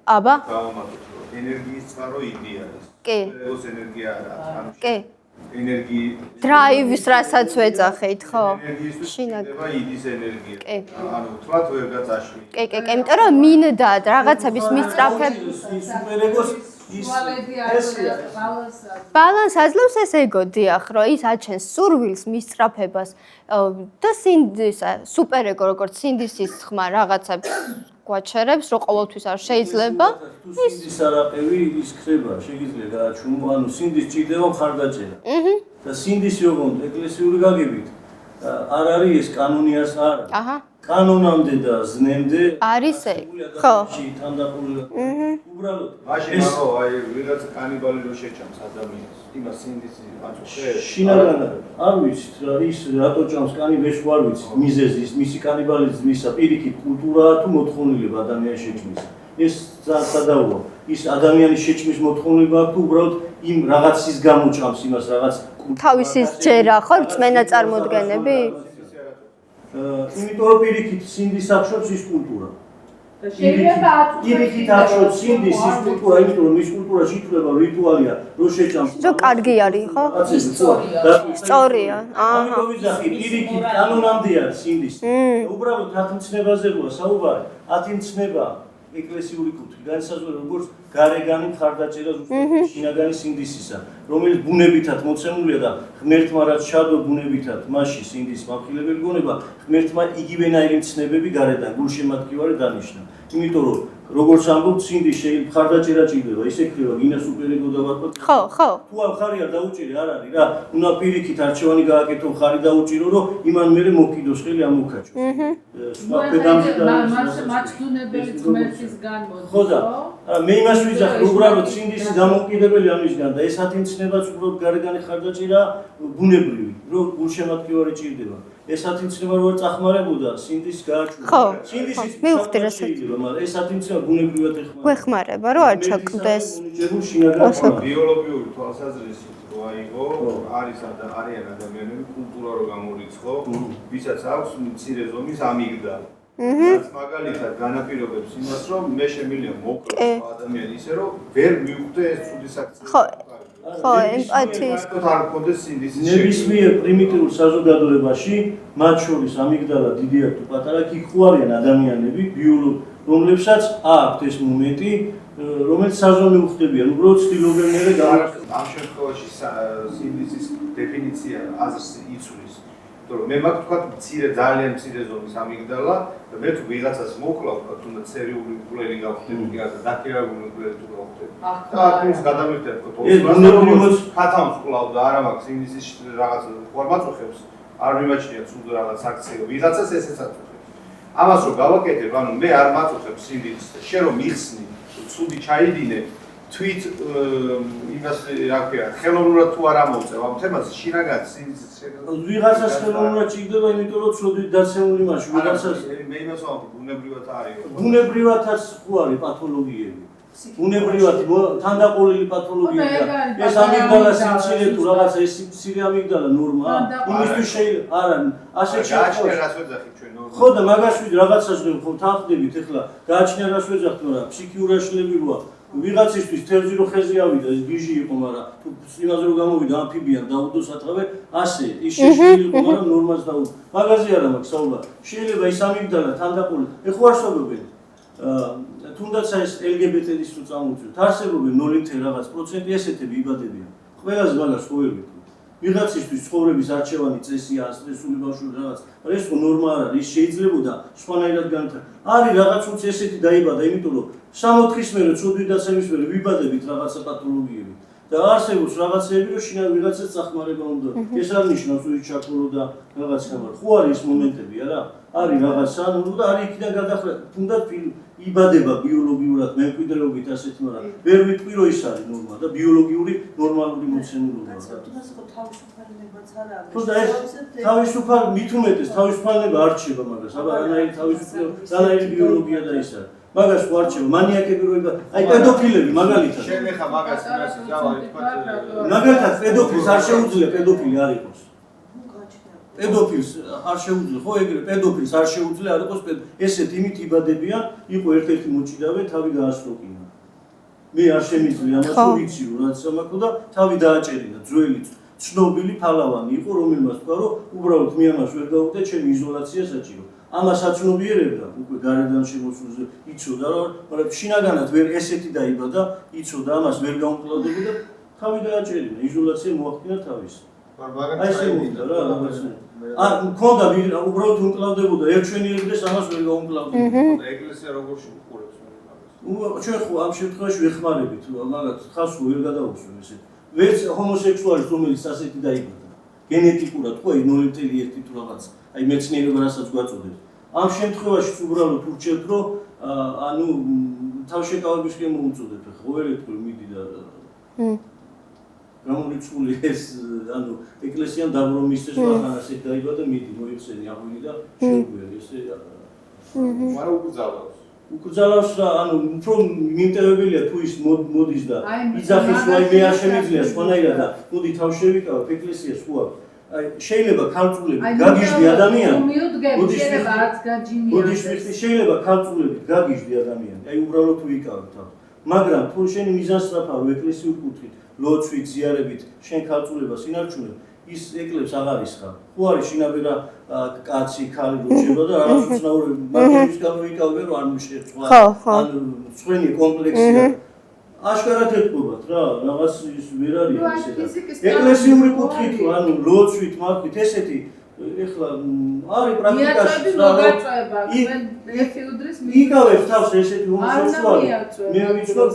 აბა. დავამატოთ, რომ ენერგიის წყარო იდი არის. კი. სუპერეგოს ენერგია არა. კი. ენერგია დრაივის რასაც ვეძახით, ხო? შინაგდება იდის ენერგია. კი. ანუ თქვათ ვერ გაწაშლი. კი, იმიტომ რომ მინდა რაღაცების მისწრაფებ სუპერეგოს ის ბალანს აძლევს ეს ეგო, დიახ, რომ ის აჩენს სურვილს, მისწრაფებას და სუპერეგო როგორც სინდისის ხმა რაღაცებს გვაჩერებს, რომ ყოველთვის არ შეიძლება. თუ სინდის არაყევი ის ხდება, შეიძლება გააჩვენო, ანუ სინდის ჭირდება მხარდაჭერა. და სინდის ოღონდ ეკლესიური გაგებით არ არის ეს კანონიას არ არის. აჰა. კანონამდე და ზნემდე არის ეგ. ხო. თანდაყოლია. უბრალოდ მაშინ მაგო აი ვიღაც კანიბალი რო შეჭამს ადამიანს იმას სინდის აწუხებს შინაგან არ ვიცით რა ის რატო ჭამს კანიბალს ვარ ვიცით მიზეზი მისი კანიბალიზმისა პირიქით კულტურაა თუ მოთხოვნილება ადამიანის შეჭმის ეს სადავოა ის ადამიანის შეჭმის მოთხოვნილება აქვს თუ უბრალოდ იმ რაღაცის გამო ჭამს იმას რაღაც თავისის ჯერა ხო რწმენა წარმოდგენები? იმიტომ რომ პირიქით სინდის აღშობს ის კულტურა შეიძლება პირიქით აღშობს სინდის ის კულტურა იმიტომ რომ ის კულტურაში ითვლება რიტუალია რო შეჭამს რომ კარგი არის ხო? სწორია. აჰა. ვიზახი პირიქით კანონამდე არის სინდის. უბრალოდ ათმცნებაზეა საუბარი. ათმცნება ეკლესიური კულტი განსაზღვრება როგორც გარეგანი მხარდაჭერა ზუსტად შინაგანი სინდისისა, რომელიც ბუნებითად მოცემულია და ღმერთმა რაც ჩადო ბუნებითად მასში სინდის მამხილებელი გონება, ღმერთმა იგივენაირი მცნებები გარედან გულშემატკივარი დანიშნა. იმიტომ რომ როგორც ამბობთ, სინდის შეიძლება მხარდაჭერა ჭირდება, ისე ხდება გინას უპერეგო და ვარკვათ. ხო, ხო. თუ ამ ხარი არ დაუჭირი არ არის რა, უნდა პირიქით არჩევანი გააკეთო ხარი დაუჭირო, რომ იმან მერე მოკიდოს ხელი ამოქაჩოს. მაჩვენებელი ღმერთის განმოდის. ხო და მე იმას ვიძახი, უბრალოდ სინდისი დამოუკიდებელი ამისგან და ეს ათიმცნებაც უბრალოდ გარეგანი ხარდაჭერა ბუნებრივი, რომ გულშემატკივარი ჭირდება. ეს ათიმცნება რო წახმარებოდა სინდის გააჩვენა. ხო. სინდისიც მივხვდი რასაც. მაგრამ ეს ათიმცნება ბუნებრივად ეხმარება. გვეხმარება რომ არ ჩაკვდეს. ბიოლოგიური თვალსაზრისით რო აიღო, არიან ადამიანები კულტურა რო გამორიცხო, ვისაც აქვს მცირე ზომის ამიგდალა. რაც მაგალითად განაპირობებს იმას, რომ მე შემიძლია მოკროს ადამიანი ისე, რომ ვერ მივხვდე ეს ცუდი საქციელი. ხო. ხო, ემპათიის არ გქონდეს სინდისის ნებისმიერ პრიმიტიულ საზოგადოებაში, მათ შორის ამიგდალა დიდი აქვს თუ პატარა, კი ხوارიან ადამიანები, რომლებსაც აქვთ ეს მომენტი, რომელიც საზომი უხდებიან, უბრალოდ ცდილობენ მერე ამ შემთხვევაში სინდისის დეფინიცია აზრს იცვლის. იმიტომ რომ მე მაქვს თქვა მცირე ძალიან მცირე ზომის ამიგდალა და მე თუ ვიღაცას მოკლავ, თუნდაც სერიული მკვლელი გავხდები და დაქირავებული მკვლელი თუ გავხდები. და ის გადამიხდეთ თვითონ ხათავს ყლავ და არა მაქვს სინდისის რაღაც ფორმაწუხებს არ მიმაჩნია ცუდ რაღაც აქციო ვიღაცას ესეც აწუხებს. ამას რო გავაკეთებ, ანუ მე არ მაწუხებ სინდისს, შენ რომ მიხსნი ცუდი ჩაიდინე თვით იმას რა ქვია, ხელოვნურად თუ არ ამოვწევ ამ თემას შინაგან სინდისის ვიღაცას ხელოვნურად ჭირდება, იმიტომ რომ ცოდვით დაცემული მასში ვიღაცას მე იმას ვამბობ, ბუნებრივად არის. ბუნებრივადაც ხო არის პათოლოგიები. ბუნებრივად თანდაყოლილი პათოლოგიებია. ეს ამიგდალას სიმცირე თუ რაღაცა ეს სიმცირე ამიგდალა ნორმაა. იმისთვის შეიძლება არა, ასე გააჩნია რას ვეძახით ჩვენ ნორმально. ხო და მაგას ვიდ რაღაცას ხო თანხდებით ახლა გააჩნია რას ვეძახთ, მაგრამ ფსიქიური აშლები როა ვიღაცისთვის თევზი რო ხეზე ავიდა, ეს გიჟი იყო, მაგრამ თუ იმაზე რო გამოვიდა ამფიბიან დაუდო სათავე, ასე ის შეშლილი იყო, მაგრამ ნორმას დაუდო. მაგაზე არა მაქვს საუბარი. შეიძლება ის ამიგდალა თანდაყოლილი. ეხო არ სწორობენ. თუნდაც ეს LGBT-ის თუ წამოვწევთ, არსებობენ 0 რაღაც პროცენტი ესეთები იბადებიან. ყველაზე მაგას ხო ვერ ვიტყვი. ვიღაცისთვის ცხოვრების არჩევანი წესია, სტრესული ბავშვი რაღაც, მაგრამ ეს ხო ნორმა არ არის, ის შეიძლებოდა სხვანაირად განვითარდა. არის რაღაც უცე ესეთი დაიბადა, იმიტომ რომ 60-ის მერე ცოდვით დაცემის მერე ვიბადებით რაღაცა პათოლოგიები. და არსებობს რაღაცეები, რომ შინაგან ვიღაცას წახმარება უნდა. ეს არ ნიშნავს, რომ ის ჩაქურო და რაღაცა, მაგრამ ხო არის ეს მომენტები, არა? არის რაღაცა, ანუ და არის იქიდან გადახრა, თუნდაც იბადება ბიოლოგიურად მემკვიდრეობით ასეთი, მაგრამ ვერ ვიტყვი, რომ ის არის ნორმა და ბიოლოგიური ნორმალური მოცემულობაა. თუნდაც ხო თავისუფალებაც არ არის. ხო და ეს თავისუფალ მით უმეტეს თავისუფალება არ რჩება მაგას, აბა რანაირი თავისუფლება, რანაირი ბიოლოგია და ის არის. მაგას ხო არ რჩება, მანიაკები რო აი პედოფილები მაგალითად. შენ ეხა მაგას იმას დავარ თქვა. მაგალითად პედოფილს არ შეუძლია პედოფილი არ იყოს. პედოფილს არ შეუძლია, ხო ეგრე პედოფილს არ შეუძლია არ იყოს ესეთ იმით იბადებიან, იყო ერთ-ერთი მოჭიდავე თავი გაასროკინა. მე არ შემიძლია ამას ვიცი რომ რაც სამაკო და თავი დააჭერინა ძველი ცნობილი ფალავანი იყო რომელმაც თქვა რომ უბრალოდ მე ამას ვერ გავუდგე ჩემი იზოლაცია საჭირო. ამას აცნობიერებდა უკვე გარედან შემოსულზე იცოდა რომ მაგრამ შინაგანად ვერ ესეთი დაიბადა იცოდა ამას ვერ გაუმკლავდებოდა თავი დააჭერინა იზოლაცია მოახდინა თავის აი ესე მინდა რა რაღაცა. მქონდა უბრალოდ უმკლავდებოდა ერთჩვენილებდეს ამას ვერ გაუმკლავდებოდა. ეკლესია როგორ შეუყურებს ჩვენ ხო ამ შემთხვევაში ვეხმარებით, მაგათ ხას ვერ გადავუხსნო ესე. ვერც ჰომოსექსუალის რომელიც ასეთი დაიბადა. გენეტიკურად ხო 0.1 თუ რაღაც. აი მეცნიერება რასაც გვაწოდებს. ამ შემთხვევაშიც უბრალოდ ურჩევთ რომ ანუ თავშეკავების გემო უწოდებ ხო ვერ ეთქვი მიდი და გამორიცხული ეს ანუ ეკლესიამ დაბრომისდეს ახლა ასე დაიბადა მიდი მოიხსენი აღვინი და შეუგვირი ესე მაგრამ უკრძალავს რა ანუ უფრო მიმტევებელია თუ ის მოდის და იძახის რომ აი მე არ შემიძლია სხვანაირად და მოდი თავშევიკავებ ეკლესიას ხო აქვს აი შეიძლება ქალწულები გაგიჟდი ადამიანი შეიძლება ქალწულები გაგიჟდი ადამიანი აი უბრალოდ თუ იკავებ თავს მაგრამ თუ შენი მიზანსწრაფა რო ეკლესიურ კუთხით ლოცვით ზიარებით შენ ქალწულებას ინარჩუნებ ის ეკლებს აღარ ისხა ხო არის შინაბერა კაცი ქალი როჩება და რაღაც უცნაური მაგის გამო იკავებ რომ არ შეწყვა ან სხვენი კომპლექსია აშკარად ეთქვობათ რა რაღაც ის ვერ არის ესე ეკლესიური კუთხით ანუ ლოცვით მაგით ესეთი ეხლა არის პრაქტიკაში იკავებს თავს ესეთი ჰომოსექსუალი მე ვიცნობ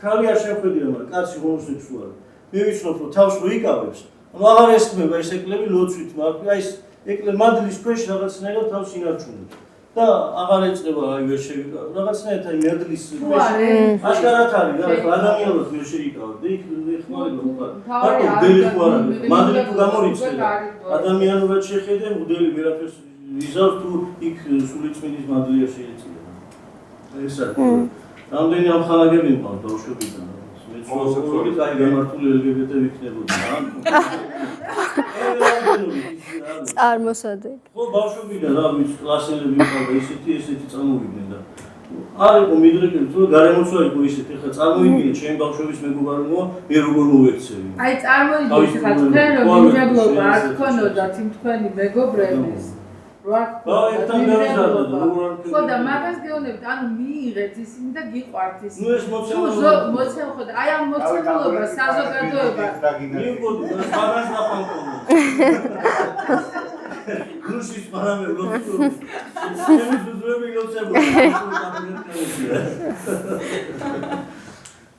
ქალი არ შეხვედრია მაგრამ კაცი ჰომოსექსუალი მე ვიცნობ რომ თავს რო იკავებს ანუ აღარ ესწმება ეს ეკლები ლოცვით მაგით აი ეს ეკლე მადლის ქვეშ რაღაცნაირად თავს ინარჩუნებს და აღარ ეწება აი ვერ შევიკავებ რაღაცნაირად აი მადლის ქვეშ აშკარად არის რა ადამიანებს ვერ შეიკავებ და იქ ეხმარება უკან ბატონ დელი ხო არა მადლი თუ გამორიცხება ადამიანურად შეხედე მოდელი ვერაფერს იზავს თუ იქ სულიწმინდის მადლია შეიძლება ეს არის რამდენი ამხანაგები მყავს ბავშვებიდან ჰომოსექსუალი აი გამართული LGBT ვიქნებოდა წარმოსადეგ ხო ბავშვებიდან რა ვიცი კლასელები მყავდა ესეთი წამოვიდნენ და არ იყო მიდრეკილი თუ გარემოცვა იყო ისეთი ხა წარმოვიდგინე ჩემი ბავშვების მეგობარებმა მე როგორ მოვექცევი აი წარმოვიდგინე ხა თქვენ რომ მიმჯებლობა არ გქონოდათ იმ თქვენი მეგობრების რა ხო და მაგას გეუბნებით ანუ მიიღეთ ისინი და გიყვართ ისინი ნუ ეს მოცემ ხო და აი ამ მოცემულობა საზოგადოება მიიღოთ მაგას ნახავთ რუსის პარამე ლოცვა ჩემი ძუძუები ლოცება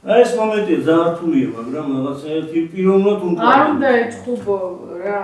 აი ეს მომენტია ზართულია მაგრამ რაღაცა ერთი პიროვნად უნდა არ უნდა ეჭხუბო რა